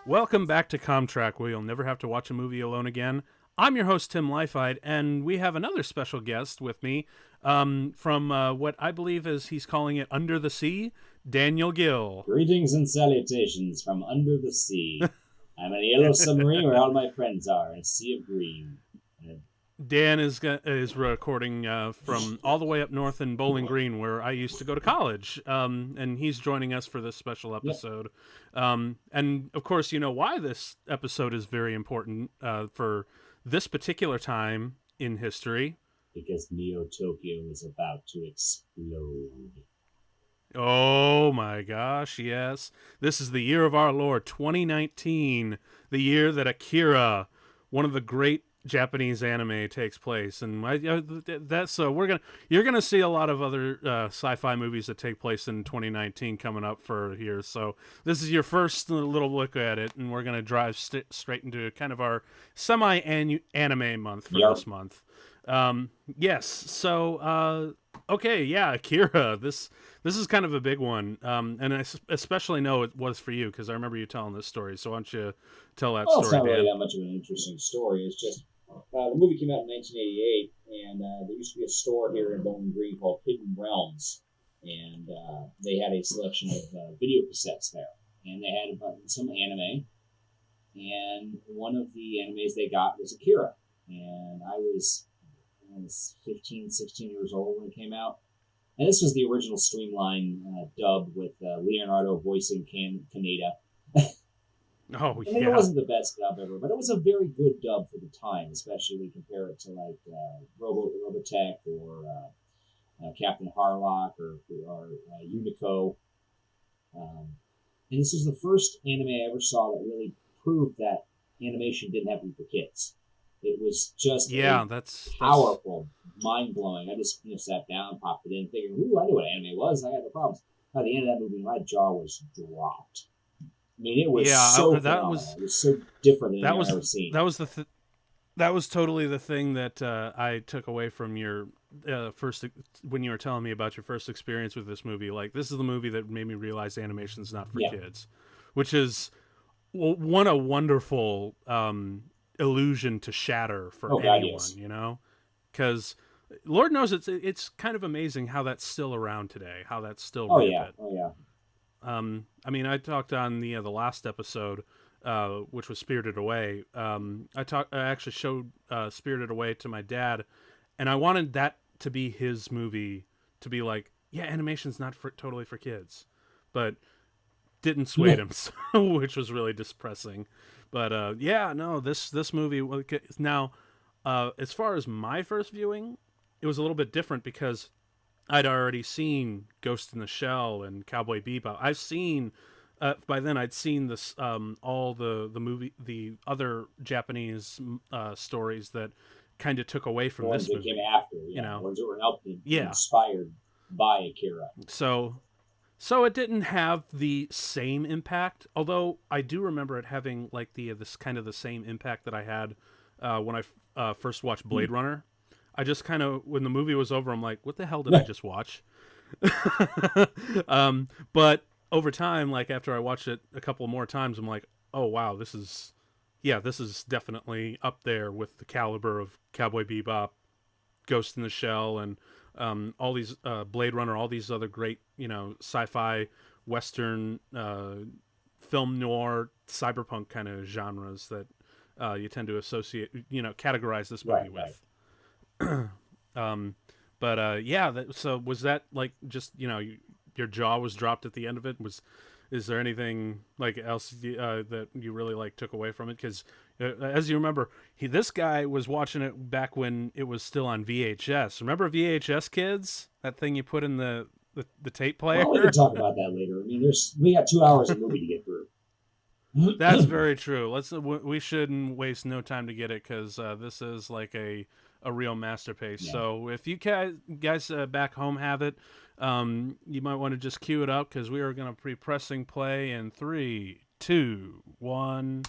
Welcome back to Comtrack, where you'll never have to watch a movie alone again. I'm your host, Tim Leifide, and we have another special guest with me from what I believe is he's calling it Under the Sea, Daniel Gill. Greetings and salutations from under the sea. I'm in a yellow submarine where all my friends are in a sea of green. Dan is recording from all the way up north in Bowling Green, where I used to go to college, and he's joining us for this special episode. Yep. And of course, you know why this episode is very important for this particular time in history. Because Neo Tokyo is about to explode. Oh my gosh, yes. This is the year of our Lord, 2019, the year that Akira, one of the great Japanese anime, takes place. And you're gonna see a lot of other sci-fi movies that take place in 2019 coming up for here. So this is your first little look at it, and we're gonna drive straight into kind of our semi-anime month for this month. Yes. So okay, yeah, Akira. This is kind of a big one, and I especially know it was for you because I remember you telling this story. So why don't you tell that story, it's not really Dan? that much of an interesting story. It's just the movie came out in 1988, and there used to be a store here in Bowling Green called Hidden Realms, and they had a selection of video cassettes there, and they had some anime, and one of the animes they got was Akira, and I was 15, 16 years old when it came out. And this was the original streamline dub with Leonardo voicing Kaneda. Oh, I mean, it wasn't the best dub ever, but it was a very good dub for the time, especially when you compare it to like Robotech or Captain Harlock or Unico. And this was the first anime I ever saw that really proved that animation didn't have to be for kids. It was just that's powerful, mind-blowing. I just sat down, popped it in, figuring, ooh, I knew what anime was. I had no problems. By the end of that movie, my jaw was dropped. I mean, it was phenomenal. It was so different than anything I've ever seen. That was totally the thing that I took away from your first, when you were telling me about your first experience with this movie. Like, this is the movie that made me realize animation's not for kids, which is a wonderful illusion to shatter for anyone, yes. You know, because Lord knows it's kind of amazing how that's still around today, how that's still rampant. I mean, I talked on the last episode, which was Spirited Away. I actually showed Spirited Away to my dad, and I wanted that to be his movie, to be like, yeah, animation's not totally for kids, but didn't sway him, which was really depressing. But this movie now, as far as my first viewing, it was a little bit different because I'd already seen Ghost in the Shell and Cowboy Bebop. I've seen by then I'd seen this all the other Japanese stories that kind of took away from this movie. Came after, ones that were inspired by Akira. So it didn't have the same impact, although I do remember it having like this kind of the same impact that I had when I first watched Blade Runner. I just kind of, when the movie was over, I'm like, what the hell did I just watch? But over time, like after I watched it a couple more times, I'm like, oh wow, this is definitely up there with the caliber of Cowboy Bebop, Ghost in the Shell, and all these Blade Runner, all these other great, sci-fi, Western, film noir, cyberpunk kind of genres that you tend to associate, categorize this movie with. So was that like just your jaw was dropped at the end of it? Is there anything like else that you really like took away from it? Because as you remember, this guy was watching it back when it was still on VHS. Remember VHS, kids? That thing you put in the tape player. Well, we can talk about that later. I mean, we got 2 hours of movie to get through. That's very true. We shouldn't waste no time to get it because this is like a real masterpiece. Yeah. So if you guys back home have it, you might want to just cue it up because we are going to be pressing play in 3, 2, 1,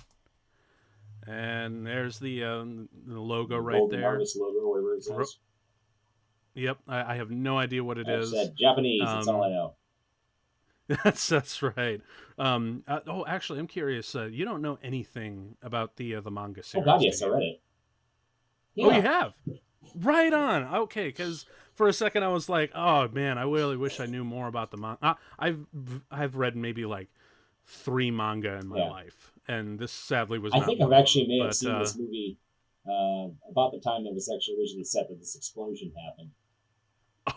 and there's the logo right there. Artist logo, whatever it says. Yep, I have no idea what it is. Japanese. That's all I know. That's right. Actually, I'm curious. You don't know anything about the manga Oh series, God, do yes, I you? read it. Oh, you Yeah, have. Right on. Okay, because for a second I was like, oh man, I really wish I knew more about the manga. I've read maybe like 3 manga in my yeah. life, and this sadly was I not think I've one of actually them. may have But seen this movie about the time that was actually originally set that this explosion happened.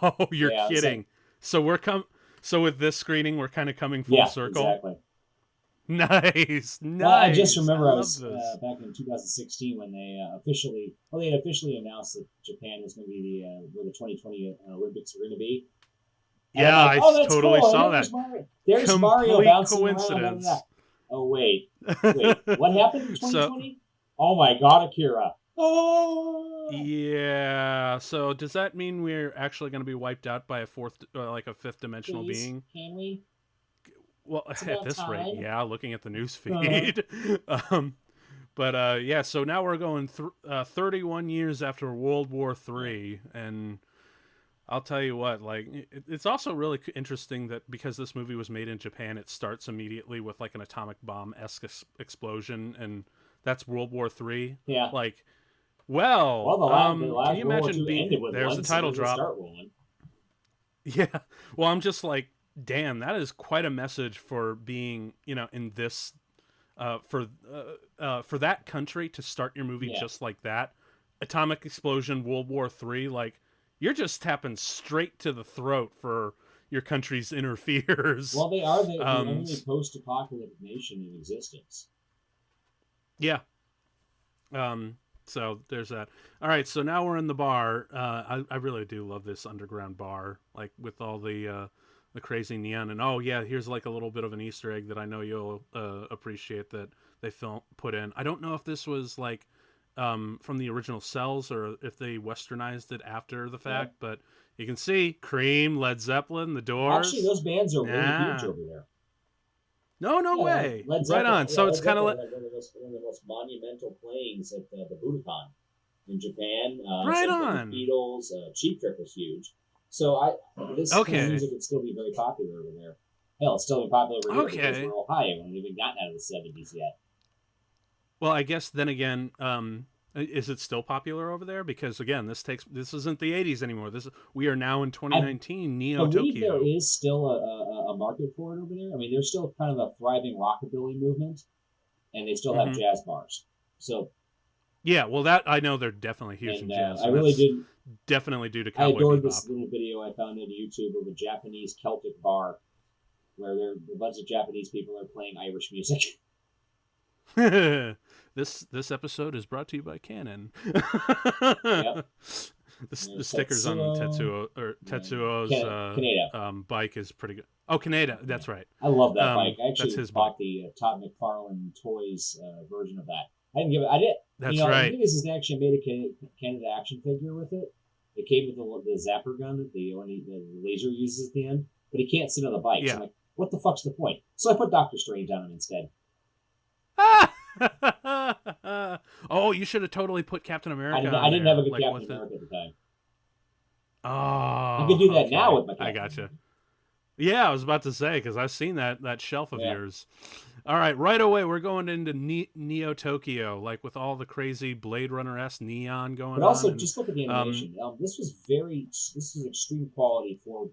oh, you're Yeah, it's like kidding. So we're come. So with this screening, we're kind of coming full yeah, circle. exactly. Nice, Well, I just nice. I remember I love was this. back in 2016 when they had officially announced that Japan was going to be where the 2020 Olympics were going to be, and I'm Yeah, like, I oh, that's totally cool. And saw that. There's Mario Complete bouncing around. Da, da, da. coincidence. Oh wait, what happened in So 2020? Oh my God, Akira. Oh, yeah. So does that mean we're actually going to be wiped out by a like a fifth dimensional please, being? can we? Well, It's at about this rate, time. yeah. Looking at the news Uh, feed. But yeah. So now we're going 31 years after World War yeah, III, and I'll tell you what. Like, it's also really interesting that because this movie was made in Japan, it starts immediately with like an atomic bomb esque explosion, and that's World War III. yeah. Like, Well, well, the can last you World War imagine II being ended with there's one, the so title we're gonna drop? start one. Yeah. Well, I'm just like, damn, that is quite a message for being, in this, for that country to start your movie Yeah. just like that. Atomic explosion, World War III. Like, you're just tapping straight to the throat for your country's inner fears. Well, they are the Um, only post-apocalyptic nation in existence. yeah. Um, so there's that. All right, so now we're in the bar. I really do love this underground bar, like with all the crazy neon. And oh yeah, here's like a little bit of an Easter egg that I know you'll appreciate that they put in. I don't know if this was like from the original Cells or if they westernized it after the Yeah. fact, but you can see Cream, Led Zeppelin, The Actually, Doors. those bands are really huge Nah, over there. no Yeah, way. Led Right Zeppelin. on. Yeah, So it's Led kind of Zeppelin like had one of the most monumental playings at the Budokan in Japan. right Same thing with on. Beatles. Cheap Trick was huge. So this kind of Okay. music would still be very popular over there. Hell, it's still be popular over here because Okay. we're Ohio and we haven't even gotten out of the '70s yet. Well, I guess then again, is it still popular over there? Because again, this isn't the '80s anymore. We are now in I 2019, Neo believe there Tokyo. is still a market for it over there. I mean, there's still kind of a thriving rockabilly movement, and they still have Hmm. jazz bars. So, Yeah, well, that I know they're definitely huge in and jazz, I and really that's did. definitely due to I Cowboy adored this Bebop. little video I found on YouTube of a Japanese Celtic bar where a bunch of Japanese people are playing Irish music. This episode is brought to you by Canon. Yep. The stickers on Tetsuo. Tetsuo's Kaneda. bike is pretty good. Oh, Kaneda, that's right. I love that bike. I That's actually his bike. bought the Todd McFarlane Toys version of that. I didn't give it. I did. That's I right. think this is they actually made a Canada action figure with it. It came with the zapper gun that the laser uses at the end, but he can't sit on the bike. So Yeah. I'm like, what the fuck's the point? So I put Doctor Strange on him instead. Oh, you should have totally put Captain America. I didn't have a good like, Captain America at the time. Oh, I could do that okay. now with my Captain I gotcha. America. Yeah, I was about to say because I've seen that shelf of Yeah. yours. All right, right away we're going into Neo Tokyo, like with all the crazy Blade Runner-esque neon going on. But also, and, just look at the animation. This was extreme quality for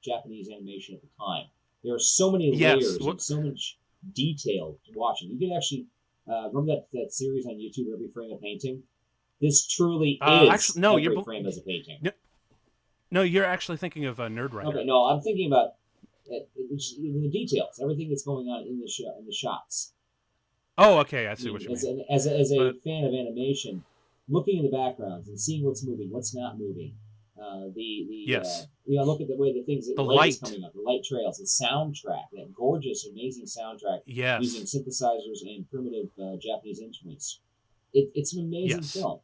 Japanese animation at the time. There are so many layers and so much detail to watching. You can actually remember that series on YouTube, Every Frame a Painting. This truly is actually, no, every frame as a painting. No, you're actually thinking of Nerd Writer. Okay, no, I'm thinking about the details, everything that's going on in the shots. Oh, okay, I see what you mean. As a fan of animation, looking in the backgrounds and seeing what's moving, what's not moving. Yes. Look at the way the light is coming up, the light trails, the soundtrack, that gorgeous, amazing soundtrack Yes. using synthesizers and primitive Japanese instruments. It's an amazing film.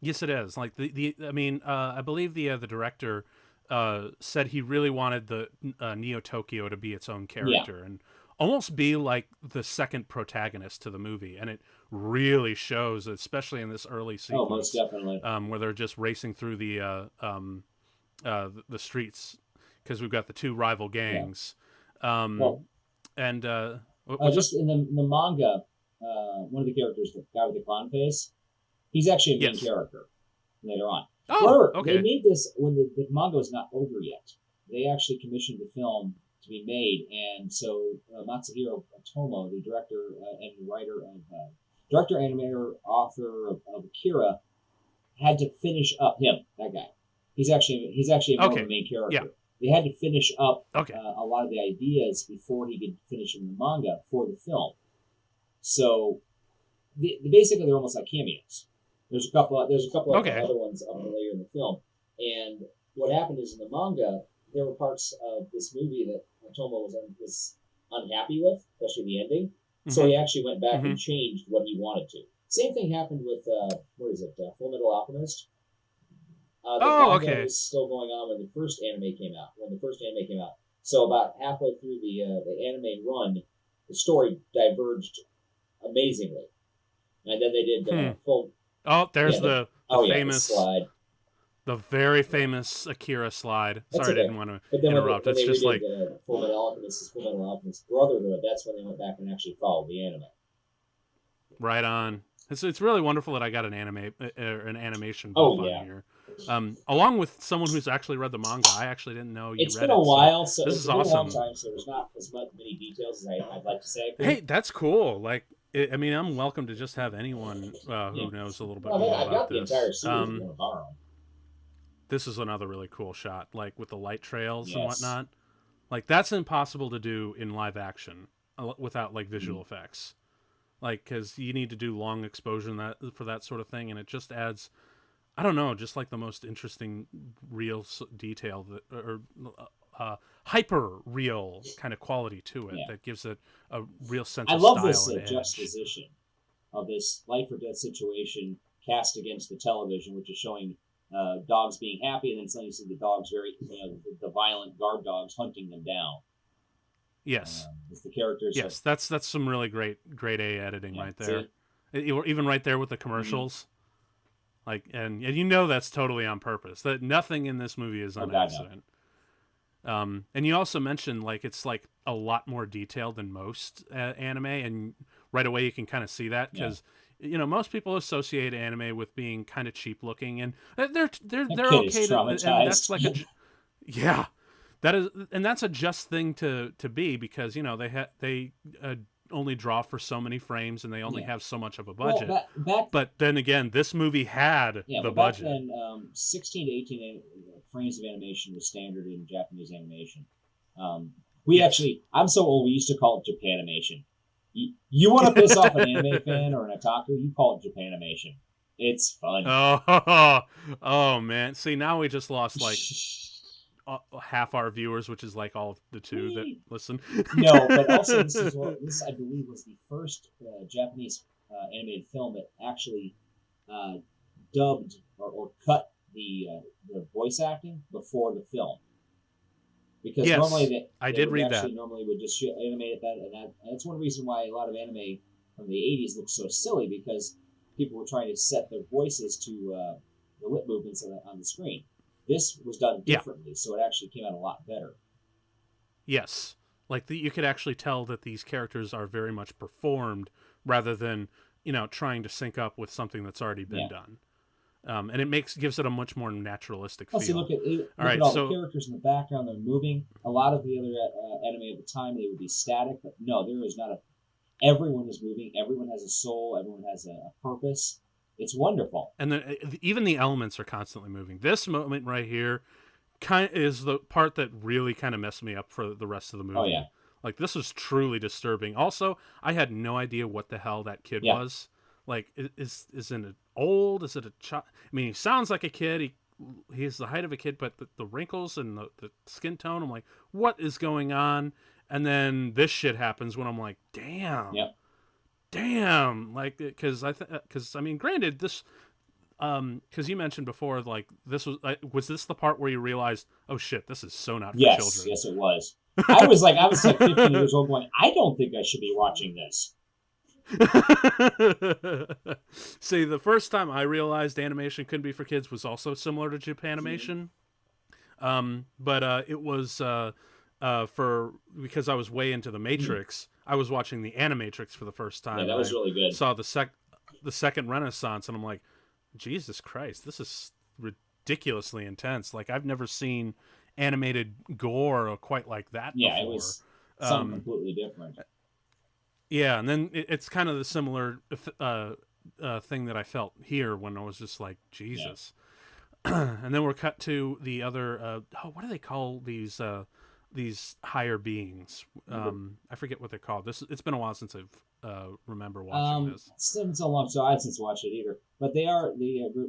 Yes, it is. Like I believe the director said he really wanted the Neo Tokyo to be its own character and almost be like the second protagonist to the movie, and it really shows, especially in this early sequence. Oh, most definitely. Where they're just racing through the streets because we've got the two rival gangs. Well, And just in the manga, one of the characters, the guy with the clown face, he's actually a main character later on. Oh, However, okay. they made this when the manga was not over yet. They actually commissioned the film to be made, and so Matsuhiro Otomo, the director and writer of director, animator, author of Akira, had to finish up him. That guy, he's actually more of a main character. Yeah. They had to finish up a lot of the ideas before he could finish in the manga for the film. So basically, they're almost like cameos. There's a couple of other ones up later in the film, and what happened is in the manga there were parts of this movie that Otomo was unhappy with, especially the ending. Mm-hmm. So he actually went back and changed what he wanted to. Same thing happened with Full Metal Alchemist. The manga was still going on when the first anime came out. So about halfway through the anime run, the story diverged amazingly, and then they did full. Oh, there's the famous slide. The very famous Akira slide. Sorry, I didn't want to interrupt. It's just like Full Metal Alchemist Brotherhood. That's when they went back and actually followed the anime. Right on. It's really wonderful that I got an animation buff on here. Along with someone who's actually read the manga. I actually didn't know you read it. It's been a while, so this is awesome. A long time, so there's not as many details as I'd like to say. Hey, that's cool. Like, I mean, I'm welcome to just have anyone who knows a little bit more about this. The entire series I'm going to borrow. This is another really cool shot, like with the light trails and whatnot. Like, that's impossible to do in live action without like visual effects. Like, because you need to do long exposure for that sort of thing, and it just adds, I don't know, just like the most interesting real detail or hyper real kind of quality to it that gives it a real sense of style. I love this juxtaposition of this life or death situation cast against the television, which is showing dogs being happy, and then suddenly you see the dogs the violent guard dogs hunting them down. Yes, the characters. Yes, that's some really great A editing right there. Even right there with the commercials, like and you know that's totally on purpose. That nothing in this movie is on accident. No. And you also mentioned like it's like a lot more detailed than most anime, and right away you can kind of see that because most people associate anime with being kind of cheap looking, and they're okay. And that's like yeah. That's a just thing to be because they only draw for so many frames and they only have so much of a budget. Well, but then again, this movie had the budget. Back then, 16 to 18 frames of animation was standard in Japanese animation. I'm so old. We used to call it Japanimation. You want to piss off an anime fan or an otaku? You call it Japanimation. It's fun. Oh man! See, now we just lost like. Half our viewers, which is like all of the two that listen. No, but also this I believe was the first Japanese animated film that actually dubbed or cut the voice acting before the film. Because normally normally would just animate that, and that's one reason why a lot of anime from the 80s looks so silly, because people were trying to set their voices to the lip movements on the screen. This was done differently, so it actually came out a lot better. Yes. Like, you could actually tell that these characters are very much performed rather than, trying to sync up with something that's already been done. And it gives it a much more naturalistic feel. Look at all the characters in the background. They're moving. A lot of the other anime at the time, they would be static. But no, there is not everyone is moving. Everyone has a soul. Everyone has a purpose. It's wonderful. And even the elements are constantly moving. This moment right here is the part that really kind of messed me up for the rest of the movie. Oh, yeah. Like, this is truly disturbing. Also, I had no idea what the hell that kid was. Like, is it old? Is it a child? I mean, he sounds like a kid. He's the height of a kid, but the wrinkles and the skin tone, I'm like, what is going on? And then this shit happens when I'm like, damn. Yep. Damn, like, because I mean, granted, this, because you mentioned before, like, this was this the part where you realized, oh shit, this is so not for children? Yes, it was. I was like 15 years old, going, I don't think I should be watching this. See, the first time I realized animation couldn't be for kids was also similar to Japanimation, but it was because I was way into the Matrix. I was watching the Animatrix for the first time. Yeah, that was really good. Saw the second Renaissance, and I'm like, Jesus Christ, this is ridiculously intense. Like, I've never seen animated gore quite like that before. It was something completely different. Yeah, and then it's kind of the similar thing that I felt here when I was just like, Jesus. Yeah. And then we're cut to the other. What do they call these higher beings? I forget what they're called. It's been a while since I've remember watching this. It's been so long, so I haven't since watched it either. But they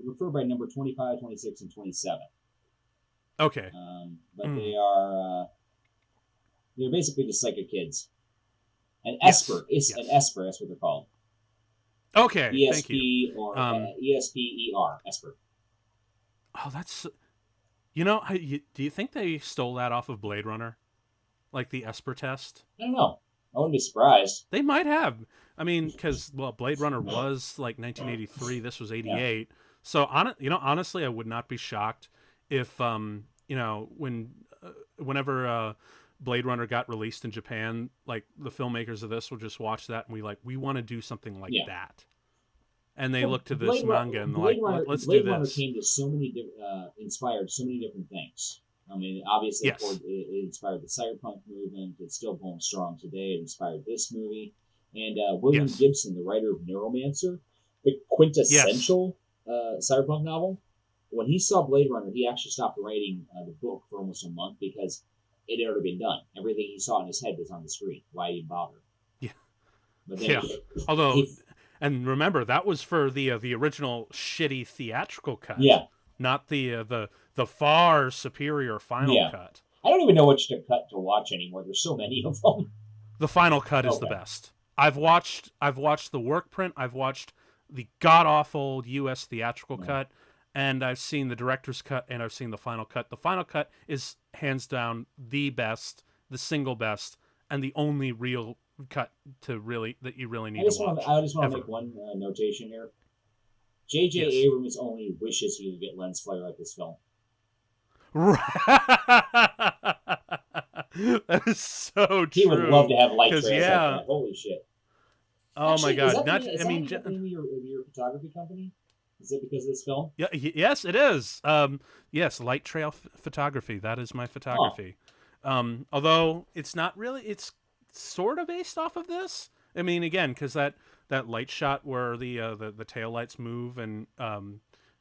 refer by number 25, 26, and 27. Okay. But they're basically just psychic kids. An Esper an Esper. That's what they're called. Okay. ESP thank you. Or ESPER Esper. Oh, that's. Do you think they stole that off of Blade Runner, like the Esper test? I don't know. I wouldn't be surprised. They might have. I mean, because Blade Runner was like 1983. This was 88. Yeah. So honestly, I would not be shocked if whenever Blade Runner got released in Japan, like the filmmakers of this will just watch that and we want to do something like that. And they look to this manga and let's do this. Blade Runner came to inspired so many different things. I mean, obviously, it inspired the cyberpunk movement. It's still going strong today. It inspired this movie. And William Gibson, the writer of Neuromancer, the quintessential cyberpunk novel, when he saw Blade Runner, he actually stopped writing the book for almost a month because it had already been done. Everything he saw in his head was on the screen. Why even bother? Yeah. But then although... And remember, that was for the original shitty theatrical cut. Yeah. Not the far superior final cut. I don't even know which cut to watch anymore. There's so many of them. The final cut is the best. I've watched the work print. I've watched the god awful U.S. theatrical cut, and I've seen the director's cut, and I've seen the final cut. The final cut is hands down the best, the single best, and the only real cut that you really need to watch. I just want to make one notation here. J.J. Abrams only wishes he could get lens flare like this film. That is so true. He would love to have light trails like that. Holy shit! Oh my god! Is that the name of your photography company? Is it because of this film? Yeah. Yes, it is. Yes, Light Trail Photography. That is my photography. Although it's not really. It's sort of based off of this. I mean, again, because that light shot where the tail lights move and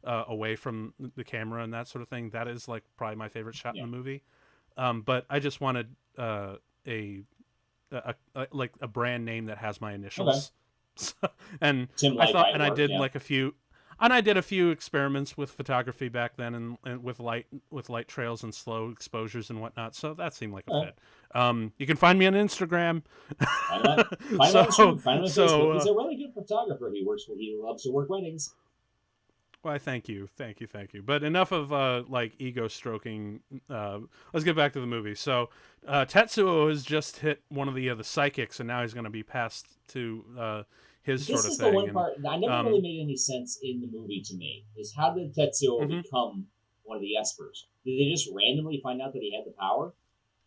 away from the camera and that sort of thing, that is like probably my favorite shot in the movie. But I just wanted a brand name that has my initials. Okay. And I thought, and I did like a few. And I did a few experiments with photography back then, and with light trails and slow exposures and whatnot. So that seemed like a fit. You can find me on Instagram. Find him on Facebook. He's a really good photographer. He loves to work weddings. Why, thank you. But enough of ego stroking. Let's get back to the movie. So Tetsuo has just hit one of the psychics, and now he's going to be passed to his sort of thing. This is the one part that never really made any sense in the movie to me. Is how did Tetsuo become one of the Espers? Did they just randomly find out that he had the power?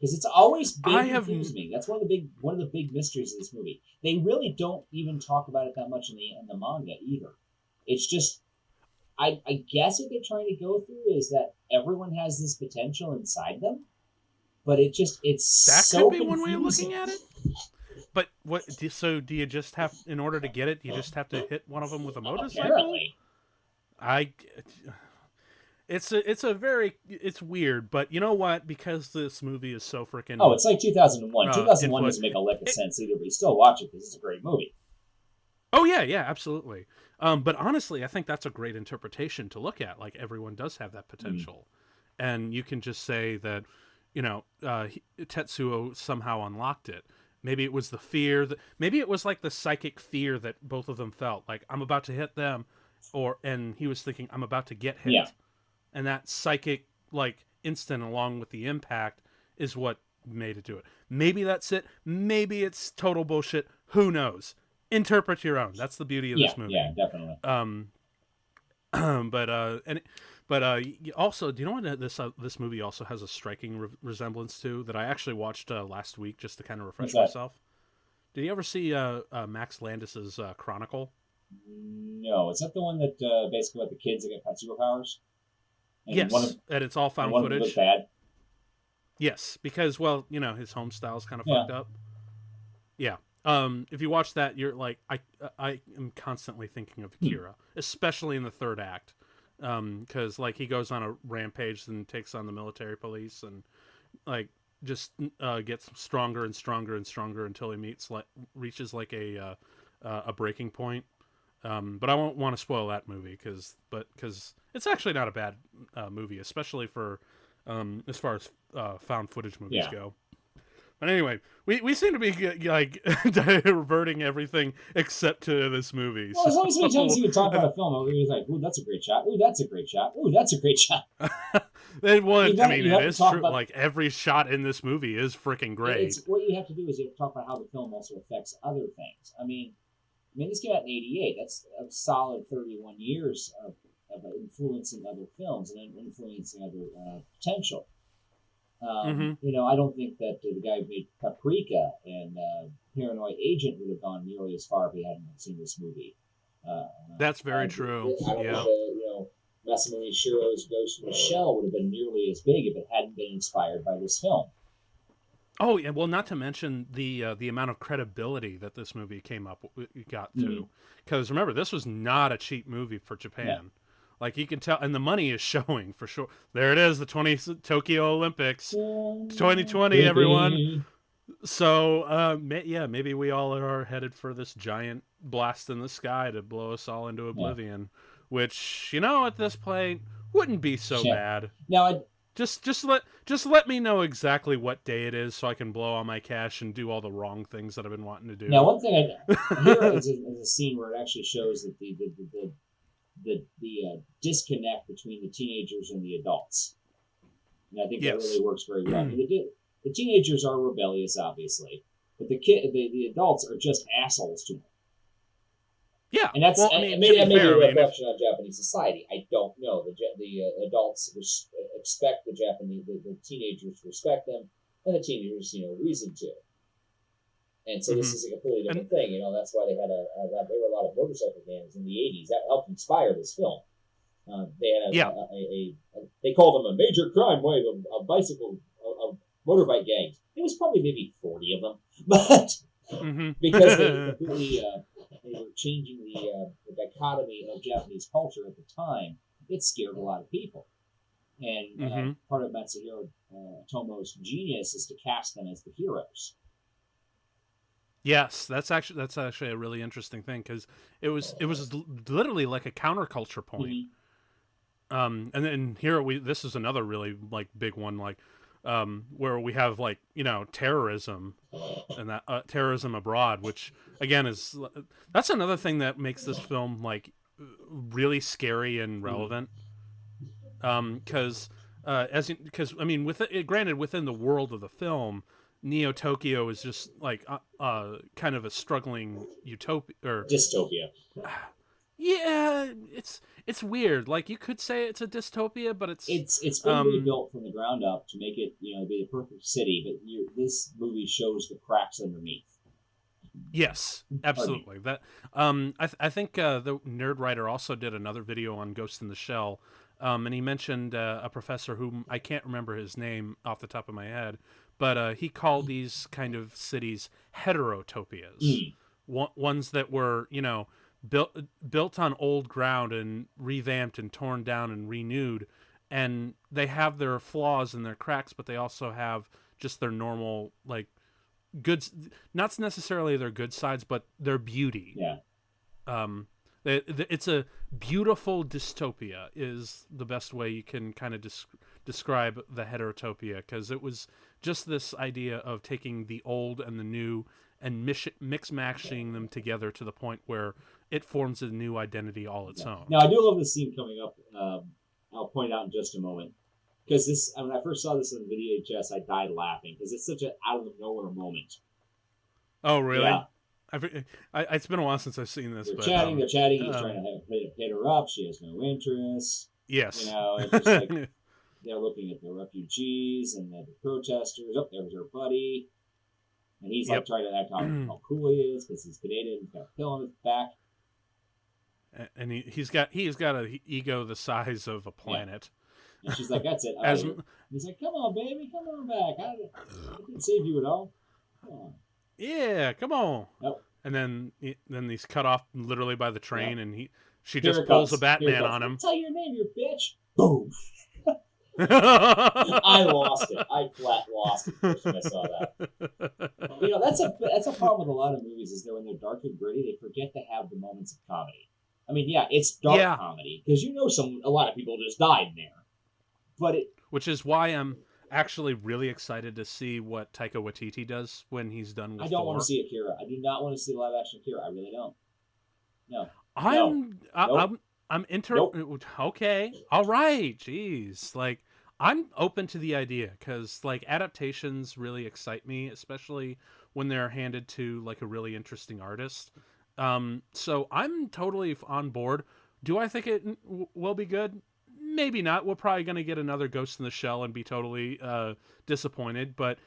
Because it's always confused me. That's one of the big mysteries of this movie. They really don't even talk about it that much in the manga either. It's just, I guess what they're trying to go through is that everyone has this potential inside them, but it's that so could be confusing. One way of looking at it. But what? So do you just have, in order to get it, you just have to hit one of them with a motorcycle? Apparently. It's weird, but you know what? Because this movie is so freaking... Oh, it's like 2001. 2001 doesn't make a lick of sense either, but you still watch it because it's a great movie. Oh, yeah, absolutely. But honestly, I think that's a great interpretation to look at. Like, everyone does have that potential. And you can just say that, Tetsuo somehow unlocked it. Maybe it was the fear maybe it was like the psychic fear that both of them felt. Like, I'm about to hit them, and he was thinking, I'm about to get hit. Yeah. And that psychic, instant along with the impact is what made it do it. Maybe that's it. Maybe it's total bullshit. Who knows? Interpret your own. That's the beauty of this movie. Yeah, definitely. But also, do you know what this movie also has a striking resemblance to that I actually watched last week just to kind of refresh myself? Did you ever see Max Landis's Chronicle? No, is that the one that basically about the kids that get superpowers? And yes, and it's all found footage. Look bad. Yes, because his home style's kind of fucked up. Yeah. If you watch that, you're like, I am constantly thinking of Akira, especially in the third act, because like he goes on a rampage and takes on the military police and like just gets stronger and stronger and stronger until he reaches like a breaking point. But I won't want to spoil that movie because it's actually not a bad movie, especially for as far as found footage movies go. But anyway, we seem to be like diverting everything except to this movie. Well, as long as we you can talk about a film, we're like, "Ooh, that's a great shot. Ooh, that's a great shot. Ooh, that's a great shot." It is true. Like every shot in this movie is freaking great. What you have to do is you have to talk about how the film also affects other things. I mean, this came out in '88. That's a solid 31 years of influencing other films and influencing other potential. I don't think that the guy who made Paprika and Paranoid Agent would have gone nearly as far if he hadn't seen this movie. That's very true. I don't think Masamune Shiro's Ghost in the Shell would have been nearly as big if it hadn't been inspired by this film. Oh, yeah. Well, not to mention the amount of credibility that this movie got to. Because remember, this was not a cheap movie for Japan. Yeah. Like you can tell, and the money is showing for sure. There it is, the Tokyo Olympics, 2020, everyone. So, maybe we all are headed for this giant blast in the sky to blow us all into oblivion. Which, at this point, wouldn't be so bad. Now, just let me know exactly what day it is so I can blow all my cash and do all the wrong things that I've been wanting to do. Now, one thing here is a scene where it actually shows that the disconnect between the teenagers and the adults. And I think that really works very well. The teenagers are rebellious, obviously, but the adults are just assholes to them. Yeah, and that's maybe a reflection on Japanese society. I don't know. The adults expect the teenagers to respect them, and the teenagers, reason to. And so this is a completely different thing. That's why there were a lot of motorcycle gangs in the 80s. That helped inspire this film. They had they called them a major crime wave of motorbike gangs. It was probably maybe 40 of them, but because they were changing the dichotomy of Japanese culture at the time, it scared a lot of people. And part of Matsuhiro Tomo's genius is to cast them as the heroes. Yes, that's actually a really interesting thing because it was literally like a counterculture point. And then here this is another really like big one, like where we have like terrorism and that terrorism abroad, which again that's another thing that makes this film like really scary and relevant. Because granted within the world of the film, Neo Tokyo is just like kind of a struggling utopia or dystopia. Yeah, it's weird. Like you could say it's a dystopia, but it's been rebuilt from the ground up to make it be the perfect city. But this movie shows the cracks underneath. Yes, absolutely. That I think the Nerd Writer also did another video on Ghost in the Shell, and he mentioned a professor whom I can't remember his name off the top of my head. But he called these kind of cities heterotopias, ones that were, built on old ground and revamped and torn down and renewed, and they have their flaws and their cracks, but they also have just their normal like goods, not necessarily their good sides, but their beauty. Yeah. It's a beautiful dystopia is the best way you can kind of describe the heterotopia, because it was just this idea of taking the old and the new and mix-matching them together to the point where it forms a new identity all its own. Now, I do love this scene coming up. I'll point out in just a moment. Because when I first saw this on VHS, I died laughing because it's such an out-of-nowhere moment. Oh, really? Yeah. It's been a while since I've seen this. They're chatting. He's trying to hit her up. She has no interest. Yes. You know, it's just like they're looking at the refugees and the protesters. Oh, there's her buddy. And he's like trying to act how cool he is because he's Canadian. He's got a pill on his back. And he's got an ego the size of a planet. Yeah. And she's like, "That's it." He's like, "Come on, baby, come on back. I didn't save you at all. Come on." Yeah, come on. Nope. And then he's cut off literally by the train, and she just pulls a Batman on him. Tell your name, you bitch. Boom. I lost it. I flat lost it when I saw that. You know, that's a problem with a lot of movies is that when they're dark and gritty, they forget to have the moments of comedy. I mean, yeah, it's dark comedy because you know a lot of people just died there, but which is why I'm actually really excited to see what Taika Waititi does when he's done with I don't Thor. want to see Akira. I do not want to see live action Akira. I really don't. No. I'm Okay. All right. Jeez. Like, I'm open to the idea because like adaptations really excite me, especially when they're handed to like a really interesting artist. So I'm totally on board. Do I think it will be good? Maybe not. We're probably going to get another Ghost in the Shell and be totally disappointed, but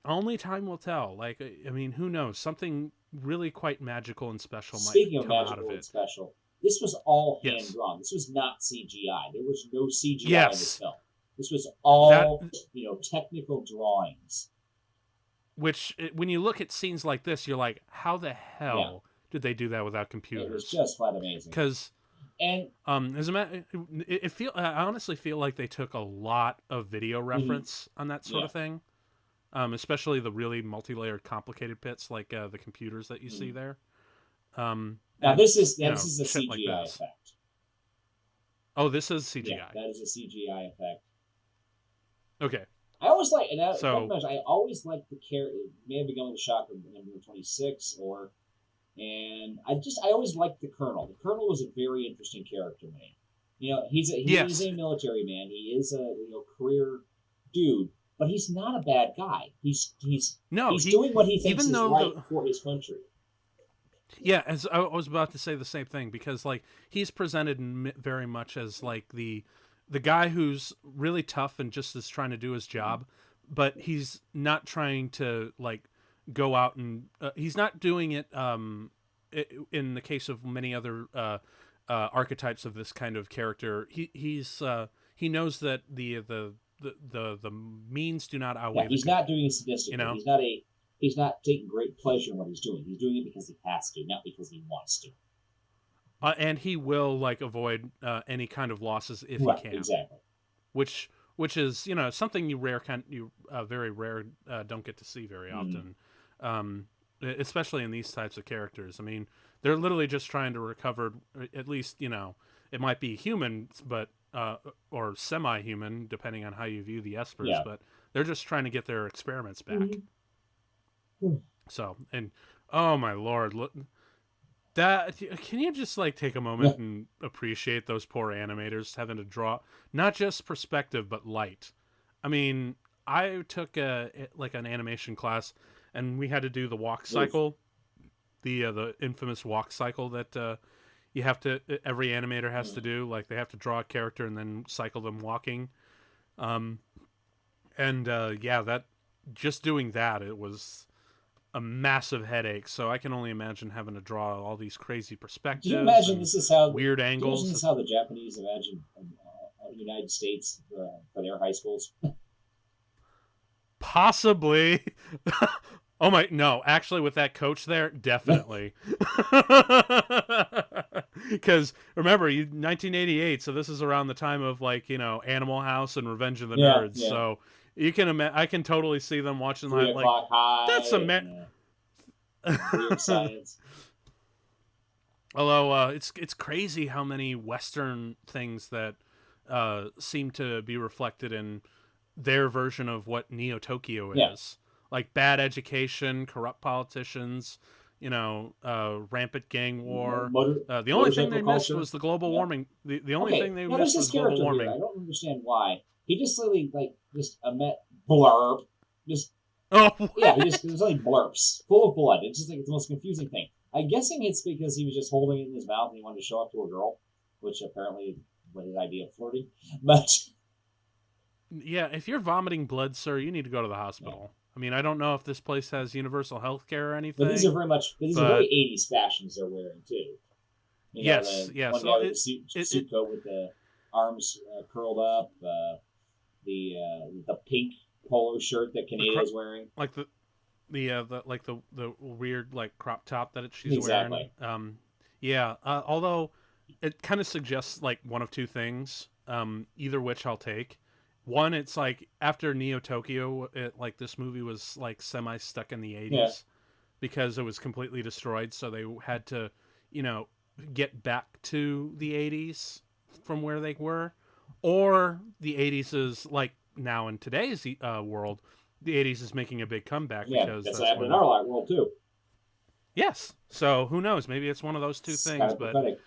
only time will tell. Like, I mean, who knows? Something really quite magical and special might come out of it. And special, this was all hand drawn. This was not CGI. There was no CGI in this film. This was all technical drawings. Which, when you look at scenes like this, you're like, how the hell did they do that without computers? It was just flat amazing. Because, as a matter, I honestly feel like they took a lot of video reference on that sort of thing, especially the really multi-layered, complicated bits like the computers that you see there. Now this is a CGI effect. Oh, this is CGI. Yeah, that is a CGI effect. Okay. I always like, I always like the character. It may have been going to shock number 26, and I always liked the Colonel. The Colonel was a very interesting character, man. You know, he's a military man. He is a career dude, but he's not a bad guy. He's doing what he thinks is right for his country. Yeah, as I was about to say the same thing because like he's presented very much as like the guy who's really tough and just is trying to do his job, but he's not trying to like go out and he's not doing it in the case of many other archetypes of this kind of character. He knows that the means do not outweigh. Yeah, he's not doing it sadistically. He's not taking great pleasure in what he's doing. He's doing it because he has to, not because he wants to. And he will like avoid any kind of losses if he can. Exactly. Which is something you very rare don't get to see very often, especially in these types of characters. I mean, they're literally just trying to recover. At least it might be human, but or semi-human, depending on how you view the espers. Yeah. But they're just trying to get their experiments back. So, and oh my lord, look. Can you just like take a moment and appreciate those poor animators having to draw not just perspective but light? I mean, I took an animation class and we had to do the walk cycle, the infamous walk cycle that you have to every animator has to do. Like they have to draw a character and then cycle them walking, that just doing that it was a massive headache, so I can only imagine having to draw all these crazy perspectives. Do you imagine this is how weird angles? This is how the Japanese imagine the United States for their high schools. Possibly. Oh my no! Actually, with that coach there, definitely. Because remember, 1988, so this is around the time of Animal House and Revenge of the Nerds. Yeah. So. You can I can totally see them watching that. Like that's a weird science. Although it's crazy how many Western things that seem to be reflected in their version of what Neo Tokyo is. Like bad education, corrupt politicians, rampant gang war. The only thing they missed was the global warming. The only thing they missed was global warming. I don't understand why. He just literally blurb. There's only blurps full of blood. It's just like it's the most confusing thing. I'm guessing it's because he was just holding it in his mouth and he wanted to show off to a girl, which apparently his idea of flirting. But yeah, if you're vomiting blood, sir, you need to go to the hospital. Yeah. I mean, I don't know if this place has universal health care or anything. But these are very 80s fashions they're wearing too. Yes. One guy with the suit coat with the arms curled up, the pink polo shirt that Kaneda is wearing, like the weird like crop top that she's wearing. Although it kind of suggests like one of two things, either which I'll take. One, it's like after Neo Tokyo, like this movie was like semi stuck in the 80s because it was completely destroyed, so they had to, get back to the 80s from where they were, or the 80s is like now in today's world, the 80s is making a big comeback because that's what happened in our world too. Yes, so who knows? Maybe it's one of those two things, kind of but prophetic.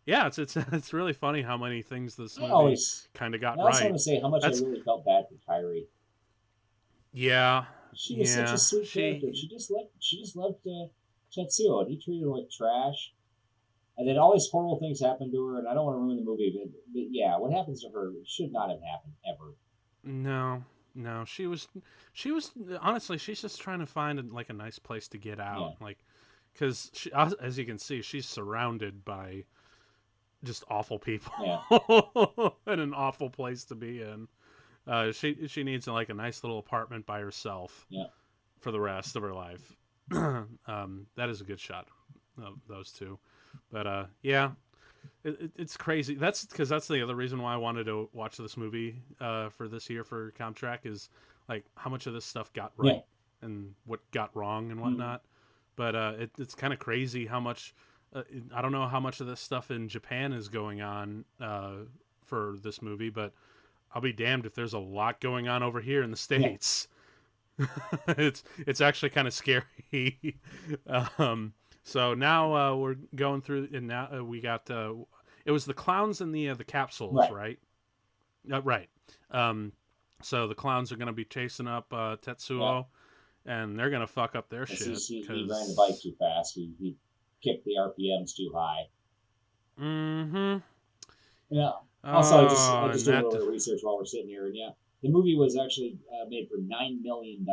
Yeah, it's really funny how many things this movie kind of got right. I also want to say how much I really felt bad for Kairi. Yeah, she was such a sweet character. She just loved Tetsuo, and he treated her like trash. And then all these horrible things happened to her, and I don't want to ruin the movie, but yeah, what happens to her should not have happened ever. No, she was honestly, she's just trying to find a nice place to get out, because as you can see, she's surrounded by just awful people and an awful place to be in. She needs a nice little apartment by herself for the rest of her life. That is a good shot of those two, but it's crazy. That's because that's the other reason why I wanted to watch this movie for this year for Comtrack is like how much of this stuff got right and what got wrong and whatnot. But it's kind of crazy how much. I don't know how much of this stuff in Japan is going on for this movie, but I'll be damned if there's a lot going on over here in the States. It's actually kind of scary. So now we're going through, and now we got it was the clowns and the capsules, right? Right. So the clowns are going to be chasing up Tetsuo, and they're going to fuck up their shit. He ran the bike too fast. He kicked the RPMs too high. Mm-hmm. Yeah. Also, I just did a little research while we're sitting here, and the movie was actually made for $9 million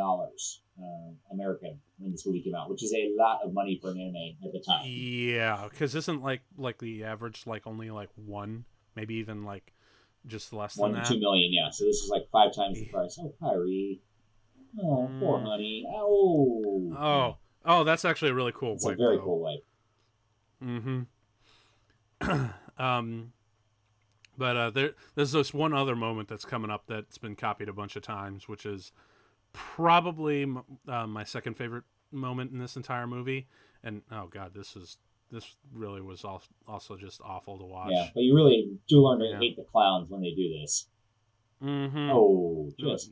American when this movie came out, which is a lot of money for an anime at the time. Yeah, because isn't like the average only one, maybe even just less than that? 1 to 2 million, yeah. So this is 5 times the price. Oh, Kairi. Oh, poor honey. Oh, that's actually a really cool wipe. It's a very cool wipe. Mm-hmm. But there's this one other moment that's coming up that's been copied a bunch of times, which is probably my second favorite moment in this entire movie. And oh god, this really was also just awful to watch. Yeah, but you really do learn to hate the clowns when they do this. Mm-hmm. Oh, just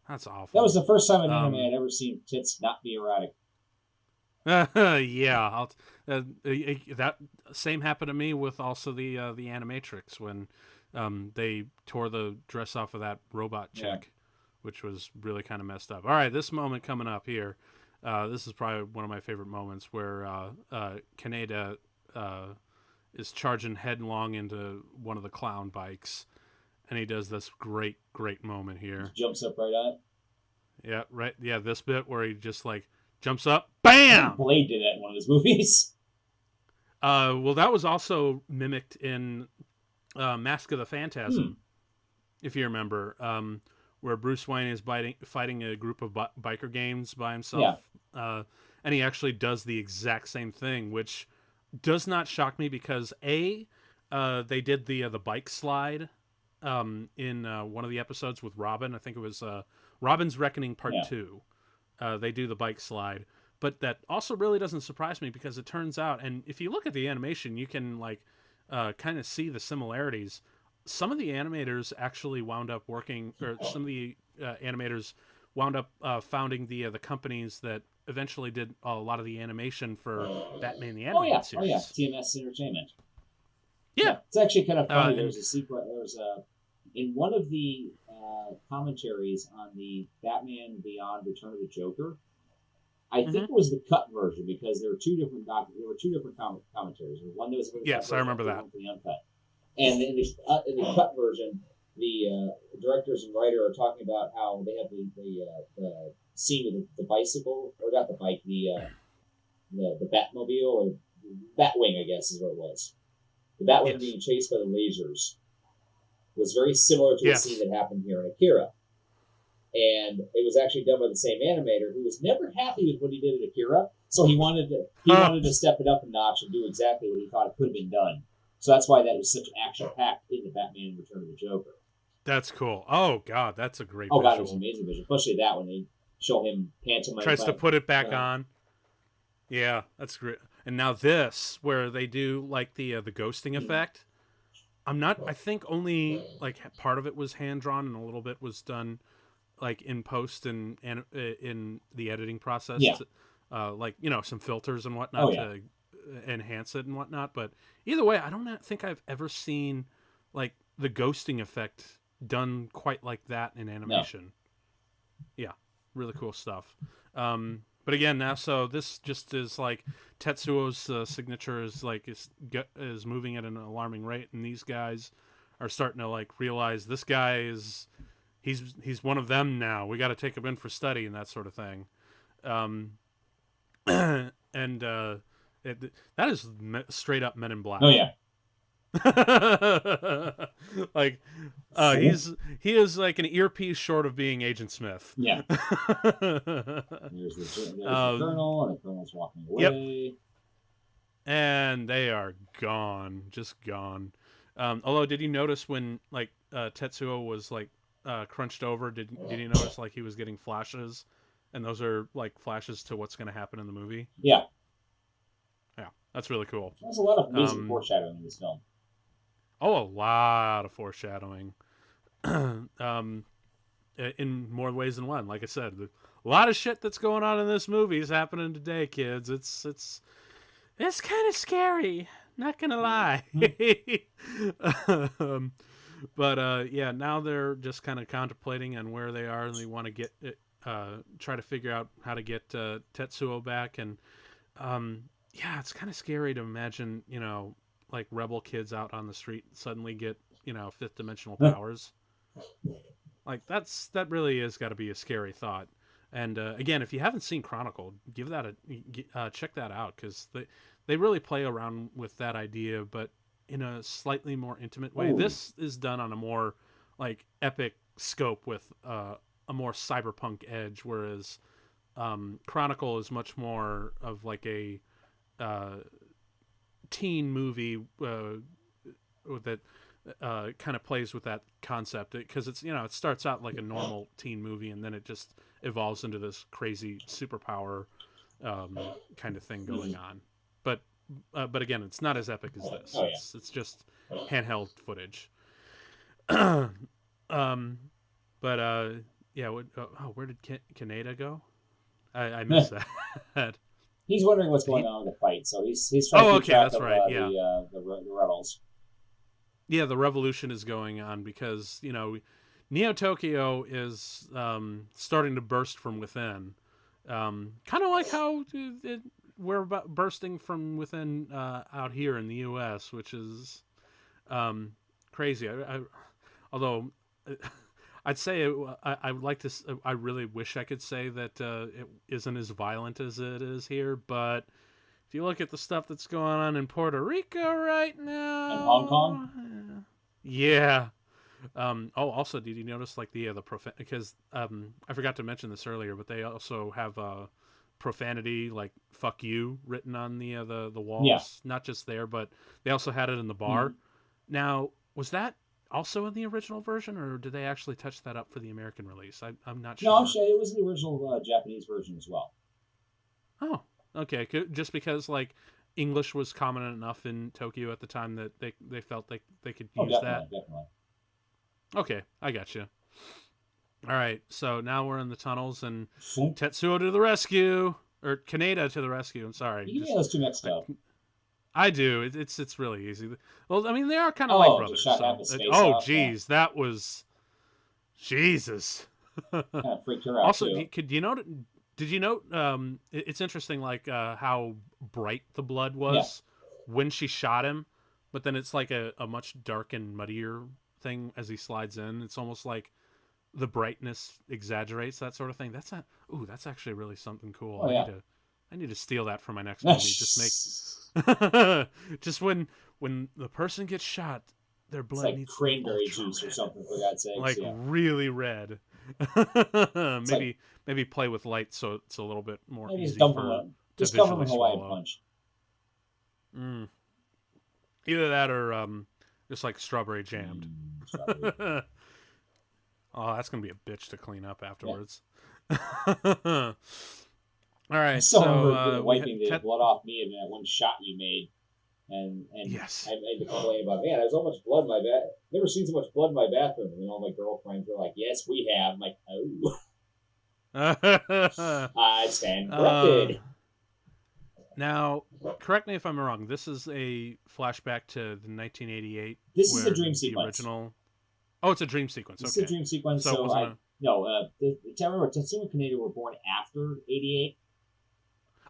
that's awful. That was the first time in anime I'd ever seen tits not be erotic. Yeah, that same happened to me with also the Animatrix when they tore the dress off of that robot chick, which was really kind of messed up. All right, this moment coming up here, this is probably one of my favorite moments where Kaneda is charging headlong into one of the clown bikes, and he does this great moment here. He jumps up right on it. Yeah, right. Yeah, this bit where he just jumps up, bam! Blade did that in one of his movies. Well, that was also mimicked in Mask of the Phantasm, if you remember, where Bruce Wayne is fighting a group of biker gangs by himself. Yeah. And he actually does the exact same thing, which does not shock me because they did the bike slide in one of the episodes with Robin. I think it was Robin's Reckoning Part 2. They do the bike slide, but that also really doesn't surprise me because it turns out, and if you look at the animation, you can kind of see the similarities. Some of the animators actually wound up working, or some of the animators wound up founding the companies that eventually did a lot of the animation for Batman the Animated Series. Oh yeah, TMS Entertainment. Yeah, it's actually kind of funny. There's a sequence. In one of the commentaries on the Batman Beyond Return of the Joker, I think it was the cut version because there were two different commentaries. One that was for the yes, cut I remember that. one for the uncut. And in the cut version, the directors and writer are talking about how they have the scene with the bicycle, or not the bike, the Batmobile, or Batwing, I guess is what it was. The Batwing being chased by the lasers was very similar to the scene that happened here in Akira. And it was actually done by the same animator who was never happy with what he did at Akira, so he wanted to step it up a notch and do exactly what he thought it could have been done. So that's why that was such action-packed in the Batman Return of the Joker. That's cool. Oh, God, that's a great visual. God, it was an amazing visual. Especially that when they show him pantomime. Tries to put it back on. Yeah, that's great. And now this, where they do, like, the ghosting effect, I think only, like, part of it was hand-drawn and a little bit was done, like, in post and in the editing process. Yeah. Like, some filters and whatnot to enhance it and whatnot. But either way, I don't think I've ever seen, like, the ghosting effect done quite like that in animation. No. Yeah, really cool stuff. But again, now, so this just is like Tetsuo's signature is is moving at an alarming rate, and these guys are starting to like realize this guy is he's one of them now. We got to take him in for study and that sort of thing. And that is straight up Men in Black. Oh yeah. Like he is like an earpiece short of being Agent Smith. Yeah. There's the colonel, and the colonel's walking away. Yep. And they are gone, just gone. Although, did you notice when like Tetsuo was like crunched over? Did you notice like he was getting flashes, and those are like flashes to what's going to happen in the movie? Yeah. Yeah, that's really cool. There's a lot of amazing foreshadowing in this film. Oh, a lot of foreshadowing. In more ways than one. Like I said, a lot of shit that's going on in this movie is happening today, kids. It's kind of scary. Not gonna lie. But yeah, now they're just kind of contemplating on where they are, and they want to get try to figure out how to get Tetsuo back. And yeah, it's kind of scary to imagine, like rebel kids out on the street suddenly get, fifth dimensional powers. Like that really is got to be a scary thought. And again, if you haven't seen Chronicle, give that check that out, because they really play around with that idea, but in a slightly more intimate way. Ooh. This is done on a more like epic scope with a more cyberpunk edge, whereas Chronicle is much more of like a teen movie that kind of plays with that concept, because it's it starts out like a normal teen movie, and then it just evolves into this crazy superpower kind of thing going on. But again, it's not as epic as this. It's just handheld footage. But yeah. Where did Kaneda go? I missed that. He's wondering what's going on in the fight, so he's trying to keep track of the rebels. Yeah, the revolution is going on because Neo Tokyo is starting to burst from within, kind of like how we're bursting from within out here in the U.S., which is crazy. Although I'd say I would like to. I really wish I could say that it isn't as violent as it is here, but if you look at the stuff that's going on in Puerto Rico right now, and Hong Kong, yeah. Also, did you notice like the because I forgot to mention this earlier, but they also have profanity like "fuck you" written on the walls. Yeah. Not just there, but they also had it in the bar. Mm-hmm. Now, was that also in the original version, or did they actually touch that up for the American release? I'm not sure. No, I'm sure it was the original Japanese version as well. Oh, okay. Just because like English was common enough in Tokyo at the time that they felt they could use that. Definitely. Okay, I got you. All right, so now we're in the tunnels, and Tetsuo to the rescue, or Kaneda to the rescue. I'm sorry. You get those two mixed up. I do. It's really easy. Well, I mean, they are kind of like brothers. So. Geez, that was Jesus. Kind of freaked her out. Also, too. do Did you note? It's interesting, like how bright the blood was when she shot him, but then it's like a much dark and muddier thing as he slides in. It's almost like the brightness exaggerates that sort of thing. That's actually really something cool. I need to steal that for my next movie. Just make just when the person gets shot, their blood like needs cranberry juice or something, for God's sakes. Like really red. Maybe play with light so it's a little bit more easy just cover them with Hawaiian Punch. Either that or just like strawberry jammed. Strawberry. Oh, that's gonna be a bitch to clean up afterwards. Yeah. All right, so wiping the blood off me in that one shot you made, and yes. I made the complaint about, man, there's so much blood in my bath. Never seen so much blood in my bathroom. And all my girlfriends were like, "Yes, we have." I'm like, "Oh, I stand corrected." Now, correct me if I'm wrong. This is a flashback to the 1988. This is the dream sequence. Original. Oh, it's a dream sequence. It's a dream sequence. So Tetsuya and Kaneda were born after 88.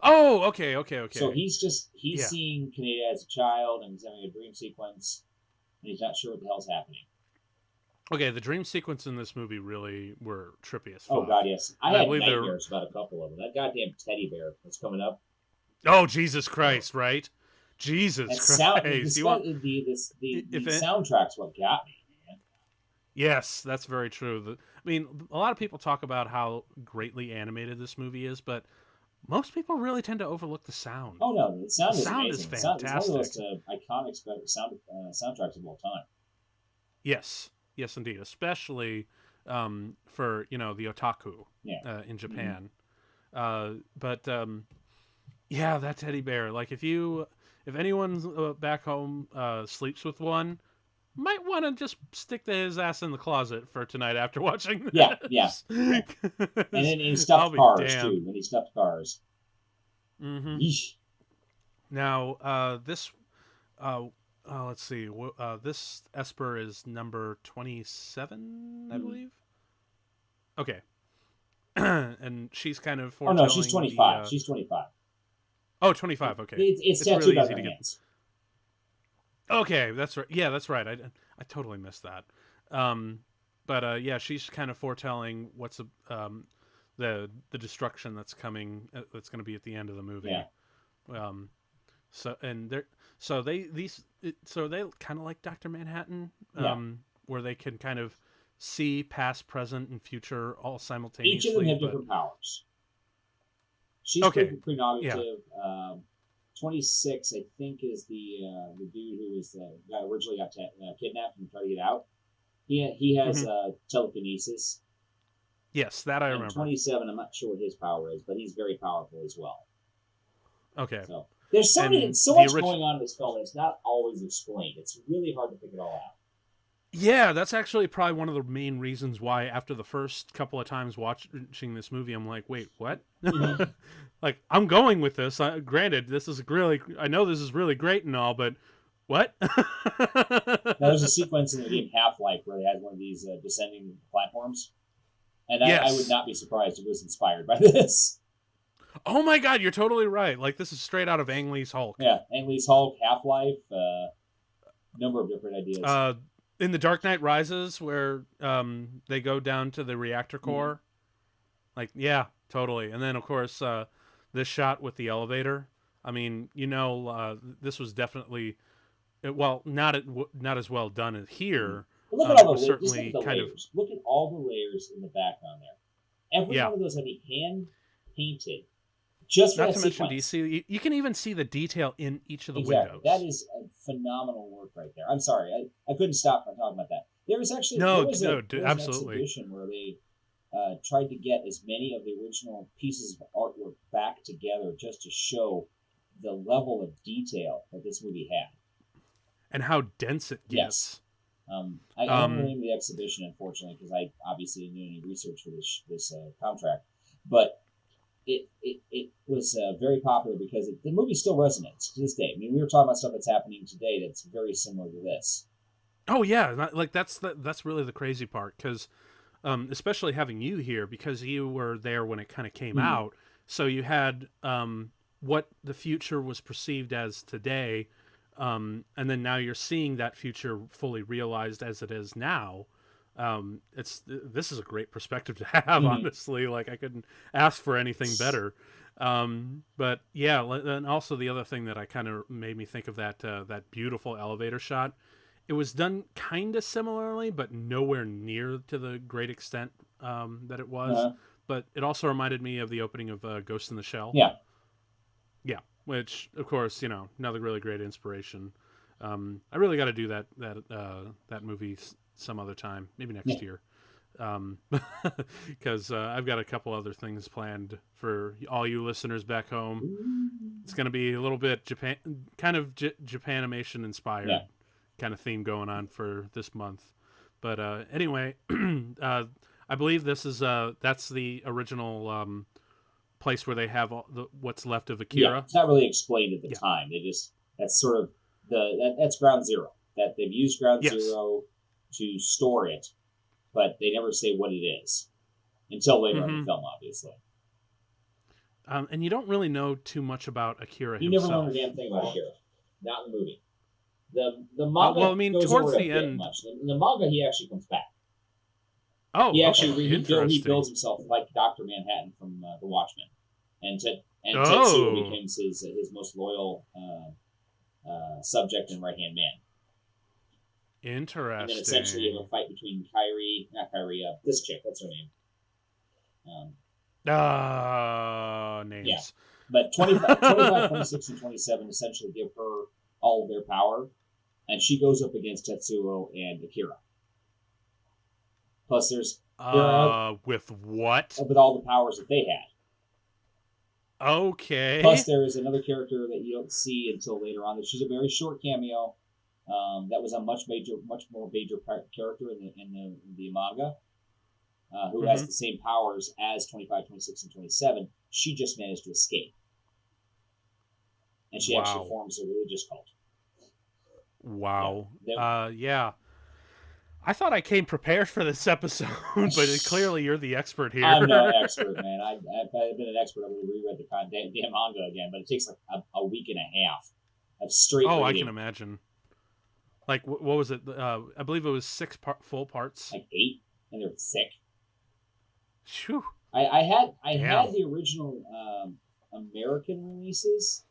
Oh, okay. So he's seeing Kaneda as a child, and he's having a dream sequence, and he's not sure what the hell's happening. Okay, the dream sequence in this movie really were trippy as fuck. Oh god, yes. I had nightmares about a couple of them. That goddamn teddy bear that's coming up. Oh, Jesus Christ! Right? Jesus Christ! The soundtrack's what got me. Yes, that's very true. I mean, a lot of people talk about how greatly animated this movie is, but most people really tend to overlook the sound. Oh no, the sound is fantastic. It's one of the most iconic soundtracks of all time. Yes, indeed, especially for the otaku in Japan. Mm-hmm. That teddy bear. Like if anyone back home sleeps with one, might want to just stick his ass in the closet for tonight after watching this. Yeah. And then he stuffed cars, too. When he stuffed cars. Mm-hmm. Now, this... let's see. This Esper is number 27, I believe? Okay. And she's kind of... Oh, no, she's 25. She's 25. Oh, 25, okay. It's really easy to get. Okay, that's right. Yeah, that's right. I totally missed that. She's kind of foretelling what's the destruction that's coming. That's going to be at the end of the movie. Yeah. They kind of like Dr. Manhattan, where they can kind of see past, present, and future all simultaneously. Each of them have different powers. She's prerogative. 26, I think, is the dude who was the guy who originally got kidnapped and tried to get out. He has telekinesis. Yes, that I remember. 27, I'm not sure what his power is, but he's very powerful as well. Okay. So there's so much going on in this film. It's not always explained. It's really hard to figure it all out. Yeah, that's actually probably one of the main reasons why after the first couple of times watching this movie, I'm like, wait, what? Mm-hmm. Like, I'm going with this. Granted, I know this is really great and all, but what? There's a sequence in the game Half-Life where they had one of these descending platforms. And I would not be surprised if it was inspired by this. Oh my god, you're totally right. Like, this is straight out of Ang Lee's Hulk. Yeah, Ang Lee's Hulk, Half-Life, number of different ideas. In The Dark Knight Rises, where they go down to the reactor core. Mm-hmm. Like, yeah, totally. And then, of course, this shot with the elevator. I mean, this was definitely, not as well done as here. Look at all the certainly kind layers. Look at all the layers in the background there. Every one of those had be hand painted. Just for not to mention DC, you can even see the detail in each of the windows. That is a phenomenal work right there. I'm sorry, I couldn't stop from talking about that. There was actually absolutely an exhibition where they tried to get as many of the original pieces of artwork back together just to show the level of detail that this movie had. And how dense it gets. Yes. I don't remember the name of the exhibition, unfortunately, because I obviously didn't do any research for this contract. But it was very popular because the movie still resonates to this day. I mean, we were talking about stuff that's happening today that's very similar to this. Oh yeah, like that's really the crazy part because especially having you here because you were there when it kind of came Mhm. out. So you had what the future was perceived as today, and then now you're seeing that future fully realized as it is now. This is a great perspective to have, Mhm. honestly. Like I couldn't ask for anything better. But yeah, and also the other thing that I kind of made me think of that beautiful elevator shot. It was done kind of similarly, but nowhere near to the great extent that it was. Uh-huh. But it also reminded me of the opening of Ghost in the Shell. Yeah. Yeah, which of course, another really great inspiration. I really got to do that movie some other time, maybe next Yeah. year, because I've got a couple other things planned for all you listeners back home. It's going to be a little bit Japan, kind of Japanimation inspired Yeah. kind of theme going on for this month. But anyway, I believe this is that's the original place where they have what's left of Yeah. Akira. It's not really explained at the Yeah. time. They just that's sort of that's ground zero. That they've used ground Yes. zero to store it, but they never say what it is until later in the film, obviously. And you don't really know too much about Akira You himself. never learn a damn thing about Akira. Not in the movie. The manga well, I mean, goes towards over the a bit end. much. In the manga, he actually comes back. Oh, He actually okay. he builds himself like Dr. Manhattan from The Watchmen, and Oh. Tetsuo becomes his most loyal subject and right hand man. Interesting. And then essentially you have a fight between this chick, what's her name? Names. Yeah. But 25, 26, and 27 essentially give her all of their power, and she goes up against Tetsuo and Akira. Plus, with what? With all the powers that they had. Okay. Plus, there is another character that you don't see until later on. She's a very short cameo. That was a much more major character in the manga, who has the same powers as 25, 26, and 27. She just managed to escape, and she actually forms a religious cult. Wow. Yeah. I thought I came prepared for this episode, but clearly you're the expert here. I'm no expert, man. I've been an expert. I would have reread the damn manga again, but it takes like a week and a half of straight reading. I can imagine. Like, what was it? I believe it was 6 full parts. Like 8, and they're thick. Phew. I had the original American releases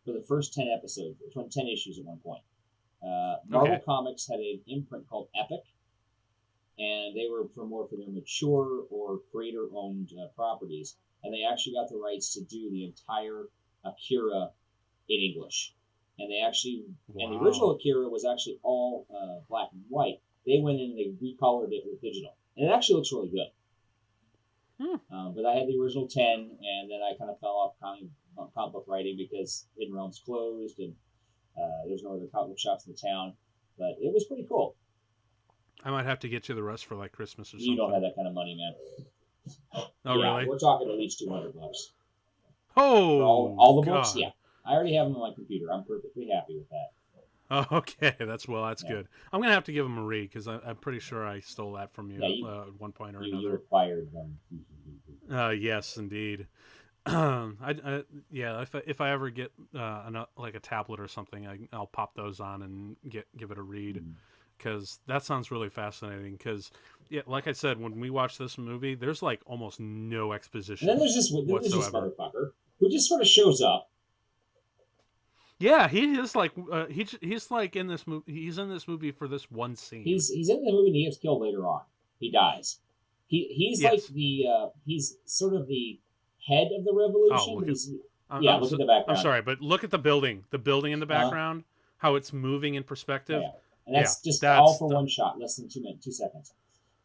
for the first 10 episodes, 10 issues at one point. Marvel Comics had an imprint called Epic, and they were for their mature or creator-owned properties, and they actually got the rights to do the entire Akira in English. And they actually, and the original Akira was actually all black and white. They went in and they recolored it with digital, and it actually looks really good. But I had the original 10, and then I kind of fell off comic book writing because Hidden Realms closed, and there's no other comic book shops in the town. But it was pretty cool. I might have to get you the rest for like Christmas or something. You don't have that kind of money, man. Oh, yeah, really? We're talking at least $200. Oh, for all the God. books, yeah. I already have them on my computer. I'm perfectly happy with that. Oh, okay, that's good. I'm gonna have to give them a read because I'm pretty sure I stole that from you, at one point or another. You acquired them. Yes, indeed. If I ever get like a tablet or something, I'll pop those on and give it a read because that sounds really fascinating. Because like I said, when we watch this movie, there's like almost no exposition. And then there's this motherfucker who just sort of shows up. Yeah, he is like he's like in this movie. He's in this movie for this one scene. He's in the movie and he gets killed later on. He dies. He's like he's sort of the head of the revolution. Look at the background. I'm sorry, but look at the building. The building in the background, how it's moving in perspective. Yeah. And that's all for one shot, less than 2 seconds.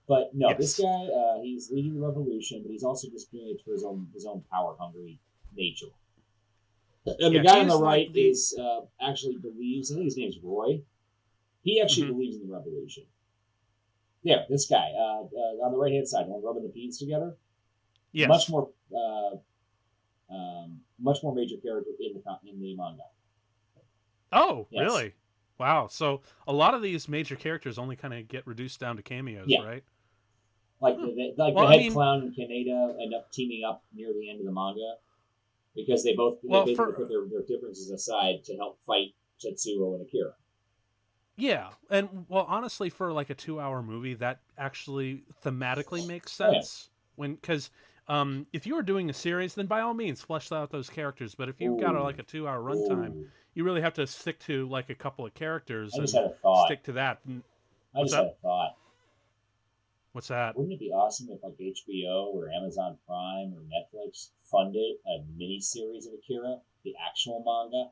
But no, this guy, he's leading the revolution, but he's also just doing it for his own power hungry nature. And the guy on the right actually believes. I think his name's Roy. He actually believes in the revolution. Yeah, this guy on the right hand side, the one rubbing the beads together. Yes. Much more major character in the manga. Oh, yes. Really? Wow. So a lot of these major characters only kind of get reduced down to cameos, right? Like the head clown and Kaneda end up teaming up near the end of the manga because they basically put their differences aside to help fight Tetsuo and Akira. Yeah, and well, honestly, for like a 2-hour movie, that actually thematically makes sense. Because if you were doing a series, then by all means, flesh out those characters. But if you've got like a 2-hour runtime, you really have to stick to like a couple of characters and stick to that. I just had a thought. What's that? Wouldn't it be awesome if like HBO or Amazon Prime or Netflix funded a mini-series of Akira, the actual manga?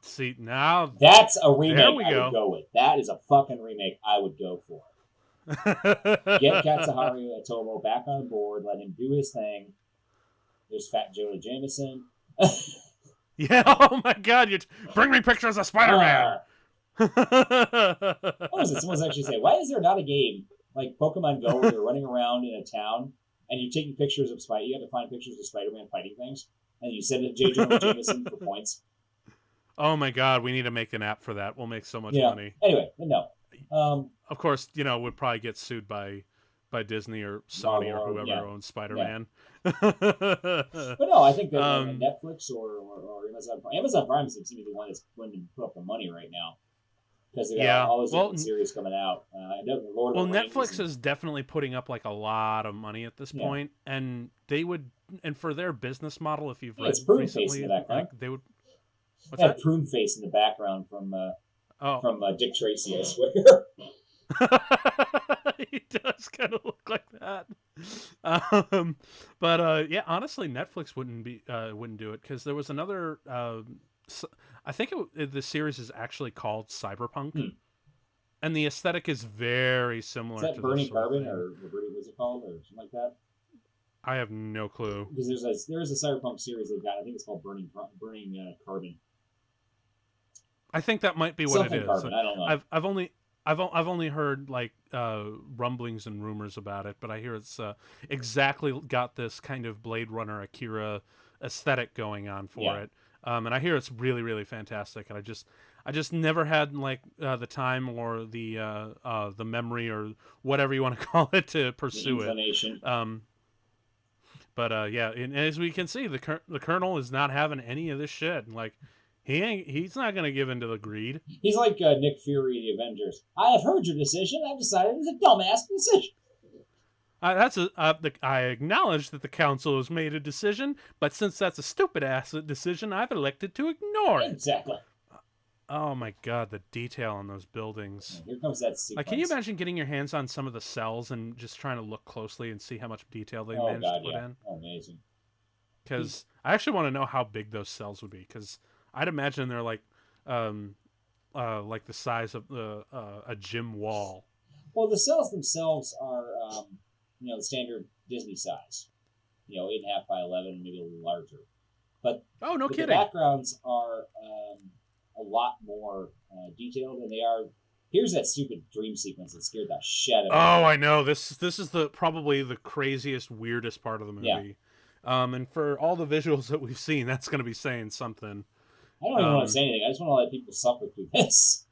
See, now that's a remake I would go with. That is a fucking remake I would go for. Get Katsuharu Otomo back on board, let him do his thing. There's Fat Jonah Jameson. Yeah, oh my god, bring me pictures of Spider-Man. What was it? Someone's actually saying, why is there not a game like Pokemon Go where you're running around in a town and you're taking pictures of Spider? You have to find pictures of Spider-Man fighting things, and you send it to J. Jonah Jameson for points. Oh my god, we need to make an app for that. We'll make so much money. Anyway, no. Of course, would probably get sued by Disney or Sony or whoever owns Spider-Man. But no, I think that Netflix or Amazon Prime seems to be the one that's going to put up the money right now. Because they got all those different series coming out. Netflix is definitely putting up like a lot of money at this point, and they would, and for their business model, if you've read recently, they would. What's that? Prune Face in the background from Dick Tracy, I swear. He does kind of look like that. But yeah, honestly, Netflix wouldn't do it because there was another. I think the series is actually called Cyberpunk, and the aesthetic is very similar. Is that Burning Carbon or what's it called or something like that? I have no clue. Because there is a Cyberpunk series they've got. I think it's called Burning Carbon. I think that might be what it is. Carbon, I don't know. I've only heard like rumblings and rumors about it, but I hear it's exactly got this kind of Blade Runner Akira aesthetic going on for it. And I hear it's really, really fantastic. And I just never had like the time or the memory or whatever you want to call it to pursue it. But yeah, and as we can see, the Colonel is not having any of this shit. Like he's not going to give in to the greed. He's like Nick Fury, the Avengers. I have heard your decision. I've decided it's a dumbass decision. I acknowledge that the council has made a decision, but since that's a stupid ass decision, I've elected to ignore it. Exactly. Oh my god, the detail on those buildings. Here comes that sequence. Like, can you imagine getting your hands on some of the cells and just trying to look closely and see how much detail they managed to put in? Oh, amazing. Because I actually want to know how big those cells would be. Because I'd imagine they're like the size of a gym wall. Well, the cells themselves are, the standard Disney size. 8.5 by 11, maybe a little larger. But no kidding. The backgrounds are a lot more detailed, and they are. Here's that stupid dream sequence that scared the shit out of me. Oh, I know. This is probably the craziest, weirdest part of the movie. Yeah. And for all the visuals that we've seen, that's going to be saying something. I don't even want to say anything. I just want to let people suffer through this.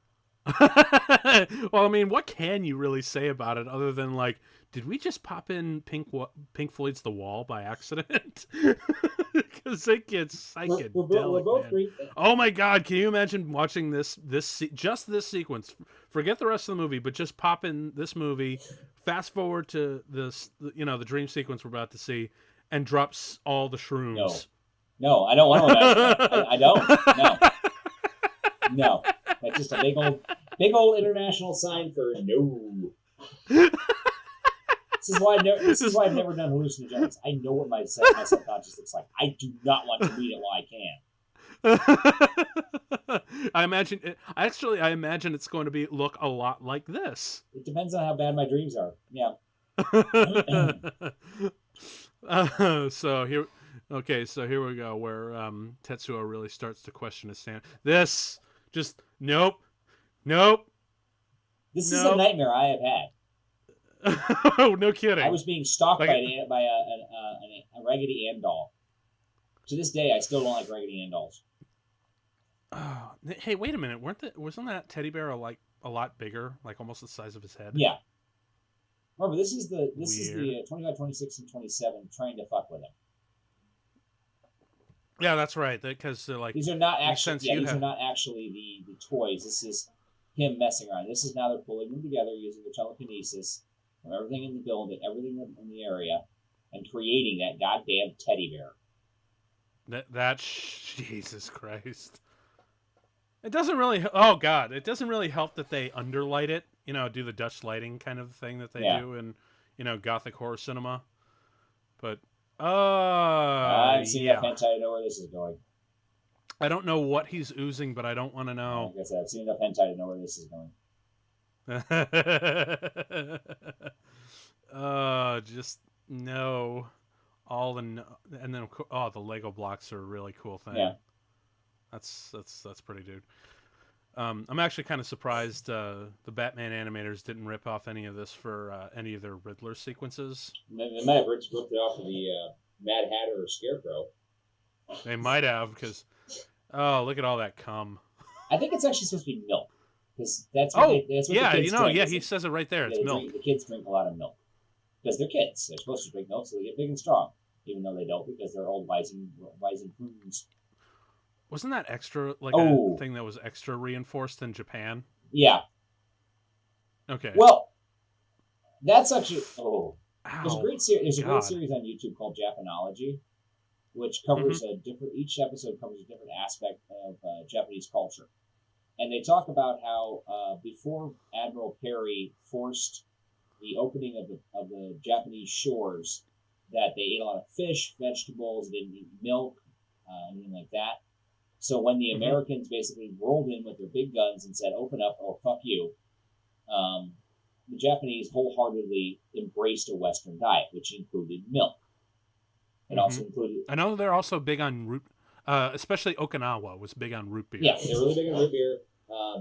Well, I mean, what can you really say about it other than like, did we just pop in Pink Floyd's The Wall by accident? Because it gets psychedelic, man. Oh my god, can you imagine watching just this sequence? Forget the rest of the movie, but just pop in this movie, fast forward to this, the dream sequence we're about to see, and drops all the shrooms. No, I don't want to imagine that. I don't. No. That's just a big old international sign for no. This is why I've never done hallucinogens. I know what my subconscious looks like. I do not want to read it while I can. I imagine it's going to look a lot like this. It depends on how bad my dreams are. Yeah. So here we go, where Tetsuo really starts to question his stand. This just nope. This is a nightmare I have had. Oh, no kidding. I was being stalked by a Raggedy Ann doll. To this day, I still don't like Raggedy Ann dolls. Oh, hey, wait a minute. Wasn't that teddy bear a lot bigger, like almost the size of his head? Yeah. Remember, this is the 25, 26, and 27 trying to fuck with him. Yeah, that's right. Because like these are not actually are not actually the toys. This is him messing around. This is now they're pulling them together using their telekinesis from everything in the building, everything in the area, and creating that goddamn teddy bear. Jesus Christ. It doesn't really. Oh God! It doesn't really help that they underlight it. Do the Dutch lighting kind of thing that they do in Gothic horror cinema. But I've seen enough hentai to know where this is going. I don't know what he's oozing, but I don't want to know. Like I said, I've seen enough hentai to know where this is going. Just no. And then the Lego blocks are a really cool thing. Yeah. That's pretty, dude. I'm actually kind of surprised the Batman animators didn't rip off any of this for any of their Riddler sequences. They might have ripped it off of the Mad Hatter or Scarecrow. They might have, because look at all that cum. I think it's actually supposed to be milk, because that's what the kids drink. He says it right there. It's milk. The kids drink a lot of milk because they're kids. They're supposed to drink milk so they get big and strong, even though they don't because they're old Weizen prunes. Wasn't that extra a thing that was extra reinforced in Japan? Yeah. Okay. Well, that's actually there's a great series on YouTube called Japanology, which covers each episode covers a different aspect of Japanese culture. And they talk about how before Admiral Perry forced the opening of the Japanese shores, that they ate a lot of fish, vegetables, they didn't eat milk, anything like that. So when the Americans basically rolled in with their big guns and said, open up or fuck you, the Japanese wholeheartedly embraced a Western diet, which included milk. It also included... I know they're also big on root, especially Okinawa was big on root beer. Yeah, they're really big on root beer.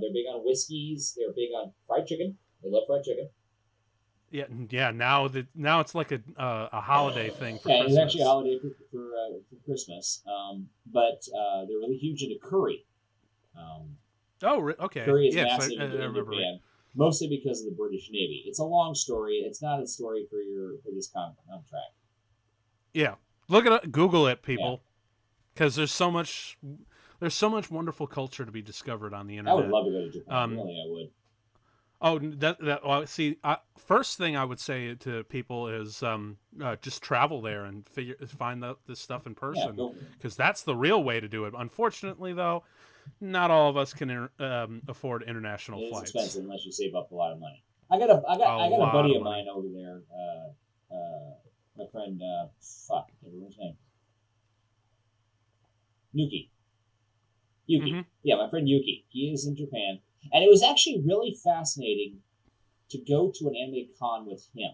They're big on whiskeys. They're big on fried chicken. They love fried chicken. Yeah. Now it's like a holiday thing for Christmas. It's actually a holiday for Christmas. But they're really huge into curry. Okay. Curry is massive in Japan, right. Mostly because of the British Navy. It's a long story. It's not a story for this contract. Yeah, look at it. Google it, people, because there's so much wonderful culture to be discovered on the internet. I would love to go to Japan. Really, I would. First thing I would say to people is just travel there and find out this stuff in person, because that's the real way to do it. Unfortunately, though, not all of us can afford international flights. It's expensive unless you save up a lot of money. I got a buddy of mine over there. My friend, I can't remember his name. Yuki. Yeah, my friend Yuki. He is in Japan. And it was actually really fascinating to go to an anime con with him.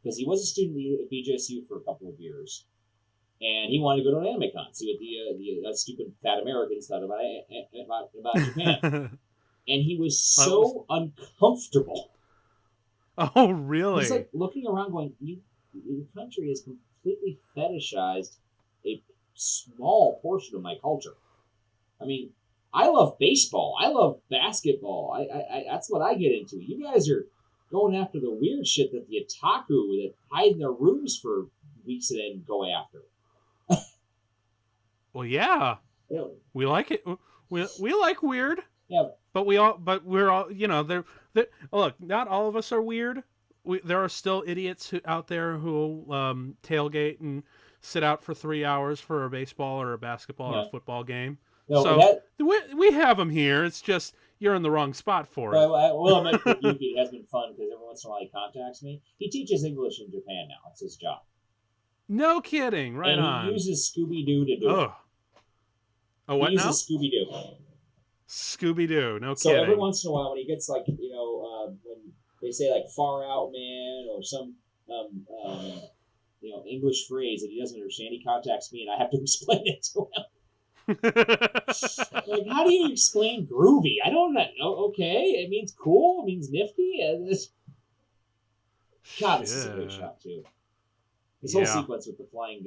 Because he was a student at BJSU for a couple of years. And he wanted to go to an anime con, see what the stupid fat Americans thought about Japan. And he was so uncomfortable. Oh, really? He's like looking around going, your country has completely fetishized a small portion of my culture. I mean, I love baseball. I love basketball. I that's what I get into. You guys are going after the weird shit that the otaku that hide in their rooms for weeks and then go after. Well, yeah. Really? We like it. We like weird. Yeah. But we're all, they're look, not all of us are weird. There are still idiots out there who tailgate and sit out for 3 hours for a baseball or a basketball or a football game. No, so we have them here. It's just you're in the wrong spot for it. Well, I meant that Yuki has been fun because every once in a while he contacts me. He teaches English in Japan now. It's his job. No kidding. Right and on. He uses Scooby-Doo to do it. Oh, what now? He uses Scooby-Doo. Scooby-Doo. No kidding. So every once in a while when he gets when they say far out man or some English phrase that he doesn't understand, he contacts me and I have to explain it to him. How do you explain groovy? I don't know. Okay, it means cool. It means nifty. God, this is a great shot too. This whole sequence with the flying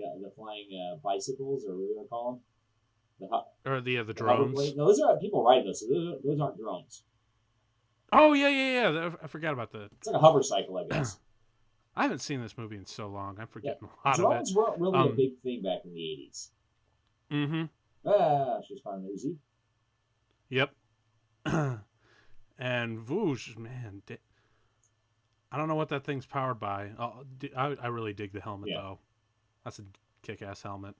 bicycles, or what do you want to call them? The drones. No, those are people riding those. So those aren't drones. Oh yeah. I forgot about that. It's like a hover cycle, I guess. I haven't seen this movie in so long. I'm forgetting a lot Drones of it. weren't really a big thing back in the 80s. Mm-hmm. She's fine, Lucy. Yep. And Voosh, man, I don't know what that thing's powered by. I really dig the helmet, though. That's a kick-ass helmet.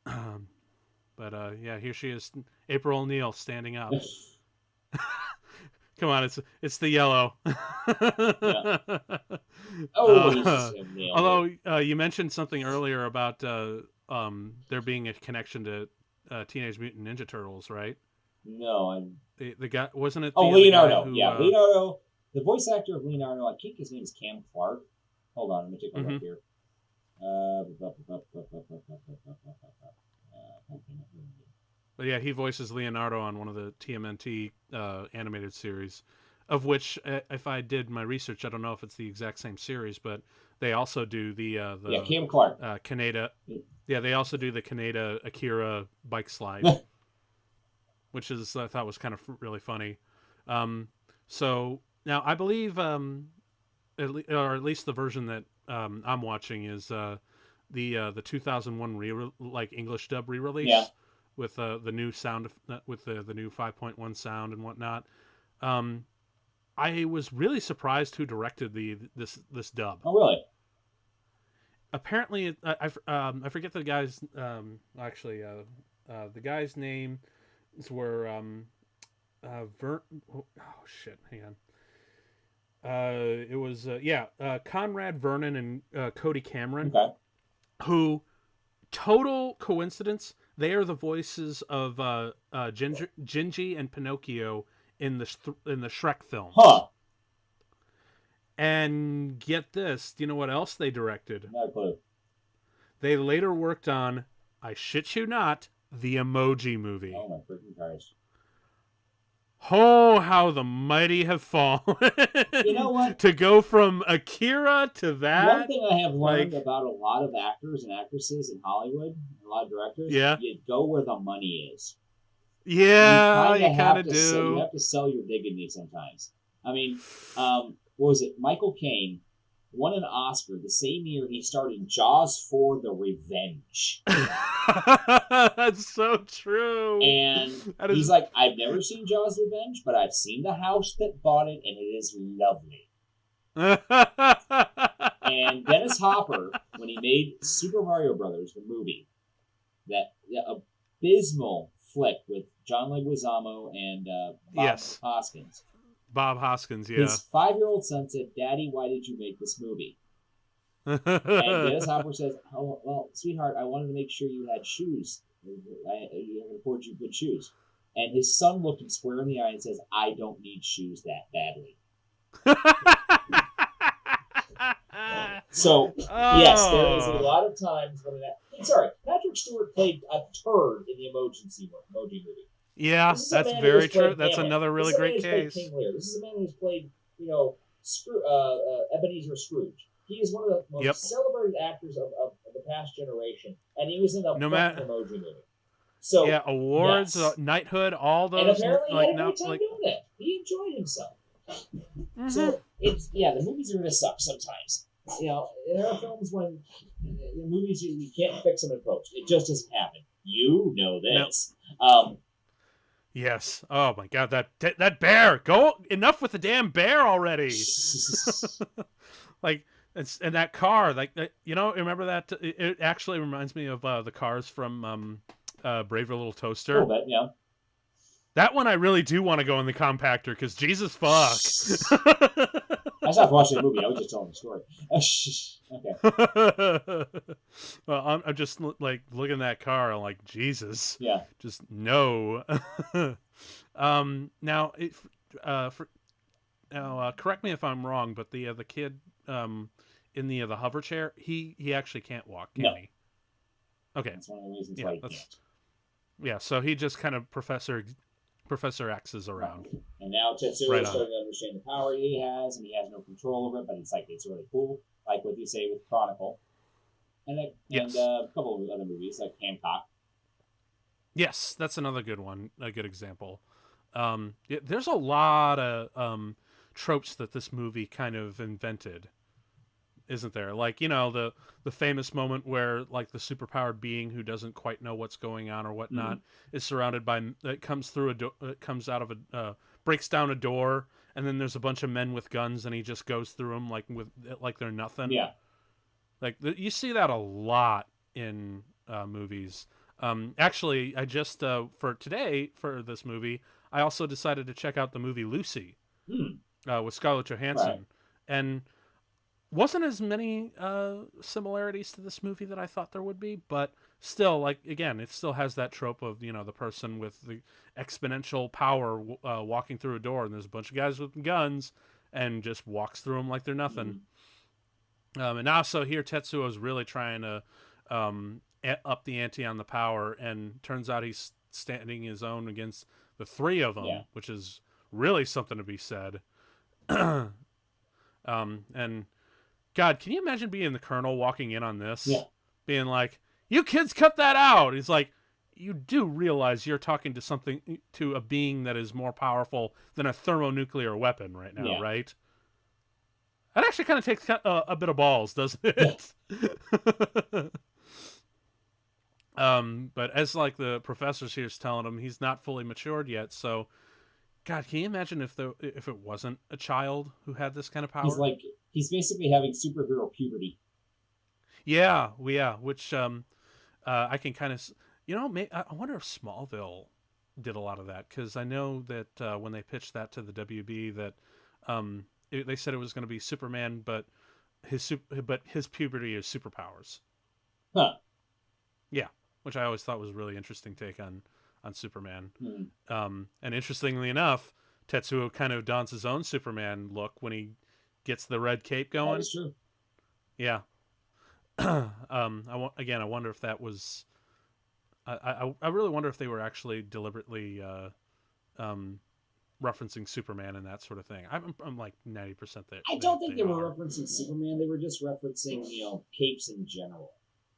But yeah, here she is, April O'Neil, standing up. Come on, it's the yellow. Although you mentioned something earlier about there being a connection to Teenage Mutant Ninja Turtles, right? No, the guy, wasn't it? Leonardo. Leonardo. The voice actor of Leonardo, I think his name is Cam Clark. Hold on, let me take a look here. But yeah, he voices Leonardo on one of the TMNT animated series, of which, if I did my research, I don't know if it's the exact same series, but they also do the Cam Clark Kaneda. Yeah, they also do the Kaneda Akira bike slide, which is I thought was kind of really funny. So now I believe, or at least the version that I'm watching is the 2001 English dub re-release. Yeah. With the new sound, with the new 5.1 sound and whatnot. I was really surprised who directed this dub. Oh, really? Apparently, I forget the guy's the guy's name were oh shit, hang on. It was Conrad Vernon and Cody Cameron, who, total coincidence, they are the voices of Gingy and Pinocchio in the Shrek films. Huh. And get this, do you know what else they directed? Not a clue. They later worked on, I shit you not, the Emoji Movie. Oh my freaking Christ. Oh, how the mighty have fallen. You know what? To go from Akira to that. One thing I have learned about a lot of actors and actresses in Hollywood, a lot of directors, you go where the money is. Yeah, you kind of do. You have to sell your dignity sometimes. I mean, what was it? Michael Caine won an Oscar the same year he starred in Jaws 4: The Revenge. That's so true. And he's like, I've never seen Jaws Revenge, but I've seen the house that bought it, and it is lovely. And Dennis Hopper, when he made Super Mario Brothers, the movie, that abysmal flick with John Leguizamo and Bob Hoskins. Bob Hoskins, yeah. His 5-year-old son said, Daddy, why did you make this movie? And Dennis Hopper says, oh, well, sweetheart, I wanted to make sure you had shoes. You can afford you good shoes. And his son looked him square in the eye and says, I don't need shoes that badly. So, yes, there is a lot of times when Patrick Stewart played a turd in the Emoji Movie. Yeah, that's very true. That's another really great case. King Lear. This is a man who's played, Ebenezer Scrooge. He is one of the most celebrated actors of the past generation, and he was in the Emoji Movie. So yeah, awards, knighthood, all those. And apparently, he had a great time doing it. He enjoyed himself. Mm-hmm. So the movies are going to suck sometimes. There are films when the movies you can't fix them in post. It just doesn't happen. You know this. No. Yes. Oh my God, that bear! Enough with the damn bear already. And that car, remember that? It actually reminds me of the cars from Brave Little Toaster. A little bit, yeah. That one I really do want to go in the compactor because Jesus fuck. I stopped watching the movie. I was just telling the story. Okay. Well, I'm just looking at that car. I'm like, Jesus. Yeah. Just no. Now, correct me if I'm wrong, but the kid in the hover chair, he actually can't walk, can he? Okay. That's one of the reasons why he can't. Yeah. So he just kind of Professor X's around. Right. And now Tetsuo is starting to understand the power he has, and he has no control over it, but it's really cool. Like what you say with Chronicle. And a couple of other movies, like Hancock. Yes, that's another good one, a good example. There's a lot of tropes that this movie kind of invented. isn't there? Like, you know, the famous moment where like the superpowered being who doesn't quite know what's going on or whatnot is surrounded by it comes through it comes out of a breaks down a door, and then there's a bunch of men with guns, and he just goes through them like they're nothing. Yeah. Like you see that a lot in movies. Actually, I just for today for this movie, I also decided to check out the movie Lucy with Scarlett Johansson, and wasn't as many similarities to this movie that I thought there would be, but still, like again, it still has that trope of, you know, the person with the exponential power walking through a door, and there's a bunch of guys with guns, and just walks through them like they're nothing. And also here, Tetsuo's really trying to up the ante on the power, and turns out he's standing his own against the three of them, which is really something to be said. And God, can you imagine being the Colonel walking in on this? Yeah. Being like, "You kids, cut that out." He's like, "You do realize you're talking to a being that is more powerful than a thermonuclear weapon right now, right?" That actually kind of takes a bit of balls, doesn't it? But as like the professors here is telling him, he's not fully matured yet. So, God, can you imagine if it wasn't a child who had this kind of power? He's basically having superhero puberty. Yeah, which I can kind of, you know, I wonder if Smallville did a lot of that, because I know that when they pitched that to the WB, that they said it was going to be Superman, but his puberty is superpowers. Huh. Yeah, which I always thought was a really interesting take on Superman. And interestingly enough, Tetsuo kind of dons his own Superman look when he gets the red cape going. That's true. Yeah. I wonder if that was. I really wonder if they were actually deliberately referencing Superman and that sort of thing. I'm like 90% there. I don't think they were referencing Superman. They were just referencing, capes in general.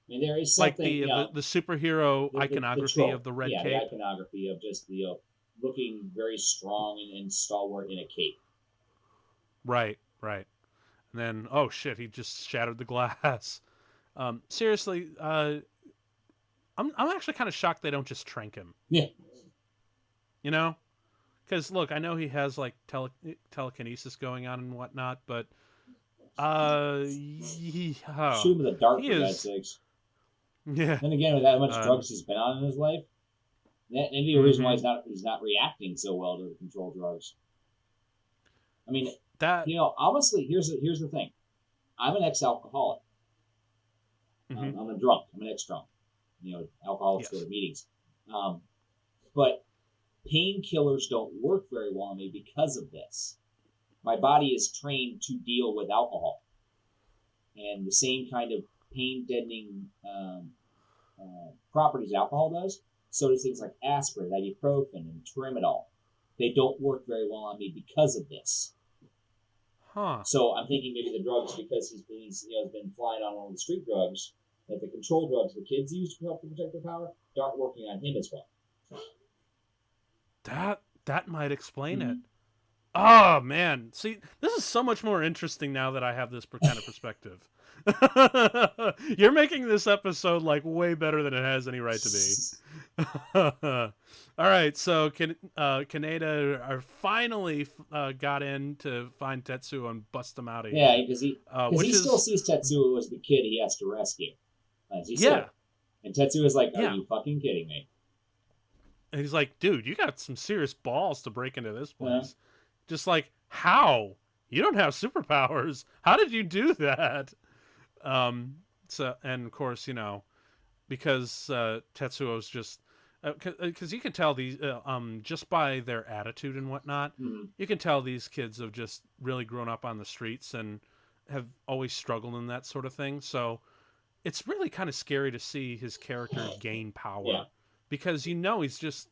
I mean, there is something like the superhero iconography of the red cape. The iconography of just looking very strong and stalwart in a cape. Right. And then, oh shit, he just shattered the glass. Seriously, I'm actually kind of shocked they don't just trank him. Yeah. You know, because look, I know he has like telekinesis going on and whatnot, but shoot him with a dart for God's sakes. Yeah. Then again, with that much drugs he's been on in his life, that may be the reason why he's not reacting so well to the controlled drugs. I mean, honestly, here's the thing. I'm an ex-alcoholic. I'm a drunk. I'm an ex-drunk. Alcoholics go to meetings. But painkillers don't work very well on me because of this. My body is trained to deal with alcohol. And the same kind of pain-deadening properties alcohol does, so does things like aspirin, ibuprofen, and tramadol. They don't work very well on me because of this. Huh. So I'm thinking maybe the drugs, because he's been flying on all the street drugs, that the control drugs the kids use to help to protect their power aren't working on him as well. That might explain it. Oh man, see, this is so much more interesting now that I have this kind of perspective. You're making this episode like way better than it has any right to be. All right, so Kaneda finally got in to find Tetsuo and bust him out of here. Yeah, because he still sees Tetsuo as the kid he has to rescue. And Tetsuo is like, "Are you fucking kidding me?" And he's like, "Dude, you got some serious balls to break into this place." Just like, how? You don't have superpowers. How did you do that? So, and of course, because Tetsuo's just, because you can tell these, just by their attitude and whatnot, you can tell these kids have just really grown up on the streets and have always struggled in that sort of thing. So it's really kind of scary to see his character gain power, because he's just,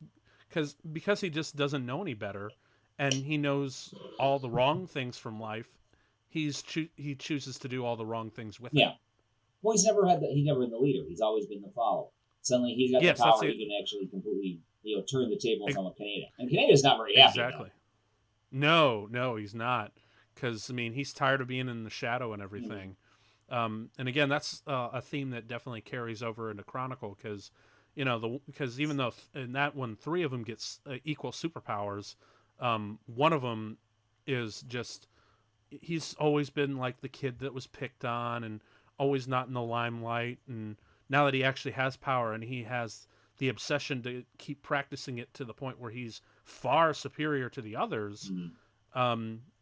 because he just doesn't know any better. And he knows all the wrong things from life. He chooses to do all the wrong things with it. Yeah. Well, he's never been the leader. He's always been the follower. Suddenly he's got the power. He can actually completely, turn the tables on with Kaneda. And Kaneda's not very happy. Exactly. No, he's not. Because, he's tired of being in the shadow and everything. And again, that's a theme that definitely carries over into Chronicle because, because even though in that one 3 of them gets equal superpowers, one of them is just he's always been like the kid that was picked on and always not in the limelight, and now that he actually has power and he has the obsession to keep practicing it to the point where he's far superior to the others.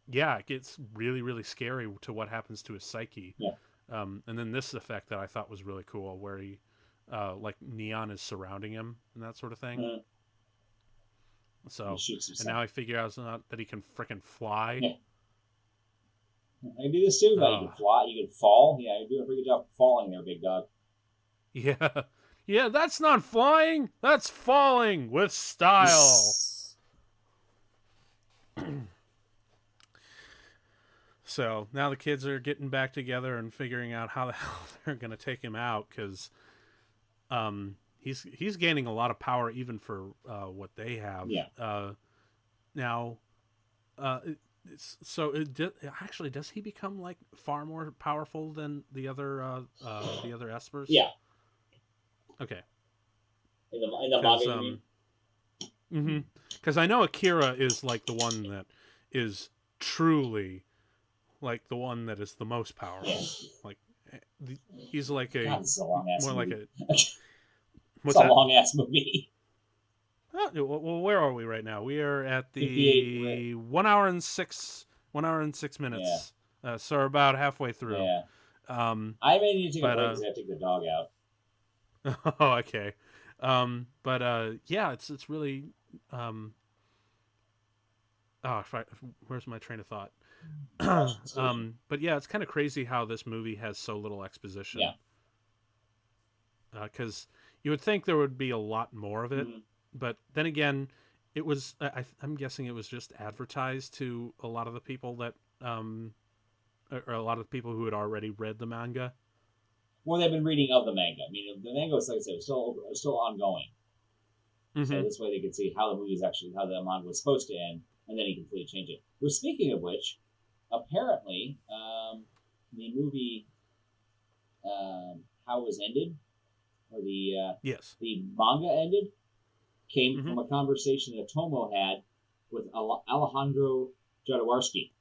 Yeah, it gets really, really scary to what happens to his psyche. Yeah. And then this effect that I thought was really cool, where he, like neon is surrounding him and that sort of thing. So, and now I figure out that he can frickin' fly. Yeah. I can do this too, but you can fly, you can fall. Yeah, you're doing a pretty good job falling there, big dog. Yeah. Yeah, that's not flying. That's falling with style. So now the kids are getting back together and figuring out how the hell they're going to take him out, because he's gaining a lot of power even for what they have. Yeah. Now, actually, does he become like far more powerful than the other Espers? Yeah. Okay. In the manga. Because I know Akira is like the one that is truly like the one that is the most powerful. Yeah. Like he's like a God, this is a long ass more movie. like a. What's that? A long ass movie. Well, where are we right now? We are at the 1 hour and 6 minutes. Yeah. So we're about halfway through. Yeah. I may need to take a break because I have to take the dog out. Oh, okay. Yeah, it's really. Where's my train of thought? But yeah, it's kind of crazy how this movie has so little exposition. Yeah. Because you would think there would be a lot more of it, but then again, it was. I'm guessing it was just advertised to a lot of the people that, or a lot of people who had already read the manga. Well, they've been reading of the manga. I mean, the manga was, like I said, still ongoing. So this way they could see how the manga was supposed to end, and then he completely changed it. Well, speaking of which, apparently, the movie, how it was ended, or the manga ended, came from a conversation that Tomo had with Alejandro Jodorowsky.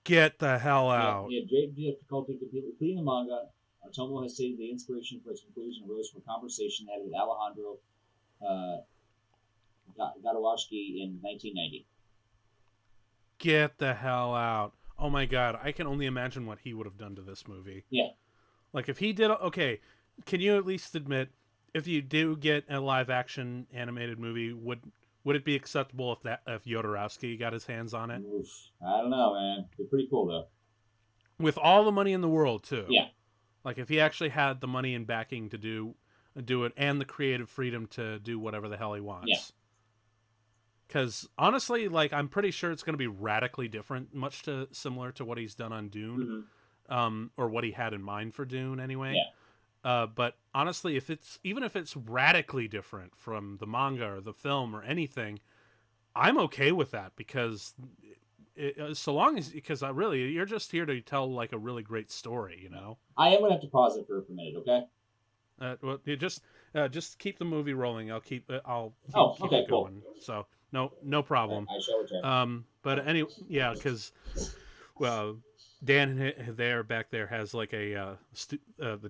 Get the hell out. He had great difficulty completing the manga. Tomo has stated the inspiration for its conclusion arose from a conversation had with Alejandro Jodorowsky in 1990. Get the hell out. Oh my god, I can only imagine what he would have done to this movie. Yeah. Like if he did, okay, can you at least admit, if you do get a live action animated movie, would it be acceptable if Jodorowsky got his hands on it? Oof. I don't know, man. They're pretty cool though. With all the money in the world too. Yeah. Like if he actually had the money and backing to do it, and the creative freedom to do whatever the hell he wants. Yeah. Because honestly, like I'm pretty sure it's going to be radically different, similar to what he's done on Dune, or what he had in mind for Dune anyway. Yeah. But honestly, if it's radically different from the manga or the film or anything, I'm okay with that, because so long as, because you're just here to tell like a really great story, you know. I am gonna have to pause it for a minute, okay? Well, you just keep the movie rolling. I'll keep it okay, going. Cool. So no problem. I shall return. But anyway, yeah, because Dan back there has like the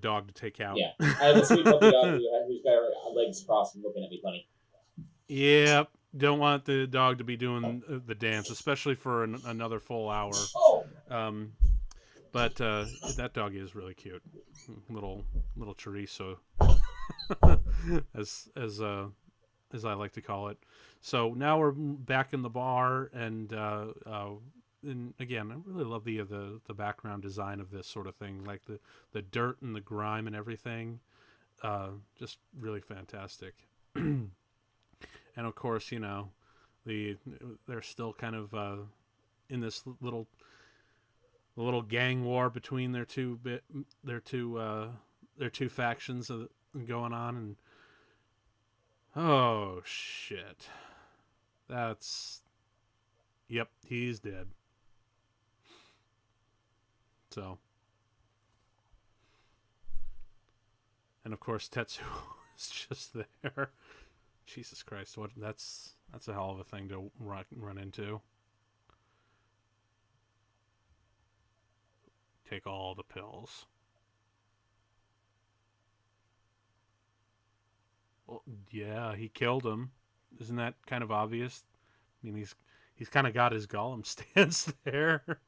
dog to take out. Yeah, I have a sweet puppy dog who's got her legs crossed and looking at me funny. Yep, don't want the dog to be doing the dance, especially for another full hour. Oh. But that dog is really cute, little chorizo, as I like to call it. So now we're back in the bar, and again, I really love the background design of this sort of thing, like the dirt and the grime and everything, just really fantastic. And of course, you know, they're still kind of in this little gang war between their two factions going on, and oh shit, yep, he's dead. So And of course, Tetsuo is just there. Jesus Christ, what? That's a hell of a thing to run into. Take all the pills. Well, yeah, he killed him. Isn't that kind of obvious? I mean, he's kind of got his Gollum stance there.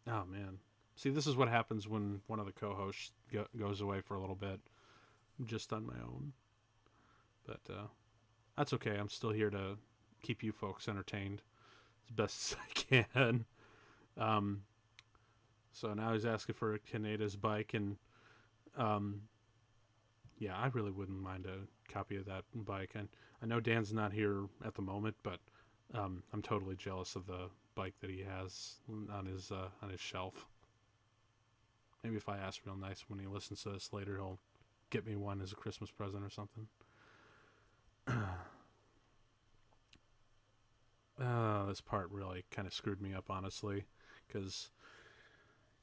Oh man, see, this is what happens when one of the co-hosts goes away for a little bit. I'm just on my own, but that's okay. I'm still here to keep you folks entertained as best as I can. So now he's asking for Kaneda's bike, and yeah, I really wouldn't mind a copy of that bike. And I know Dan's not here at the moment, but I'm totally jealous of the bike that he has on his shelf. Maybe if I ask real nice when he listens to this later, he'll get me one as a Christmas present or something. This part really kind of screwed me up, honestly, because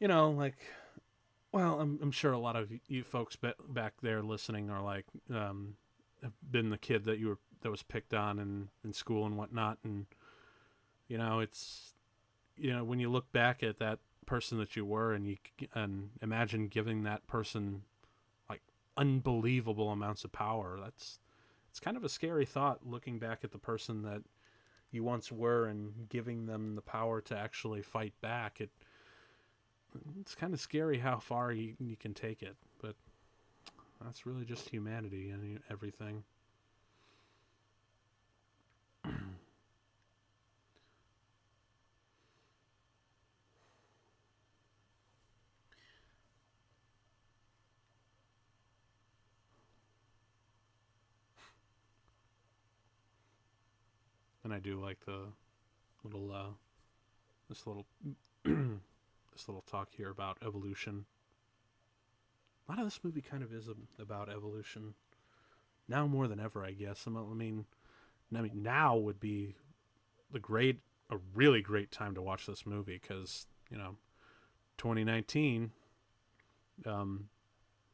like, well, I'm sure a lot of you folks back there listening are like, have been the kid that was picked on in school and whatnot, and it's when you look back at that person that you were, and imagine giving that person like unbelievable amounts of power. It's kind of a scary thought, looking back at the person that you once were and giving them the power to actually fight back. It's kind of scary how far you can take it, but that's really just humanity and everything. And I do like the little this little this little talk here about evolution. A lot of this movie kind of is about evolution now more than ever, I guess. I mean, now would be a really great time to watch this movie, because 2019. No,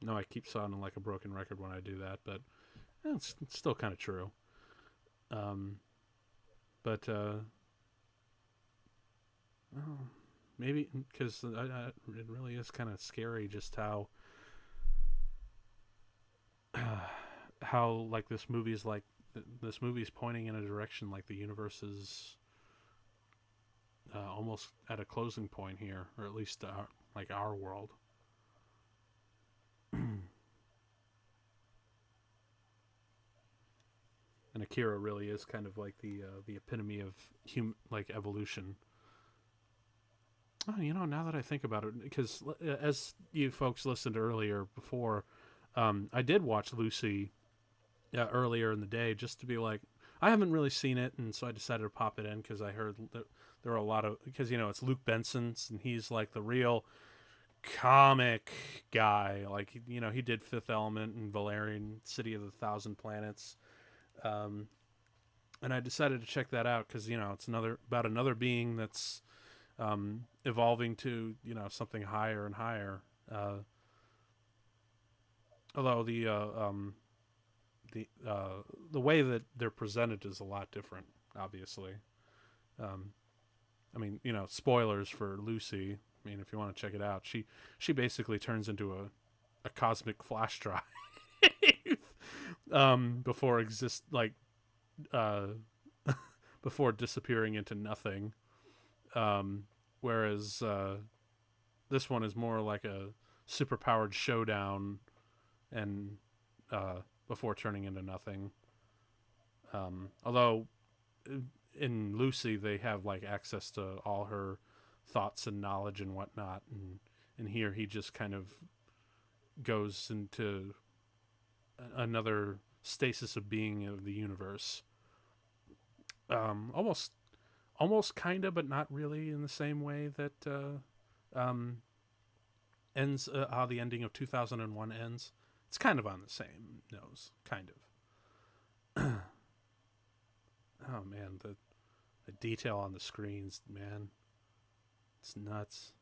I keep sounding like a broken record when I do that, but it's still kind of true. But maybe because it really is kind of scary just how like this movie's pointing in a direction like the universe is almost at a closing point here, or at least like our world. And Akira really is kind of like the epitome of like evolution. Oh, now that I think about it, because as you folks listened earlier before, I did watch Lucy earlier in the day, just to be like, I haven't really seen it, and so I decided to pop it in because I heard that there are a lot of, because it's Luke Benson's, and he's like the real comic guy. Like he did Fifth Element and Valerian, City of the Thousand Planets. And I decided to check that out because it's about another being that's evolving to something higher and higher. Although the way that they're presented is a lot different, obviously. I mean, spoilers for Lucy. I mean, if you want to check it out, she basically turns into a cosmic flash drive before before disappearing into nothing. Whereas this one is more like a superpowered Showdown, and before turning into nothing. Although in Lucy they have like access to all her thoughts and knowledge and whatnot, and here he just kind of goes into another stasis of being of the universe. Almost kinda, but not really in the same way that ends how the ending of 2001 ends. It's kind of on the same nose, kind of. Oh man, the detail on the screens, man, it's nuts.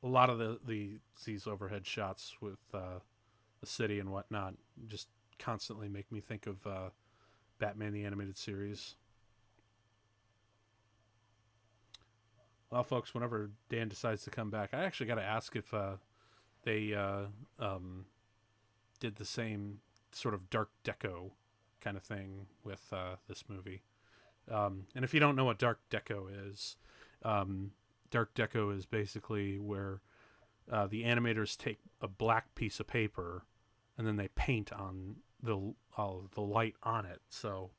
a lot of these overhead shots with the city and whatnot just constantly make me think of Batman the Animated Series. Well, folks, whenever Dan decides to come back, I actually got to ask if they did the same sort of dark deco kind of thing with this movie. And if you don't know what dark deco is, dark deco is basically where the animators take a black piece of paper and then they paint on the light on it. So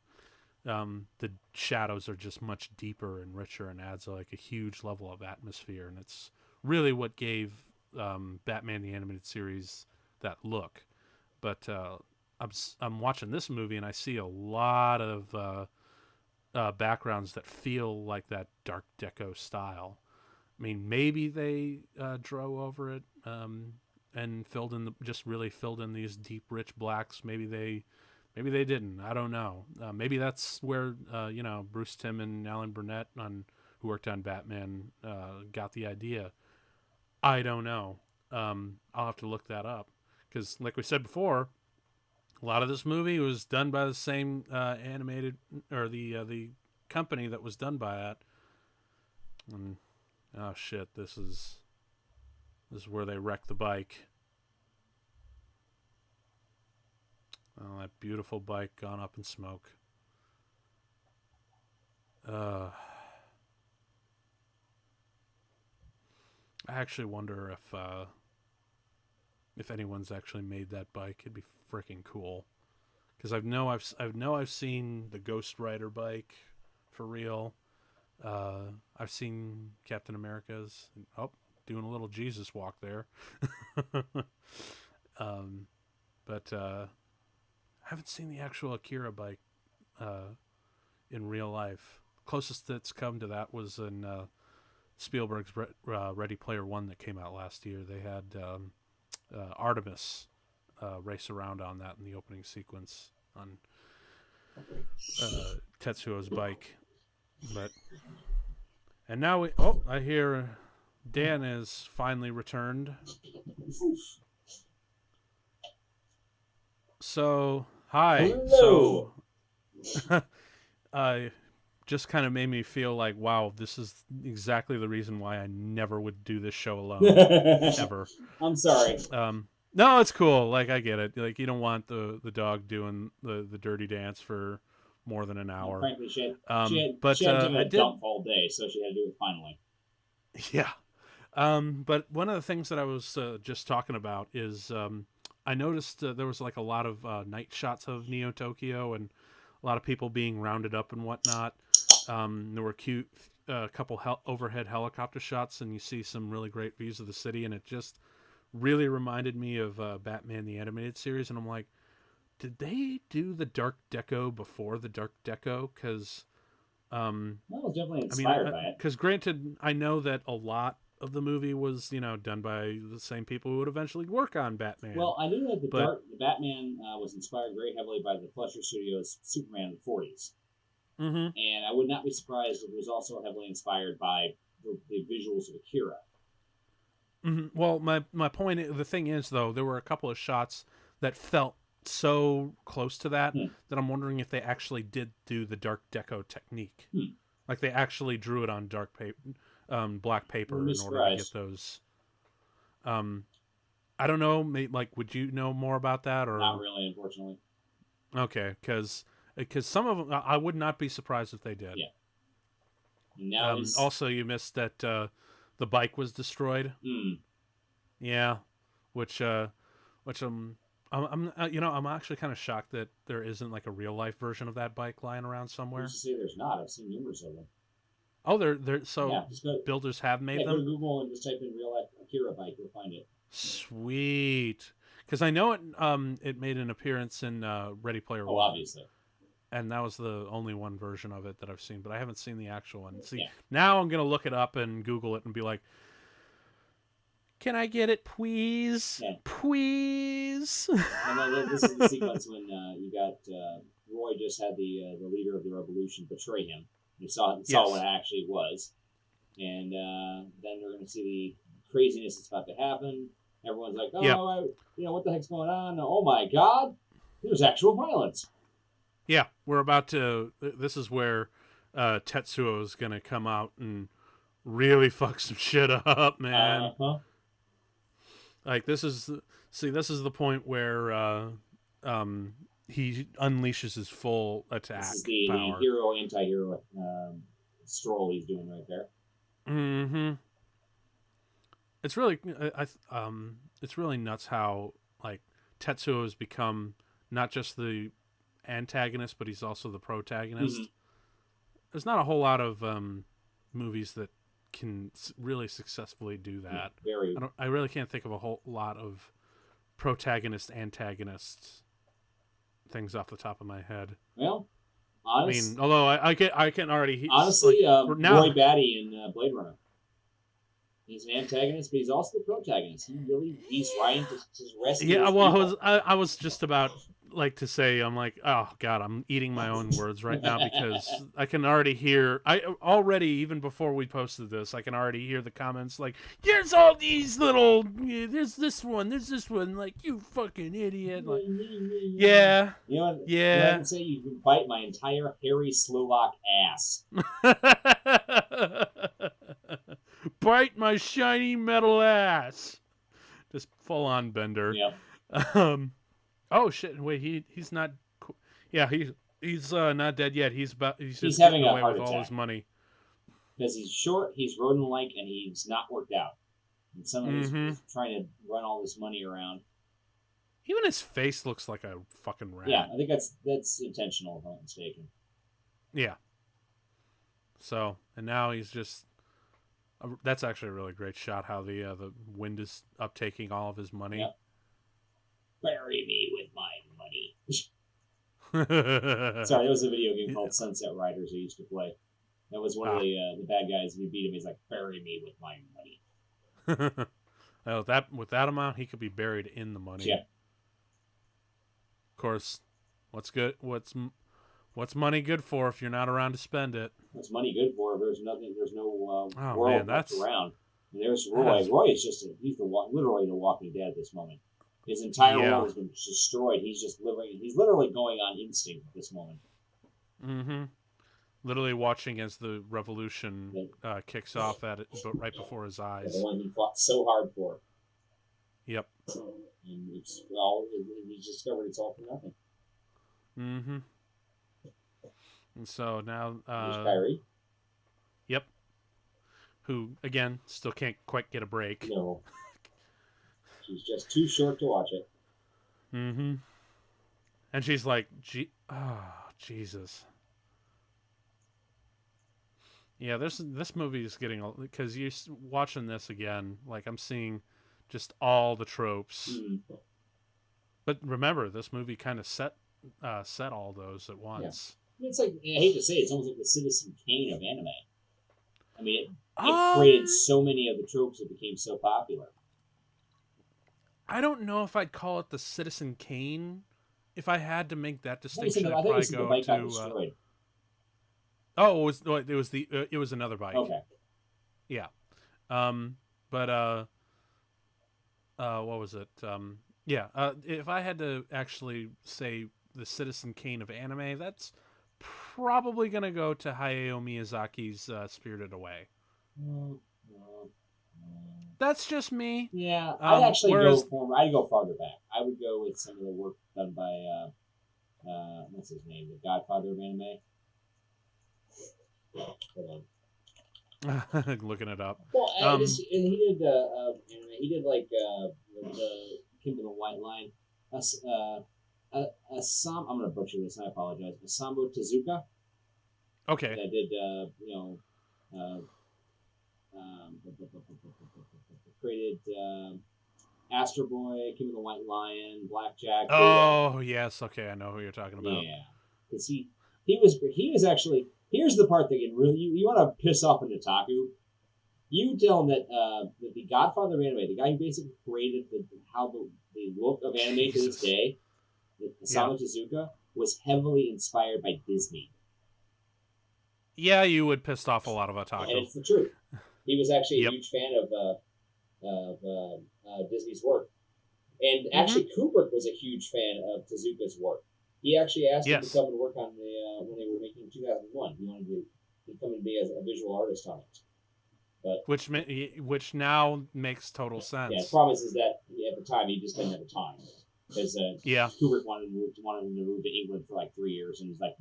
the shadows are just much deeper and richer and adds like a huge level of atmosphere. And it's really what gave Batman the Animated Series that look. But I'm watching this movie and I see a lot of backgrounds that feel like that dark deco style. I mean, maybe they drove over it and just really filled in these deep, rich blacks. Maybe they didn't. I don't know. Maybe that's where Bruce Timm and Alan Burnett, who worked on Batman, got the idea. I don't know. I'll have to look that up because, like we said before, a lot of this movie was done by the same animated or the company that was done by it. And oh shit, this is where they wreck the bike. Oh, that beautiful bike gone up in smoke. I actually wonder if anyone's actually made that bike. It'd be freaking cool. Because I've seen the Ghost Rider bike for real. I've seen Captain America's. Oh, doing a little Jesus walk there. But I haven't seen the actual Akira bike in real life. Closest that's come to that was in Spielberg's Ready Player One that came out last year. They had Artemis race around on that in the opening sequence on Tetsuo's bike. And now I hear Dan is finally returned. So hi. Hello. So just kind of made me feel like, wow, this is exactly the reason why I never would do this show alone ever. I'm sorry. No, it's cool. Like, I get it. Like, you don't want the dog doing the dirty dance for more than an hour. Frankly, she had to do a dump all day, so she had to do it finally. Yeah. But one of the things that I was just talking about is I noticed there was like a lot of night shots of Neo Tokyo and a lot of people being rounded up and whatnot. There were cute couple overhead helicopter shots, and you see some really great views of the city, and it just really reminded me of Batman the Animated Series. And I'm like, did they do the dark deco before the dark deco? Because that was definitely inspired by it. Because granted, I know that a lot of the movie was done by the same people who would eventually work on Batman. Well, I knew that the Batman was inspired very heavily by the Fleischer Studios' Superman in the 40s. Mm-hmm. And I would not be surprised if it was also heavily inspired by the visuals of Akira. Mm-hmm. Well, my point, the thing is, though, there were a couple of shots that felt so close to that that I'm wondering if they actually did do the dark deco technique. Like they actually drew it on dark paper, black paper in order to get those. I don't know. Like, would you know more about that? Or not really, unfortunately. Okay, because some of them, I would not be surprised if they did. Yeah. Now also, you missed that the bike was destroyed. Yeah, which I'm actually kind of shocked that there isn't like a real life version of that bike lying around somewhere. Who's to say there's not? I've seen numerous of them. Oh, builders have made them. Go to Google and just type in real life Akira bike, you'll find it. Sweet, because I know it made an appearance in Ready Player One. Oh, obviously. And that was the only one version of it that I've seen, but I haven't seen the actual one. See, now I'm gonna look it up and Google it and be like, "Can I get it, please? Yeah. Please." And then this is the sequence when you got Roy just had the leader of the revolution betray him. You saw what it actually was, and then we're going to see the craziness that's about to happen. Everyone's like, oh, Yep. What the heck's going on? Oh my God, there's actual violence. Yeah, we're about to. This is where Tetsuo is going to come out and really fuck some shit up, man. Like this is the point where he unleashes his full attack This is the hero anti-hero stroll he's doing right there. Mm-hmm. It's really it's really nuts how like Tetsuo has become not just the antagonist, but he's also the protagonist. Mm-hmm. There's not a whole lot of movies that can really successfly do that. I really can't think of a whole lot of protagonist antagonist things off the top of my head. Well, I mean, although I can already honestly, Roy Batty in Blade Runner. He's an antagonist, but he's also the protagonist. He's trying to rescue. Yeah, well, I was just about like to say, I'm like, oh God, I'm eating my own words right now because I can already hear. Even before we posted this, I can already hear the comments like, "There's all these little, there's this one, like you fucking idiot." Like, yeah, you know what? Yeah, I can say you can bite my entire hairy Slovak ass. Bite my shiny metal ass. Just full on Bender. Yep. Oh shit! Wait, he's not. Yeah, he's not dead yet. He's just having away a heart with attack. All his money. Because he's short, he's rodent-like, and he's not worked out. And somebody's trying to run all this money around. Even his face looks like a fucking rat. Yeah, I think that's intentional, if I'm not mistaken. Yeah. So, and now he's just. That's actually a really great shot. How the wind is uptaking all of his money. Yep. Bury me with my money. Sorry, there was a video game called Sunset Riders I used to play. That was one of the bad guys. If you beat him, he's like, "Bury me with my money." Well, with that amount, he could be buried in the money. Yeah. Of course, what's good? What's money good for if you're not around to spend it? What's money good for? There's nothing. There's no world man, left around. And there's Roy. Roy is just literally the Walking Dead at this moment. His entire world has been destroyed. He's just living. He's literally going on instinct at this moment. Mm-hmm. Literally watching as the revolution kicks off at it, but right before his eyes. The one he fought so hard for. Yep. And he discovered it's all for nothing. Mm-hmm. And so now, there's Kyrie. Yep. Who again still can't quite get a break. No. She's just too short to watch it. Mm-hmm. And she's like, Jesus. Yeah, this movie is getting, because you're watching this again, like I'm seeing just all the tropes. Mm-hmm. But remember, this movie kind of set all those at once. Yeah. It's like, I hate to say it, it's almost like the Citizen Kane of anime. I mean, it created so many of the tropes that became so popular. I don't know if I'd call it the Citizen Kane. If I had to make that distinction, I'd probably go to. Oh, it was another bike. Okay. Yeah. But what was it? Yeah. If I had to actually say the Citizen Kane of anime, that's probably gonna go to Hayao Miyazaki's Spirited Away. That's just me. Yeah, I'd actually I'd go farther back. I would go with some of the work done by what's his name, the Godfather of anime. Hold on. Looking it up. Well, he did like the King of the White Line. I'm gonna butcher this. I apologize. Osamu Tezuka. Okay. That did created Astro Boy, King of the White Lion, Blackjack. Oh yes, okay, I know who you're talking about. Yeah, because he was actually. Here's the part that can really you want to piss off a Nitaku. You tell him that the Godfather of anime, the guy who basically created the look of anime to this day, Osamu Tezuka, was heavily inspired by Disney. Yeah, you would piss off a lot of otaku. And it's the truth. He was actually a huge fan of Disney's work. And actually, Kubrick was a huge fan of Tezuka's work. He actually asked him to come and work on the when they were making 2001. He wanted to come and be a visual artist on it. But which now makes total sense. Yeah, the problem is that at the time he just didn't have the time because Kubrick wanted him to move to England for like 3 years, and he's like,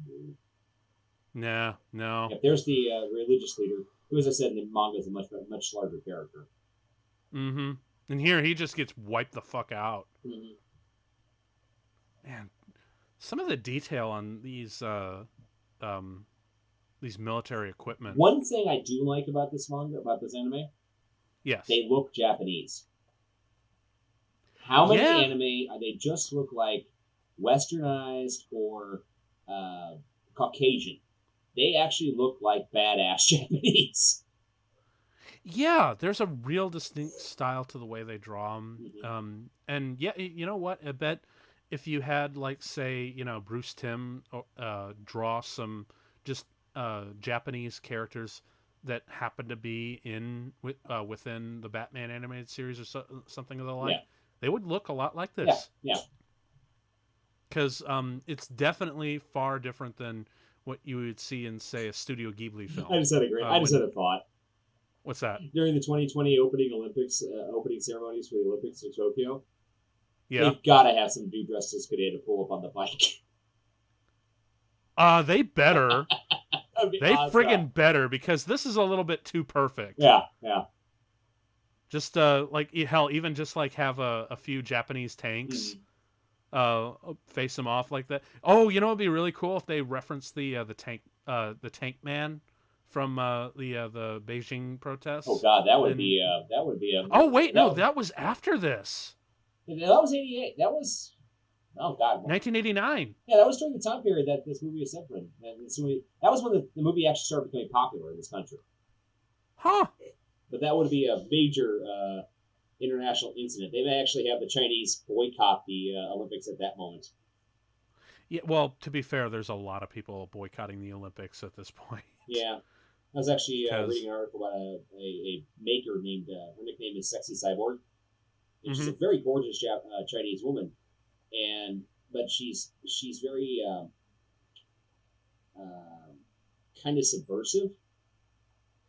no. Yeah, there's the religious leader, who, as I said in the manga, is a much larger character. Mm-hmm. And here he just gets wiped the fuck out. Mm-hmm. Man, some of the detail on these military equipment. One thing I do like about this manga, about this anime, yes, they look Japanese. How many anime they just look like westernized or Caucasian? They actually look like badass Japanese. Yeah, there's a real distinct style to the way they draw them. Mm-hmm. And yeah, you know what? I bet if you had, like, say, Bruce Timm draw some just Japanese characters that happen to be within the Batman animated series or something of the like, they would look a lot like this. Yeah. Because it's definitely far different than what you would see in, say, a Studio Ghibli film. I just had a thought. What's that? During the 2020 opening ceremonies for the Olympics in Tokyo, they've got to have some dude dressed as Kadena pull up on the bike. They better. They friggin' better, because this is a little bit too perfect. Yeah. Just hell, even just like have a few Japanese tanks. Face them off like that. Oh, it'd be really cool if they referenced the tank man from the Beijing protests. Oh God, that would be a. Oh wait, no, that was after this. That was 88. That was. Oh God. 1989. Yeah, that was during the time period that this movie was set in. That was when the movie actually started becoming popular in this country. Huh. But that would be a major international incident. They may actually have the Chinese boycott the Olympics at that moment. Yeah, well, to be fair, there's a lot of people boycotting the Olympics at this point. Yeah. I was actually reading an article about a maker named, her nickname is Sexy Cyborg. And she's a very gorgeous Chinese woman. But she's very kind of subversive.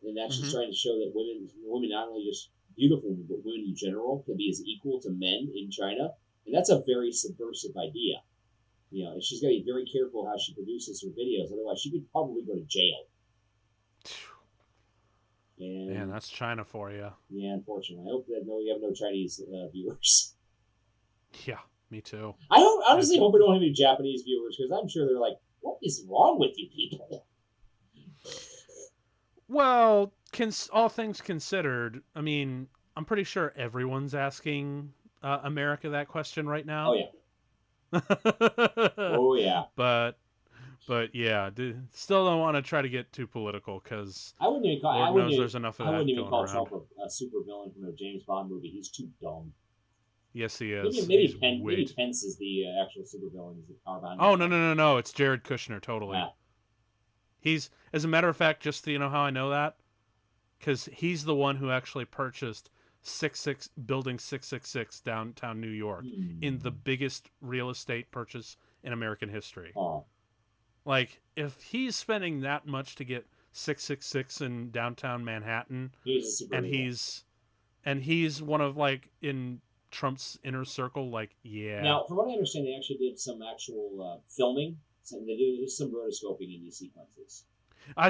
And that's just trying to show that women not only just beautiful, but women in general can be as equal to men in China. And that's a very subversive idea. And she's got to be very careful how she produces her videos. Otherwise, she could probably go to jail. And, man, that's China for you. Yeah, unfortunately. I hope that we have no Chinese viewers. Yeah, me too. I honestly hope we don't have any Japanese viewers, because I'm sure they're like, what is wrong with you people? Well, all things considered, I mean, I'm pretty sure everyone's asking America that question right now. Oh, yeah. Oh, yeah. But yeah, still don't want to try to get too political, because Lord knows there's enough of that going around. I wouldn't even call Trump a super villain from a James Bond movie. He's too dumb. Yes, he is. Maybe Pence is the actual super villain. Is the power behind Oh, no. It's Jared Kushner, totally. Yeah. He's, as a matter of fact, just how I know that? Because he's the one who actually purchased Building 666 downtown New York in the biggest real estate purchase in American history. Oh. Like, if he's spending that much to get 666 in downtown Manhattan, and he's one of, like, in Trump's inner circle, like, yeah. Now, from what I understand, they actually did some actual filming. They did some rotoscoping in these sequences. I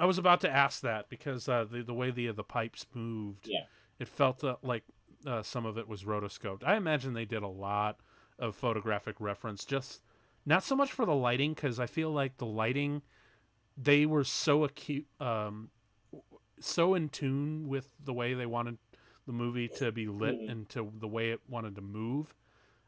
was about to ask that, because the way the pipes moved, it felt like some of it was rotoscoped. I imagine they did a lot of photographic reference, just not so much for the lighting, because I feel like the lighting, they were so acute, so in tune with the way they wanted the movie to be lit and to the way it wanted to move,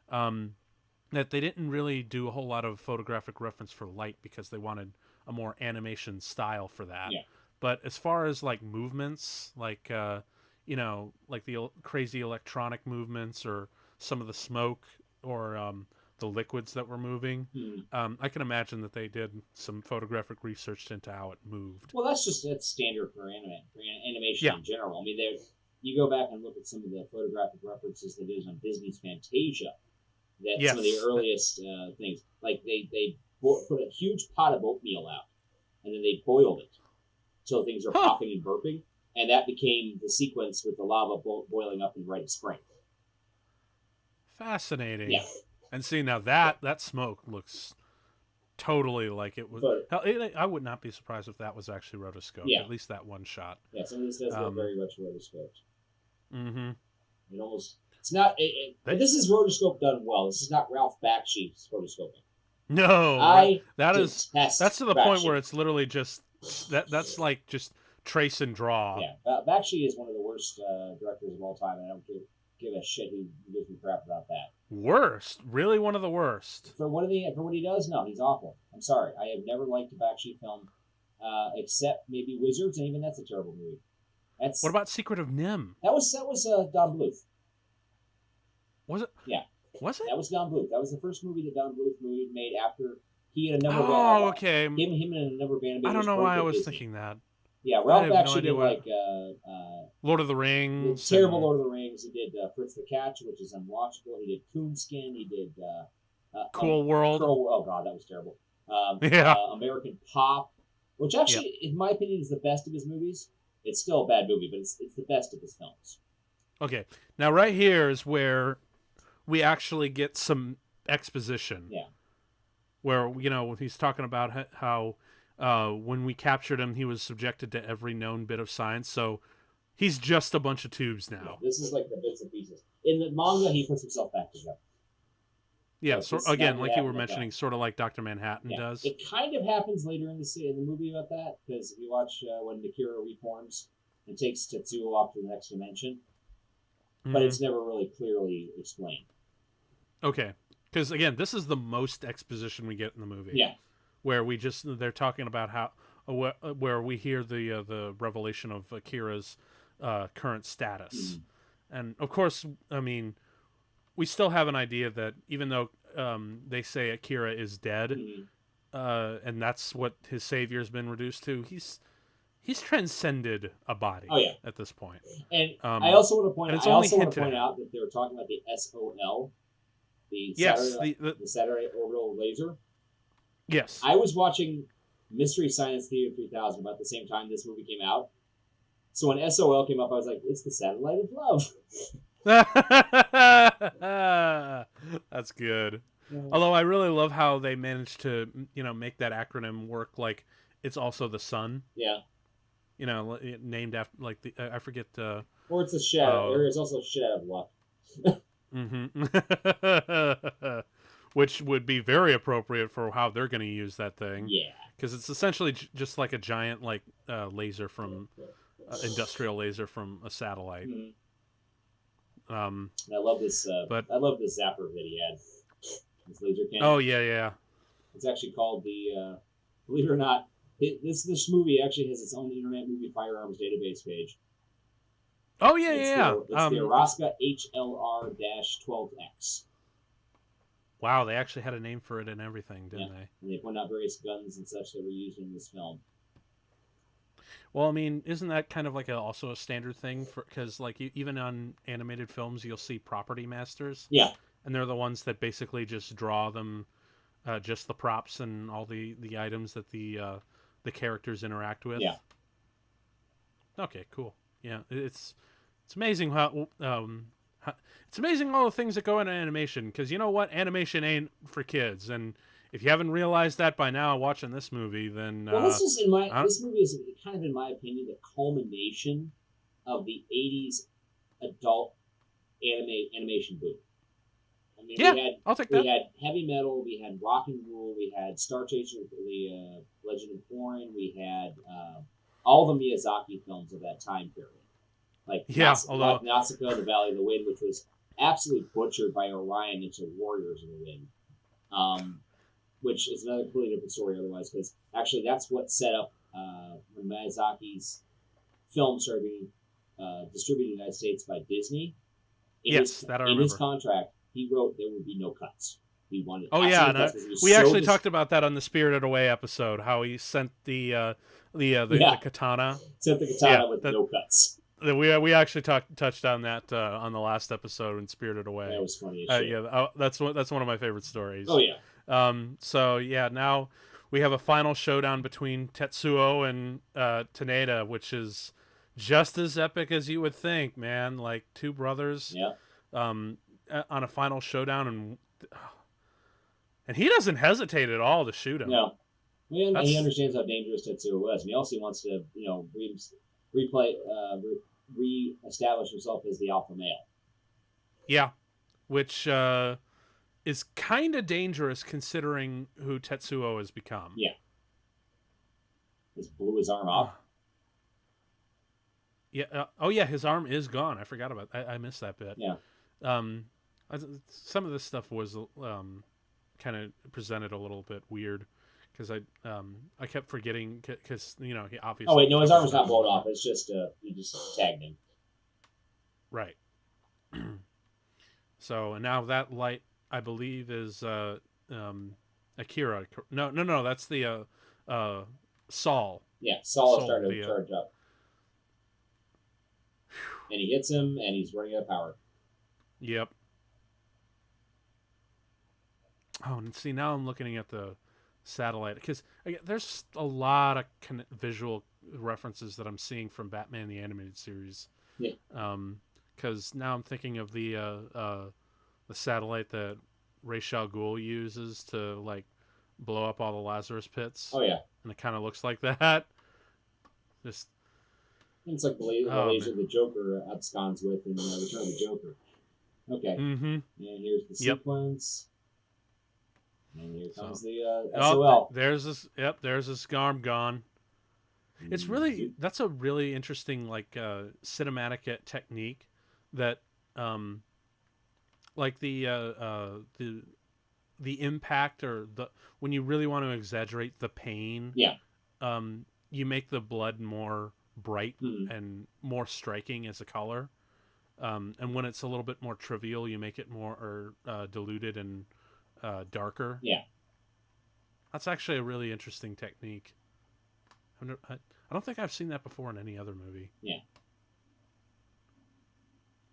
that they didn't really do a whole lot of photographic reference for light, because they wanted a more animation style for that. Yeah. But as far as like movements, like like the crazy electronic movements, or some of the smoke, or the liquids that were moving, I can imagine that they did some photographic research into how it moved. Well, that's standard for animation in general. I mean, you go back and look at some of the photographic references they did on Disney's Fantasia. That yes. Some of the earliest things, like they put a huge pot of oatmeal out, and then they boiled it till things are popping and burping, and that became the sequence with the lava boiling up in Rite of Spring. Fascinating. Yeah. And see, now that smoke looks totally like it was. I would not be surprised if that was actually rotoscoped. Yeah. At least that one shot. Yeah, some of this does look very much rotoscoped. Mm-hmm. It almost. It's not. This is rotoscope done well. This is not Ralph Bakshi's rotoscoping. No, that's to the point where it's literally just that's like just trace and draw. Yeah, Bakshi is one of the worst directors of all time, and I don't give a shit who gives me crap about that. Worst? Really, one of the worst? For what he does, no, he's awful. I'm sorry, I have never liked a Bakshi film, except maybe Wizards, and even that's a terrible movie. What about Secret of Nim? That was Don Bluth. Was it? Yeah. Was it? That was Don Bluth. That was the first movie that Don Bluth made after he had a number of okay. Him and a number of animators. I don't know why I was thinking that. Yeah, Ralph actually did like Lord of the Rings. Terrible Lord of the Rings. He did Fritz the Catch, which is unwatchable. He did Coonskin. He did Cool World. Oh god, that was terrible. American Pop, which actually, in my opinion, is the best of his movies. It's still a bad movie, but it's the best of his films. Okay, now right here is where we actually get some exposition. Yeah. Where, he's talking about how when we captured him, he was subjected to every known bit of science. So he's just a bunch of tubes now. Yeah, this is like the bits and pieces. In the manga, he puts himself back together. Yeah, so again, like you were mentioning, sort of like Dr. Manhattan does. It kind of happens later in the movie about that, because if you watch when Akira reforms and takes Tetsuo off to the next dimension, but it's never really clearly explained. Okay, because again, this is the most exposition we get in the movie. Yeah, where they're talking about how where we hear the revelation of Akira's current status, and of course, I mean, we still have an idea that even though they say Akira is dead, and that's what his savior's been reduced to, he's transcended a body at this point. And I also want to point out that they were talking about the SOL, the Saturday Orbital Laser. Yes. I was watching Mystery Science Theater 3000 about the same time this movie came out. So when SOL came up, I was like, it's the Satellite of Love. That's good. Yeah. Although I really love how they managed to, make that acronym work. Like it's also the sun. Yeah. Named after like I forget. Or it's a shadow. There is also a shit out of luck. Which would be very appropriate for how they're going to use that thing. Yeah. Because it's essentially just like a giant laser from industrial laser from a satellite. I love this. I love this zapper that he had. This laser cannon. Oh yeah. It's actually called the. Believe it or not, this movie actually has its own Internet Movie Firearms database page. Oh yeah. It's the Araska HLR-12X. Wow, they actually had a name for it and everything, didn't they? And they point out various guns and such that were used in this film. Well, I mean, isn't that kind of like also a standard thing? Because even on animated films, you'll see property masters. Yeah. And they're the ones that basically just draw them, just the props and all the items that the characters interact with. Yeah. Okay, cool. Yeah, it's amazing how it's amazing all the things that go into animation. Because you know what, animation ain't for kids, and if you haven't realized that by now watching this movie, then this movie is kind of, in my opinion, the culmination of the '80s adult animation boom. I mean, I'll take that. We had heavy metal, we had rock and roll, we had Star Chaser, the Legend of Korra, we had all the Miyazaki films of that time period. Like Nausicaa, The Valley of the Wind, which was absolutely butchered by Orion into Warriors of the Wind. Which is another completely different story otherwise, because actually that's what set up when Miyazaki's films started being distributed in the United States by Disney. In his contract, he wrote there would be no cuts. He wanted. Oh yeah, we actually talked about that on the Spirited Away episode. How he sent the katana. Sent the katana with no cuts. We actually touched on that on the last episode in Spirited Away. That was funny as shit. Yeah, that's one of my favorite stories. Oh yeah. So yeah, now we have a final showdown between Tetsuo and Taneda, which is just as epic as you would think, man. Like two brothers, Yeah. On a final showdown, and he doesn't hesitate at all to shoot him. No. And he understands how dangerous Tetsuo was, and he also wants to, re-establish himself as the alpha male. Yeah, which is kind of dangerous considering who Tetsuo has become. Yeah. Just blew his arm off. Yeah. Oh yeah, his arm is gone. I forgot about. I missed that bit. Yeah. Some of this stuff was kind of presented a little bit weird. Because I kept forgetting, because he obviously. Oh wait, no, his arm was not blown off. It's just he just tagged him. Right. So and now that light, I believe, is Akira. No, that's the Saul. Yeah, Saul started to charge up, and he hits him, and he's running out of power. Yep. Oh, and see, now I'm looking at the satellite, because there's a lot of visual references that I'm seeing from Batman the Animated Series. Yeah. Because now I'm thinking of the satellite that Ra's al Ghul uses to like blow up all the Lazarus pits. Oh yeah. And it kind of looks like that. Just. It's like the laser the Joker absconds with in Return of the Joker. Okay. Mm-hmm. And here's the sequence. And here comes the SOL. There's this arm gone. It's really, that's a really interesting cinematic technique that like the impact, or when you really want to exaggerate the pain, you make the blood more bright and more striking as a color, and when it's a little bit more trivial, you make it more diluted and darker. Yeah, that's actually a really interesting technique. I don't think I've seen that before in any other movie. Yeah.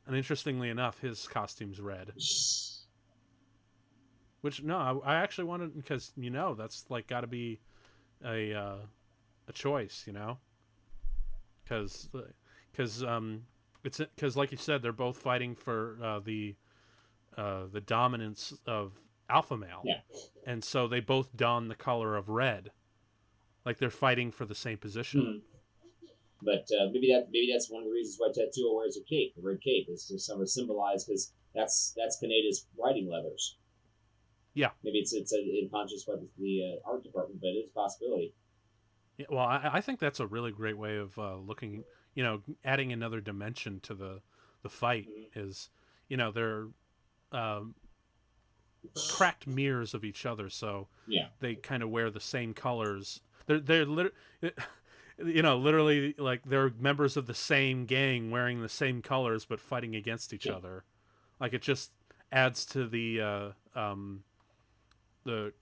And interestingly enough, his costume's red. Which I actually wanted, because that's like got to be a choice, because like you said, they're both fighting for the dominance of alpha male. Yeah. And so they both don the color of red. Like they're fighting for the same position. Mm-hmm. But maybe that's one of the reasons why Tetsuo wears a cape, a red cape, is to sort of symbolize, because that's Kaneda's riding leathers. Yeah. Maybe it's unconscious by the art department, but it's a possibility. Yeah, well, I think that's a really great way of looking, adding another dimension to the fight. Mm-hmm. Is, they're cracked mirrors of each other, so they kind of wear the same colors. They're literally like they're members of the same gang wearing the same colors but fighting against each other. Like it just adds to the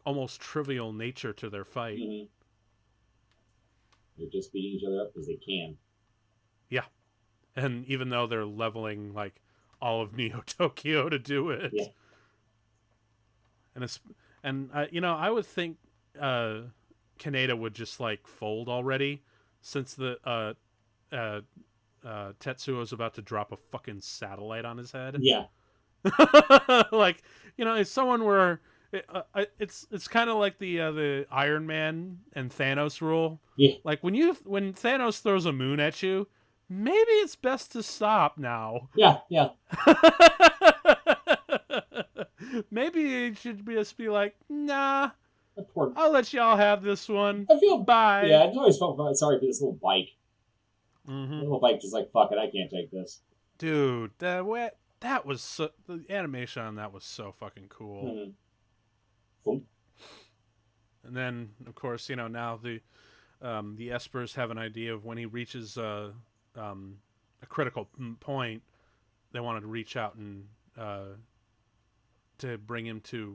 almost trivial nature to their fight. Mm-hmm. They're just beating each other up because they can. Yeah, and even though they're leveling like all of Neo Tokyo to do it. Yeah. I would think Kaneda would just like fold already, since the Tetsuo's about to drop a fucking satellite on his head. Yeah. Like, if someone were, it's kind of like the Iron Man and Thanos rule. Yeah. Like when Thanos throws a moon at you, maybe it's best to stop now. Yeah. Yeah. Maybe it should just be like, nah, I'll let y'all have this one. I feel bye. Yeah, I always felt sorry for this little bike. Mm-hmm. The little bike just like, fuck it, I can't take this. Dude, that was the animation on that was so fucking cool. Mm-hmm. And then, of course, now the Espers have an idea of when he reaches a critical point, they wanted to reach out and to bring him to,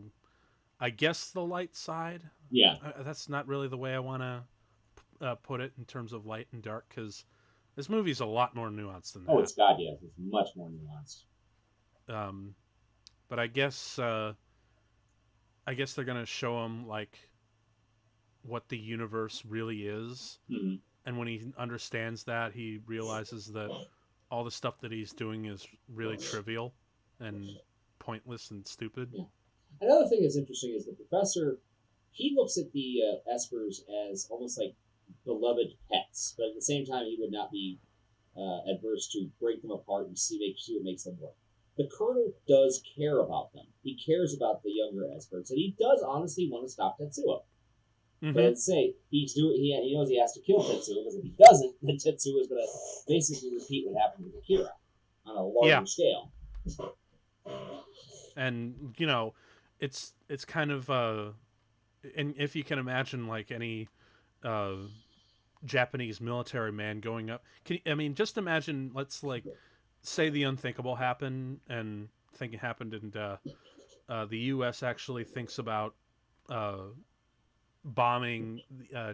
I guess, the light side. Yeah. That's not really the way I want to put it in terms of light and dark, because This movie's a lot more nuanced than that. Oh, it's God, yes. It's much more nuanced. But I guess they're gonna show him like what the universe really is, mm-hmm. and when he understands that, he realizes that all the stuff that he's doing is really trivial and pointless and stupid. Yeah. Another thing that's interesting is the professor. He looks at the espers as almost like beloved pets, but at the same time, he would not be adverse to break them apart and see what makes them work. The Colonel does care about them. He cares about the younger espers, and he does honestly want to stop Tetsuo. Mm-hmm. But let's say he knows he has to kill Tetsuo, because if he doesn't, then Tetsuo is going to basically repeat what happened with Akira on a larger scale. And it's kind of and if you can imagine like any Japanese military man going up, just imagine, let's like say the unthinkable happened, and think it happened, and the U.S. actually thinks about bombing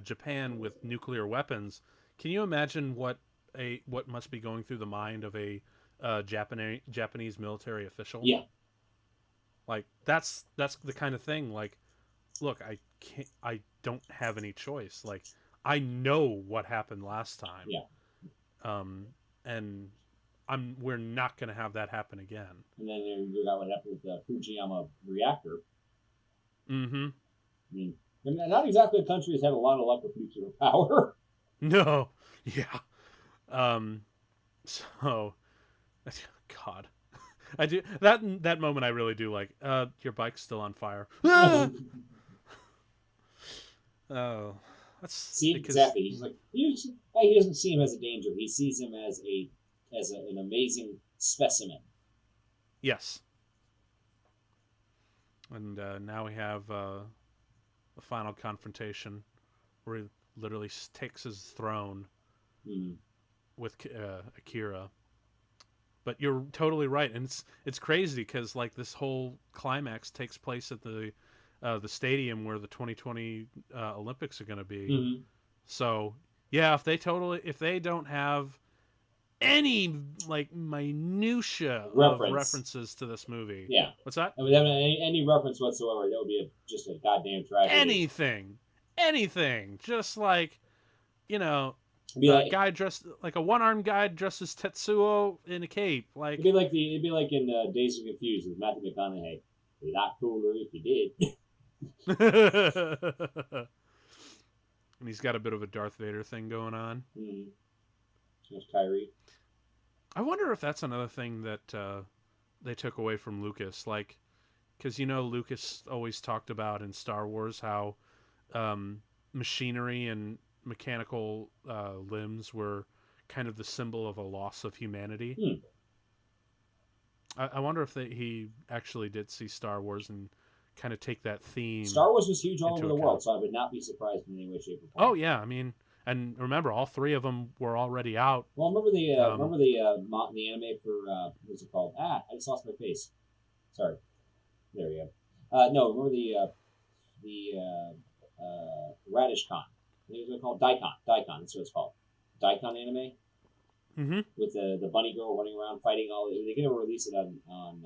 Japan with nuclear weapons. Can you imagine what must be going through the mind of a Japanese military official? Yeah. Like that's the kind of thing. Like, look, I don't have any choice. Like, I know what happened last time. Yeah. And we're not going to have that happen again. And then you got what happened with the Fujiyama reactor. Mm-hmm. I mean, not exactly a country that's had a lot of luck with nuclear power. No. Yeah. So, God. I do that moment. I really do like. Your bike's still on fire. Oh, exactly. He's like he doesn't see him as a danger. He sees him as an amazing specimen. Yes. And now we have the final confrontation, where he literally takes his throne with Akira. But you're totally right, and it's crazy because like this whole climax takes place at the stadium where the 2020 Olympics are going to be. Mm-hmm. So yeah, if they don't have any like minutia of references to this movie, yeah, what's that? And without any reference whatsoever, that would be just a goddamn tragedy. Anything, just like guy dressed like a one-armed guy dressed as Tetsuo in a cape. Like it'd be like in Days of Confused with Matthew McConaughey. It'd be a lot cooler if you did. And he's got a bit of a Darth Vader thing going on. Mm-hmm. There's Kyrie. I wonder if that's another thing that they took away from Lucas, like, because Lucas always talked about in Star Wars how machinery and mechanical limbs were kind of the symbol of a loss of humanity. I wonder if he actually did see Star Wars and kind of take that theme. Star Wars was huge all over the world, so I would not be surprised in any way, shape, or form. Oh yeah, I mean, and remember, all three of them were already out. Well, remember the anime for what's it called? I just lost my face. Sorry. There we go. No, remember the Radish Con. I think it was called Daikon. That's what it's called. Daikon anime. Mm-hmm. With the bunny girl running around fighting all. They can never release it on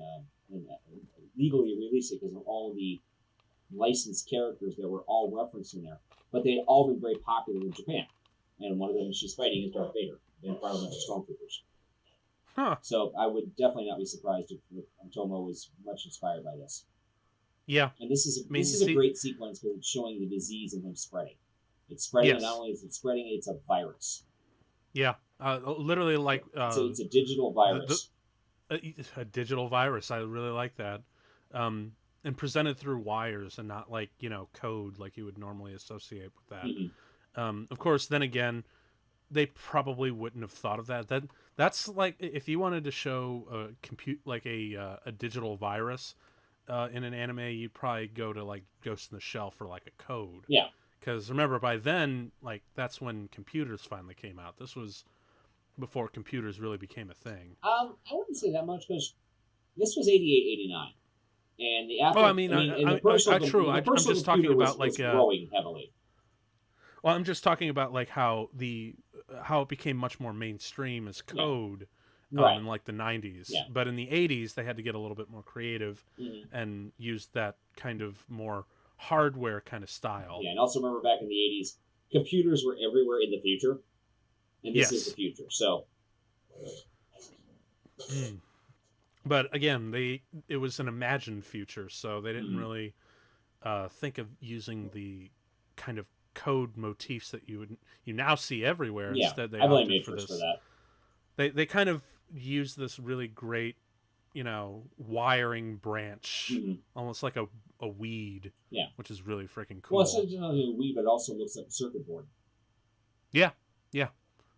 legally release it because of all the licensed characters that were all referenced in there. But they had all been very popular in Japan, and one of them she's fighting is Darth Vader in front of a bunch of stormtroopers. Huh. So I would definitely not be surprised if Tomo was much inspired by this. Yeah. And this is a great sequence because it's showing the disease and him spreading. It's spreading, and not only is it spreading, it's a virus. Yeah. Literally like... it's a digital virus. A digital virus. I really like that. And presented through wires and not like, code like you would normally associate with that. Mm-hmm. Of course, then again, they probably wouldn't have thought of that. That's like if you wanted to show a digital virus in an anime, you'd probably go to like Ghost in the Shell for like a code. Yeah. Because remember, by then, like that's when computers finally came out. This was before computers really became a thing. I wouldn't say that much because this was 88, 89. And the I'm just talking about like growing heavily. Well, I'm just talking about like how the how it became much more mainstream as code in like the 90s. Yeah. But in the 80s, they had to get a little bit more creative and use that kind of more hardware kind of style. Yeah, and also remember back in the 80s, computers were everywhere in the future, and this is the future. So, but again, it was an imagined future, so they didn't really think of using the kind of code motifs that you now see everywhere. Yeah, Instead, they I blame opted for Matrix this. for that. They kind of use this really great, wiring branch, almost like a weed. Yeah, which is really freaking cool. Well, it's not a weed, but it also looks like a circuit board. Yeah.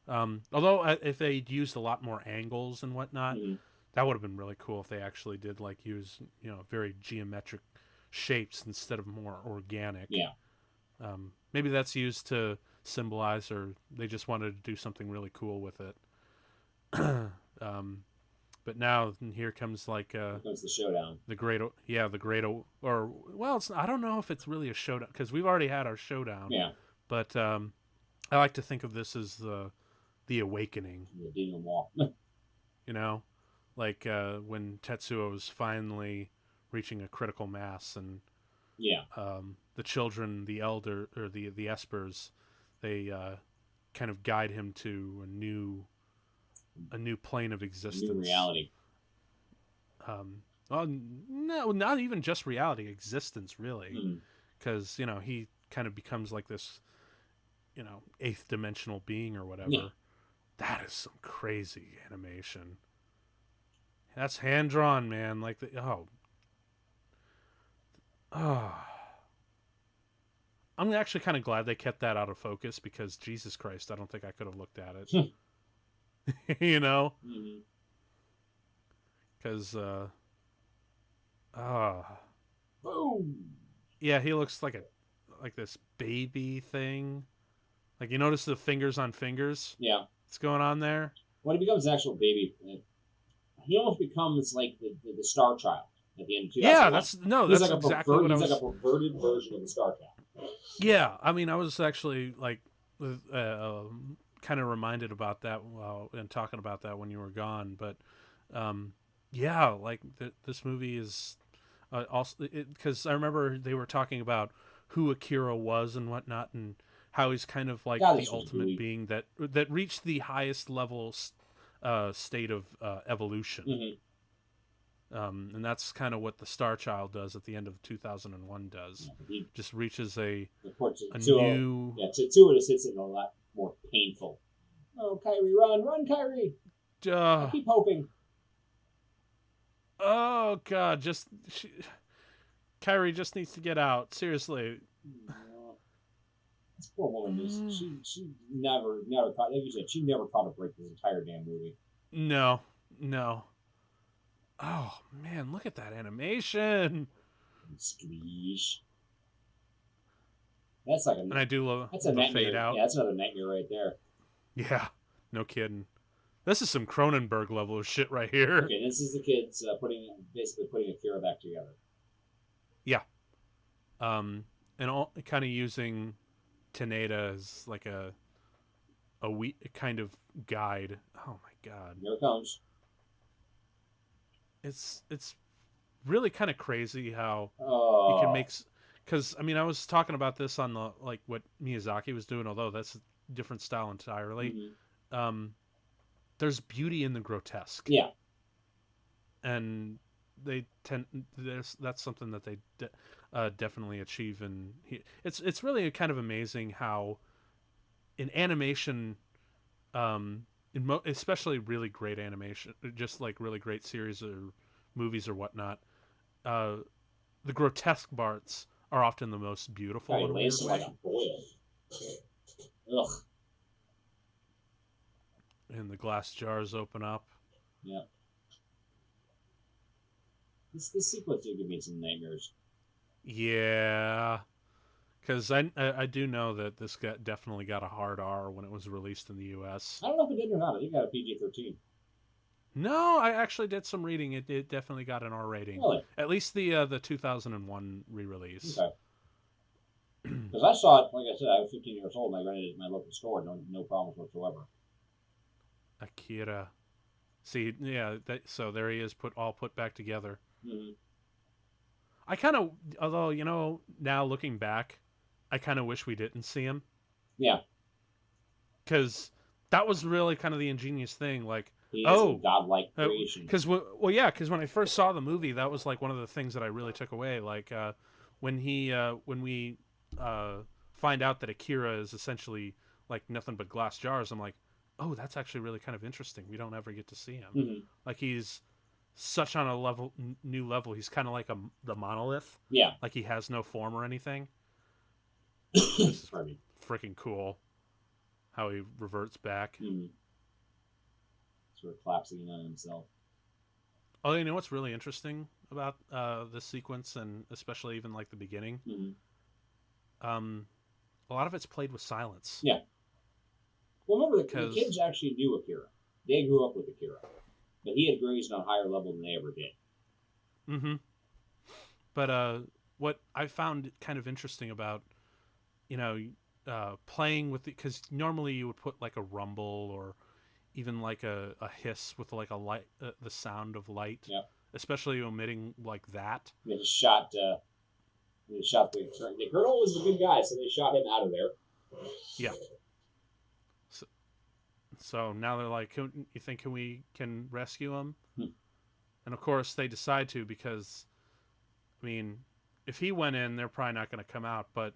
Although if they'd used a lot more angles and whatnot, that would have been really cool if they actually did like use very geometric shapes instead of more organic. Yeah. Maybe that's used to symbolize, or they just wanted to do something really cool with it. But now here comes like here comes the showdown. The great, or well, I don't know if it's really a showdown because we've already had our showdown. Yeah. But I like to think of this as the awakening. The denouement. Like when Tetsuo is finally reaching a critical mass, and the children, the elder or the espers, they kind of guide him to a new plane of existence, a new reality. Well, no, not even just reality, existence, really, because he kind of becomes like this, eighth dimensional being or whatever. Yeah. That is some crazy animation. That's hand drawn, man. Like I'm actually kind of glad they kept that out of focus because Jesus Christ, I don't think I could have looked at it. Because boom. Yeah, he looks like this baby thing. Like, you notice the fingers on fingers? Yeah. What's going on there? When he becomes an actual baby, he almost becomes like the Star Child at the end of 2001. Yeah, that's like exactly what I was... He's like a perverted version of the Star Child. Yeah, I mean, I was actually like kind of reminded about that and talking about that when you were gone. But yeah, like this movie is also because I remember they were talking about who Akira was and whatnot, and how he's kind of like the ultimate being that reached the highest level state of evolution. And that's kind of what the Star Child does at the end of 2001 does. Yeah, just reaches a new... Yeah, Tetsuo just hits it a lot more painful. Oh, Kyrie, run, Kyrie! I keep hoping. Oh, God, Kyrie just needs to get out. Seriously. This poor woman, she never caught, like you said, she never caught a break this entire damn movie. No. Oh, man, look at that animation. Squeeze. That's like and I do love that's a nightmare. Fade out. Yeah, that's another nightmare right there. Yeah, no kidding. This is some Cronenberg level of shit right here. Okay, this is the kids basically putting Akira back together. Yeah. And all kind of using Taneda as like a kind of guide. Oh my God. Here it comes. It's really kind of crazy how you can make, because I mean, I was talking about this on the like what Miyazaki was doing, although that's a different style entirely. There's beauty in the grotesque. Yeah. And they that's something that they definitely achieve, and it's really kind of amazing how in animation, especially really great animation, just like really great series or movies or whatnot, the grotesque parts are often the most beautiful in a weird way. Like a boil. Ugh. And the glass jars open up. Yeah. This sequence did give me some nightmares. Yeah. Because I do know that this definitely got a hard R when it was released in the U.S. I don't know if it did or not. I think it got a PG-13. No, I actually did some reading. It definitely got an R rating. Really? At least the 2001 re-release. Okay. Because I saw it, like I said, I was 15 years old and I rented it at my local store. No problems whatsoever. Akira. See, yeah, so there he is, put back together. Mm-hmm. I kind of, although, now looking back, I kind of wish we didn't see him. Yeah. Because that was really kind of the ingenious thing. Like, he is a godlike creation. Because, because when I first saw the movie, that was like one of the things that I really took away. Like, when we find out that Akira is essentially like nothing but glass jars, I'm like, oh, that's actually really kind of interesting. We don't ever get to see him. Mm-hmm. Like, he's such on a new level. He's kind of like the monolith. Yeah. Like, he has no form or anything. This is freaking cool. How he reverts back. Mm-hmm. Sort of collapsing in on himself. Oh, you know what's really interesting about this sequence, and especially even like the beginning? Mm-hmm. A lot of it's played with silence. Yeah. Well, remember, the kids actually knew Akira. They grew up with Akira. But he had grazed on a higher level than they ever did. Mm-hmm. But what I found kind of interesting about, playing with it, because normally you would put like a rumble or even like a hiss with like a light, the sound of light. Yeah. Especially omitting like that. They just shot the colonel was a good guy, so they shot him out of there. Yeah. So now they're like, you think we can rescue him? And of course they decide to, because, I mean, if he went in, they're probably not going to come out. But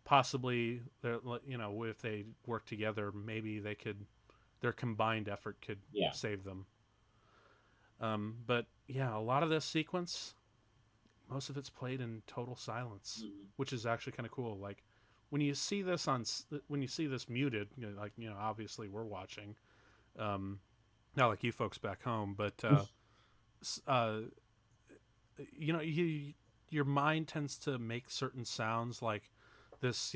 possibly, if they work together, maybe their combined effort could save them. But yeah, a lot of this sequence, most of it's played in total silence, which is actually kind of cool. Like, when you see this muted, obviously we're watching, not like you folks back home, but your mind tends to make certain sounds like this,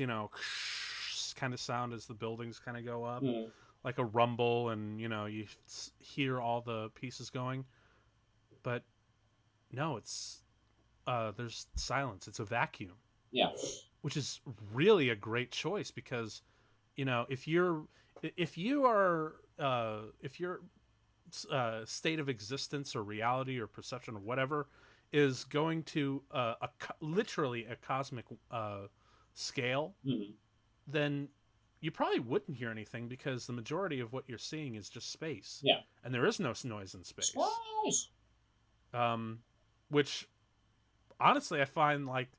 kind of sound as the buildings kind of go up, like a rumble, and you hear all the pieces going, but no, it's there's silence. It's a vacuum. Yeah. Which is really a great choice, because, if your state of existence or reality or perception or whatever is going to literally a cosmic scale, then you probably wouldn't hear anything, because the majority of what you're seeing is just space. Yeah. And there is no noise in space. Which, honestly, I find, like,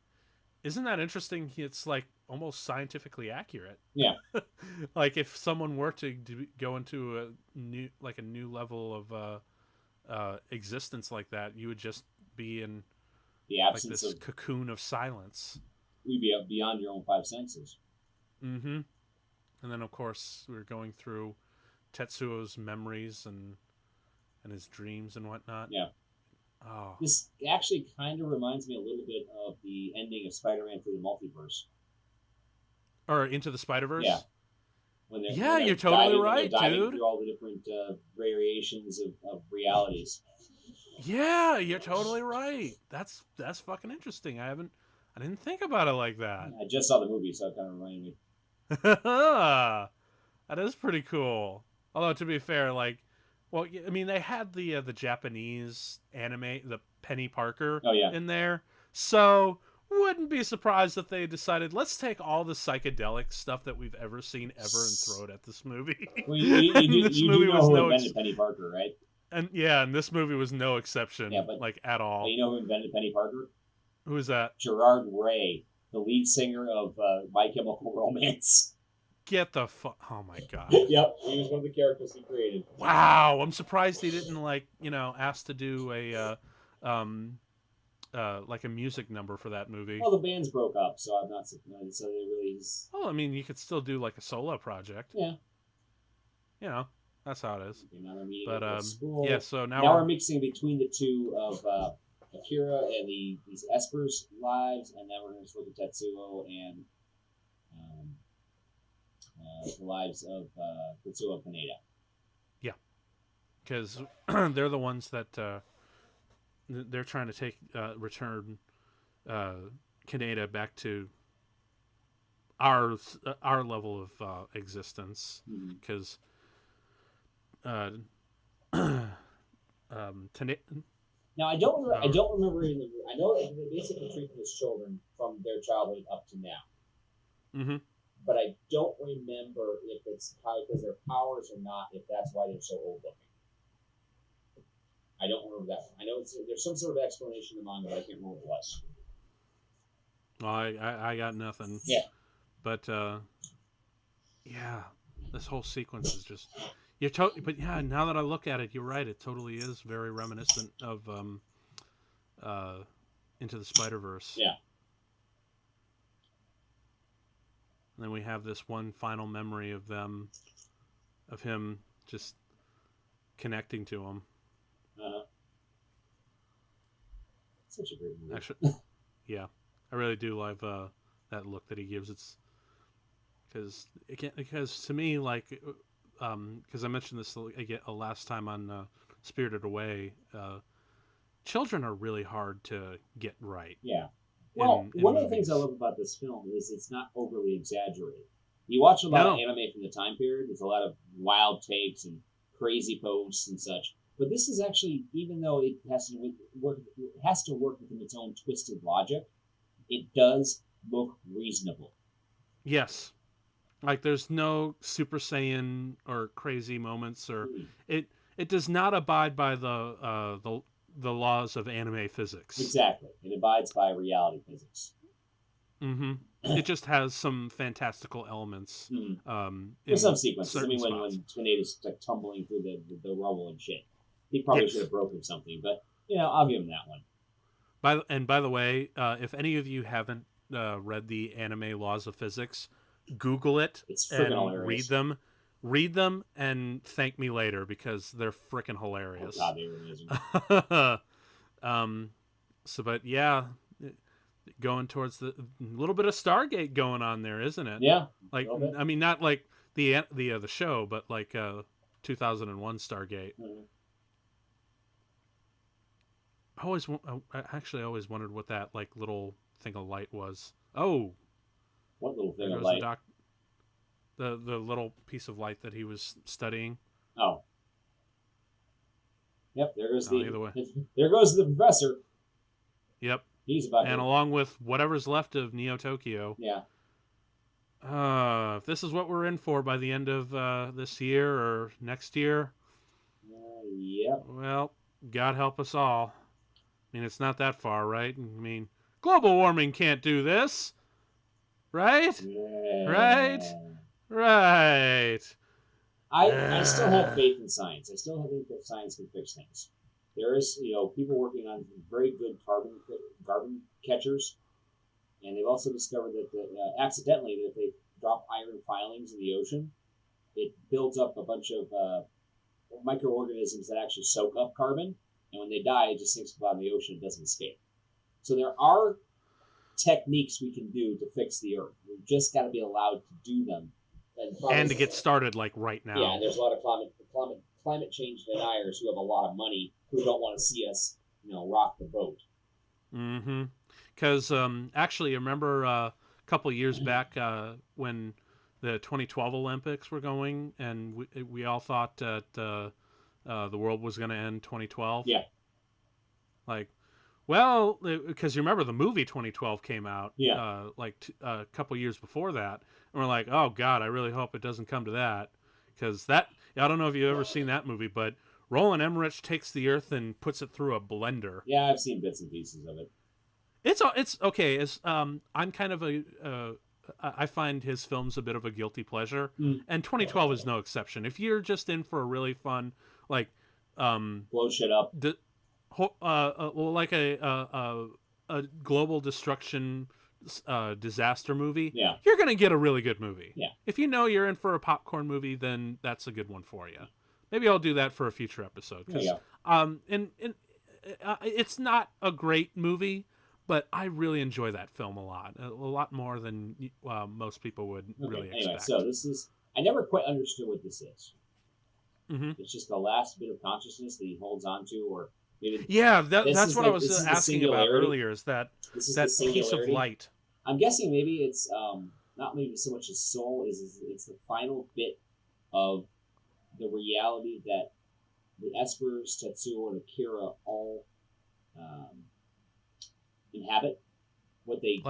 isn't that interesting? It's like almost scientifically accurate. Yeah. Like, if someone were to go into a new level of existence like that, you would just be in the absence of cocoon of silence. We'd be beyond your own five senses. Mm-hmm. And then, of course, we're going through Tetsuo's memories and his dreams and whatnot. Yeah. Oh. This actually kind of reminds me a little bit of the ending of Spider-Man Through the Multiverse. Or Into the Spider-Verse? Yeah. You're totally right, dude. Through all the different variations of realities. Yeah, you're totally right. That's fucking interesting. I didn't think about it like that. I just saw the movie, so it kind of reminded me. That is pretty cool. Although, to be fair, like, well, I mean, they had the Japanese anime, the Penny Parker, in there. So, wouldn't be surprised if they decided, let's take all the psychedelic stuff that we've ever seen and throw it at this movie. Well, you do know who invented Penny Parker, right? And this movie was no exception, at all. You know who invented Penny Parker? Who is that? Gerard Way, the lead singer of My Chemical Romance. Get the fuck! Oh my god! Yep, he was one of the characters he created. Wow, I'm surprised he didn't ask to do a like a music number for that movie. Well, the bands broke up, so I'm not surprised. So they released. Well, I mean, you could still do like a solo project. Yeah. That's how it is. Okay, but yeah, so now we're mixing between the two of Akira and these Esper's lives, and then we're going to look at Tetsuo and the lives of Tetsuo Kaneda. Yeah, because they're the ones that they're trying to return Kaneda back to our level of existence, because now I don't remember. I don't remember in the. I know that they basically treat them as children from their childhood up to now. Mm-hmm. But I don't remember if it's because their powers or not. If that's why they're so old looking. I don't remember that. I know there's some sort of explanation in the manga, but I can't remember what it was. Well, I got nothing. Yeah. But yeah, this whole sequence is just but yeah, now that I look at it, you're right. It totally is very reminiscent of Into the Spider-Verse. Yeah. And then we have this one final memory of him just connecting to him. Such a great movie. Actually, yeah, I really do love that look that he gives. It's because to me, like, because I mentioned this again last time on Spirited Away, children are really hard to get right. Yeah. Well, one of the things I love about this film is it's not overly exaggerated. You watch a lot of anime from the time period. There's a lot of wild takes and crazy posts and such. But this is actually, even though it has to work within its own twisted logic, it does look reasonable. Yes. Like there's no Super Saiyan or crazy moments, or it does not abide by the laws of anime physics. Exactly. It abides by reality physics. Mm-hmm. It just has some fantastical elements. There's some sequences. I mean, when Tornado's like tumbling through the rubble and shit. He probably should have broken something, but I'll give him that one. By the way, if any of you haven't read the anime laws of physics, Google it and hilarious. read them, and thank me later because they're freaking hilarious. Oh, God, they were amazing. But yeah, going towards the little bit of Stargate going on there, isn't it? Yeah. Like, I mean, not like the show, but like 2001 Stargate. Mm-hmm. I always wondered what that like little thing of light was. Oh, what little thing of light? The little piece of light that he was studying. Oh, yep. There goes there goes the professor. Yep. He's about and along with whatever's left of Neo Tokyo. Yeah. If this is what we're in for by the end of this year or next year. Yep. Well, God help us all. I mean, it's not that far, right? I mean, global warming can't do this. Right? Yeah. Right. I still have faith in science. I still think that science can fix things. There is, people working on very good carbon catchers, and they've also discovered that accidentally, that if they drop iron filings in the ocean, it builds up a bunch of microorganisms that actually soak up carbon. And when they die, it just sinks out in the ocean and doesn't escape. So there are techniques we can do to fix the Earth. We've just got to be allowed to do them. And to get started like right now. Yeah, and there's a lot of climate change deniers who have a lot of money who don't want to see us, rock the boat. Mm-hmm. Because actually, I remember a couple years back when the 2012 Olympics were going, and we all thought that the world was going to end 2012. Yeah. Like, well, because you remember the movie 2012 came out. Yeah. A couple years before that, and we're like, oh God, I really hope it doesn't come to that, because I don't know if you've ever seen that movie, but Roland Emmerich takes the Earth and puts it through a blender. Yeah, I've seen bits and pieces of it. It's okay. I'm kind of I find his films a bit of a guilty pleasure, and 2012 is no exception. If you're just in for a really fun, like, blow shit up, like a global destruction disaster movie, yeah, you're gonna get a really good movie. Yeah. If you're in for a popcorn movie, then that's a good one for you. Maybe I'll do that for a future episode. It's not a great movie, but I really enjoy that film a lot more than most people would really expect. So I never quite understood what this is. Mm-hmm. It's just the last bit of consciousness that he holds on to, or maybe that's what I was asking about earlier. Is that piece of light? I'm guessing maybe it's not maybe so much his soul, is it's the final bit of the reality that the Espers, Tetsuo, and Akira all inhabit. What they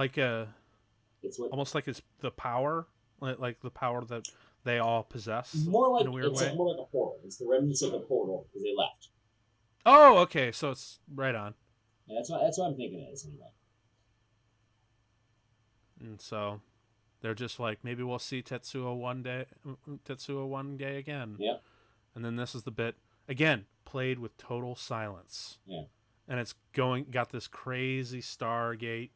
it's what almost like it's the power, like the power that they all possess. More like in a weird way. Like more like a portal. It's the remnants of the portal because they left. Oh, okay, so it's right on. Yeah, that's what I'm thinking it is anyway. And so they're just like, maybe we'll see Tetsuo one day again. Yep. And then this is the bit again played with total silence. Yeah. And it's got this crazy Stargate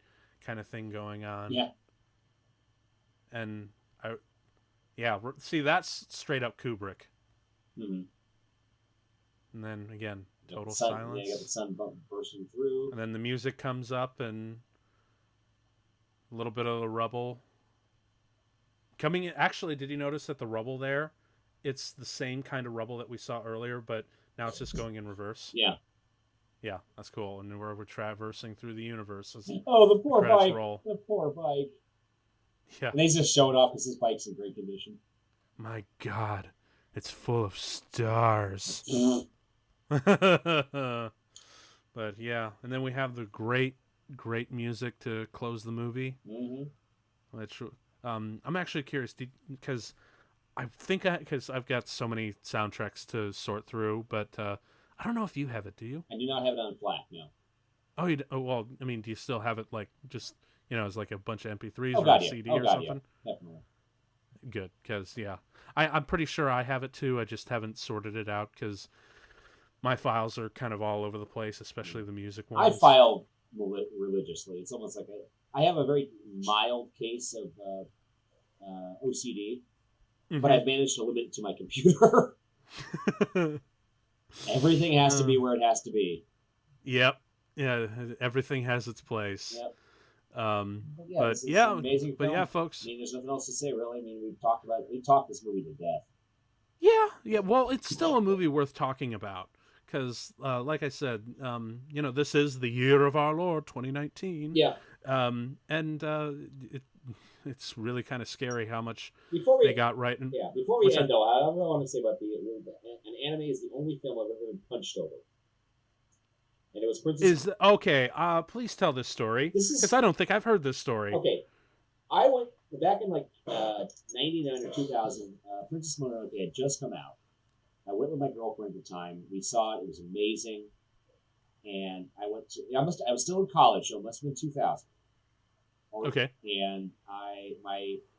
kind of thing going on. Yeah. And see, that's straight up Kubrick. Mm-hmm. And then again, total Yeah, silence. you got the sun bursting through. And then the music comes up and a little bit of the rubble. Coming in, actually, did you notice that the rubble there, it's the same kind of rubble that we saw earlier, but now it's just going in reverse? Yeah. Yeah, that's cool. And we're traversing through the universe. The poor bike. Roll. The poor bike. Yeah. And they just showed off because his bike's in great condition. My God, it's full of stars. But yeah, and then we have the great music to close the movie. Mm-hmm. Which I'm actually curious because because I've got so many soundtracks to sort through, but I don't know if you have it. Do you? I do not have it on FLAC. No. Oh, well, I mean, do you still have it like just as like a bunch of MP3s or a CD or something? Yeah. Definitely. Good, because I'm pretty sure I have it too. I just haven't sorted it out because my files are kind of all over the place, especially the music ones. I file religiously. It's almost like I have a very mild case of OCD, but I've managed to limit it to my computer. Everything has to be where it has to be. Yep. Yeah, everything has its place. Yep. But yeah, amazing film. But yeah, folks. I mean, there's nothing else to say, really. I mean, we talked this movie to death. Yeah. Well, it's still a movie worth talking about because, like I said, this is the year of our Lord, 2019. Yeah. It's really kind of scary how much they got right. Before we end, though, I want to say about an anime is the only film I've ever been punched over. And it was Princess... Okay, please tell this story. Because I don't think I've heard this story. Okay. I went... Back in, 99 or 2000, Princess Mononoke had just come out. I went with my girlfriend at the time. We saw it. It was amazing. And I went to... I was still in college, so it must have been 2000. Okay. And I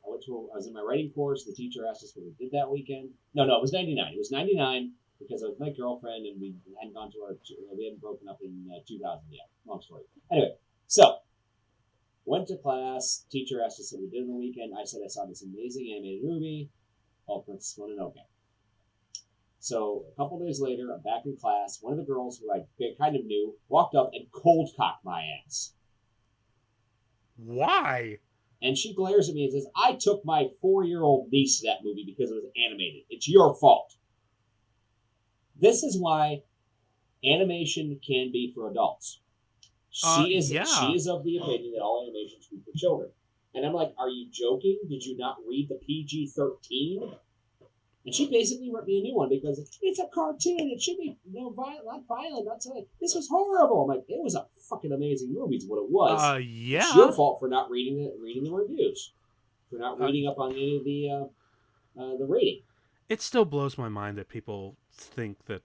was in my writing course. The teacher asked us what we did that weekend. No, it was 99. It was 99 because I was with my girlfriend and we hadn't broken up in 2000 yet. Long story. Anyway, so went to class. Teacher asked us what we did on the weekend. I said I saw this amazing animated movie called Princess Mononoke. So a couple days later, I'm back in class. One of the girls who I kind of knew walked up and cold cocked my ass. Why? And she glares at me and says, I took my 4-year-old niece to that movie because it was animated. It's your fault. This is why animation can be for adults. She is of the opinion that all animation should be for children. And I'm like, are you joking? Did you not read the PG-13? And she basically wrote me a new one because it's a cartoon. It should be not violent, not so. This was horrible. I'm like, it was a fucking amazing movie. Is what it was. Yeah. It's your fault for not reading the reviews, for not reading up on any of the rating. It still blows my mind that people think that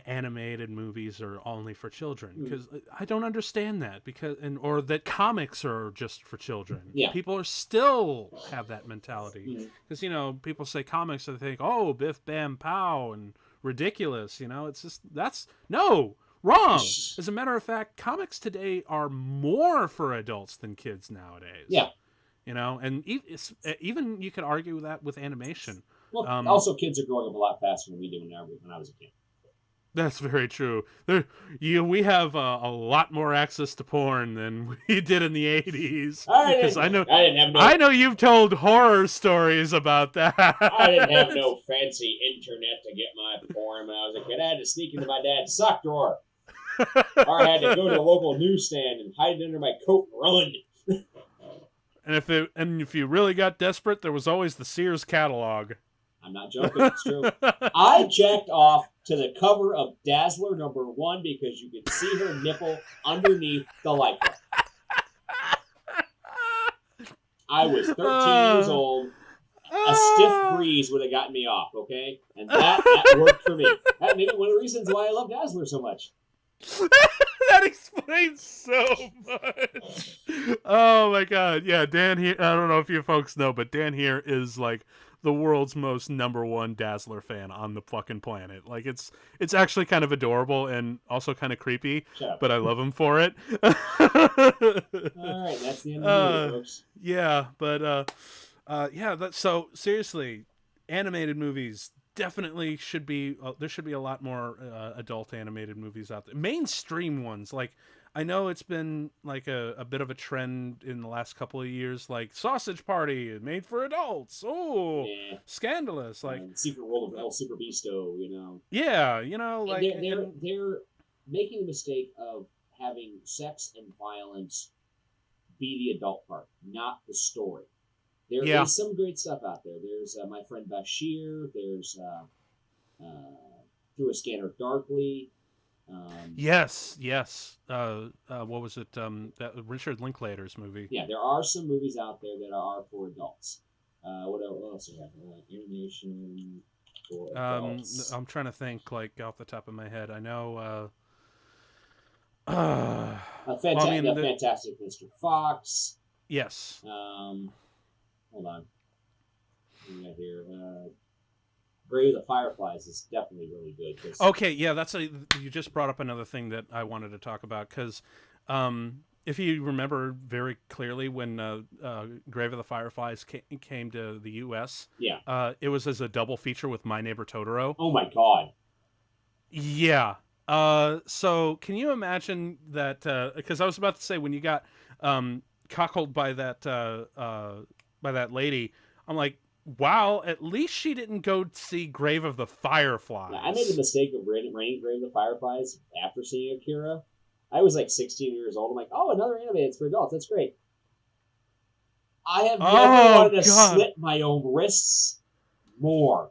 animated movies are only for children because I don't understand that or that comics are just for children. Yeah. People still have that mentality because people say comics and they think, oh, biff bam pow and ridiculous. It's just wrong. As a matter of fact, comics today are more for adults than kids nowadays. Yeah. And even you could argue that with animation. Well, also kids are growing up a lot faster than we did when I was a kid. That's very true. We have a lot more access to porn than we did in the 80s. I know you've told horror stories about that. I didn't have no fancy internet to get my porn when I was a kid. I had to sneak into my dad's sock drawer. Or I had to go to a local newsstand and hide it under my coat and run. And if you really got desperate, there was always the Sears catalog. I'm not joking. It's true. I jacked off to the cover of Dazzler #1 because you could see her nipple underneath the lycra. I was 13 years old. A stiff breeze would have gotten me off, okay? And that worked for me. That may be one of the reasons why I love Dazzler so much. That explains so much. Oh my god. Yeah, Dan here, I don't know if you folks know, but Dan here is like the world's most #1 Dazzler fan on the fucking planet. Like it's actually kind of adorable and also kind of creepy, but I love him for it. All right, that's the end of the movie, folks. Yeah, but so seriously, animated movies definitely should be there should be a lot more adult animated movies out there, mainstream ones. Like I know it's been like a bit of a trend in the last couple of years, like Sausage Party made for adults. Oh, yeah. Scandalous! Like Secret World of El Super Beasto, you know. Yeah, you know, like they're making the mistake of having sex and violence be the adult part, not the story. There is some great stuff out there. There's My Friend Bashir. There's Through a Scanner Darkly. Yes. What was it? That Richard Linklater's movie. Yeah, there are some movies out there that are for adults. What else do we have? Animation for adults. I'm trying to think, like off the top of my head. I know. Fantastic Mr. Fox. Yes. Hold on. What do we got here? Grave of the Fireflies is definitely really good. Okay, yeah, you just brought up another thing that I wanted to talk about, because if you remember very clearly when Grave of the Fireflies came to the U.S., it was as a double feature with My Neighbor Totoro. Oh my god. Yeah. So can you imagine that? Because I was about to say, when you got cockled by that lady, I'm like, wow, at least she didn't go see Grave of the Fireflies. I made the mistake of renting Grave of the Fireflies after seeing Akira. I was like 16 years old. I'm like, oh, another anime. It's for adults. That's great. I have never wanted to slit my own wrists more.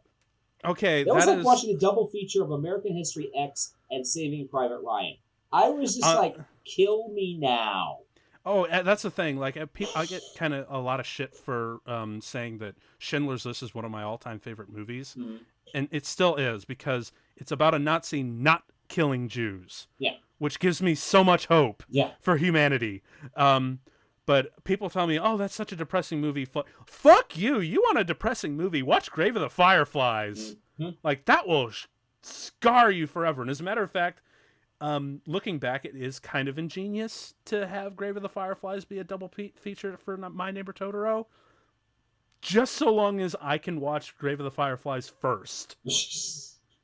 Okay, that was like watching a double feature of American History X and Saving Private Ryan. I was just like, kill me now. Oh, that's the thing. Like, I get kind of a lot of shit for saying that Schindler's List is one of my all-time favorite movies, and it still is, because it's about a Nazi not killing Jews. Yeah, which gives me so much hope. Yeah. For humanity. But people tell me, "Oh, that's such a depressing movie." Fuck you! You want a depressing movie? Watch Grave of the Fireflies. Mm-hmm. Like that will scar you forever. And as a matter of fact, looking back, it is kind of ingenious to have Grave of the Fireflies be a double feature for My Neighbor Totoro, just so long as I can watch Grave of the Fireflies first,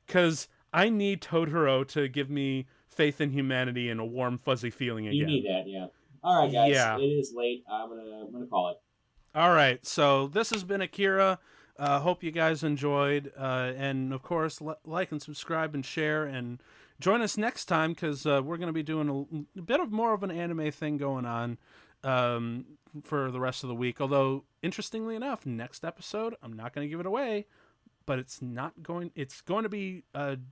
because I need Totoro to give me faith in humanity and a warm, fuzzy feeling again. You need that, yeah. All right, guys. Yeah. It is late. I'm gonna call it. All right. So this has been Akira. Hope you guys enjoyed, and of course, like and subscribe and share, and join us next time, because we're going to be doing a bit of more of an anime thing going on for the rest of the week. Although, interestingly enough, next episode, I'm not going to give it away, but it's going to be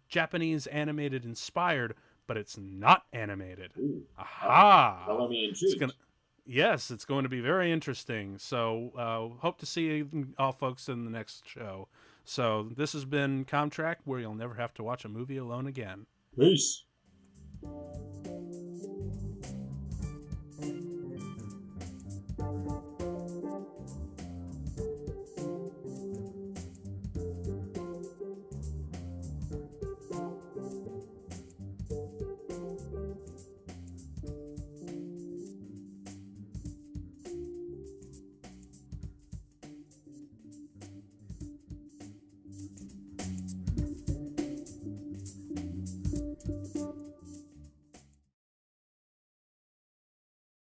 Japanese animated inspired, but it's not animated. Ooh. Aha! Follow me intrigued. Yes, it's going to be very interesting. So hope to see you all folks in the next show. So this has been Comtrack, where you'll never have to watch a movie alone again. Peace.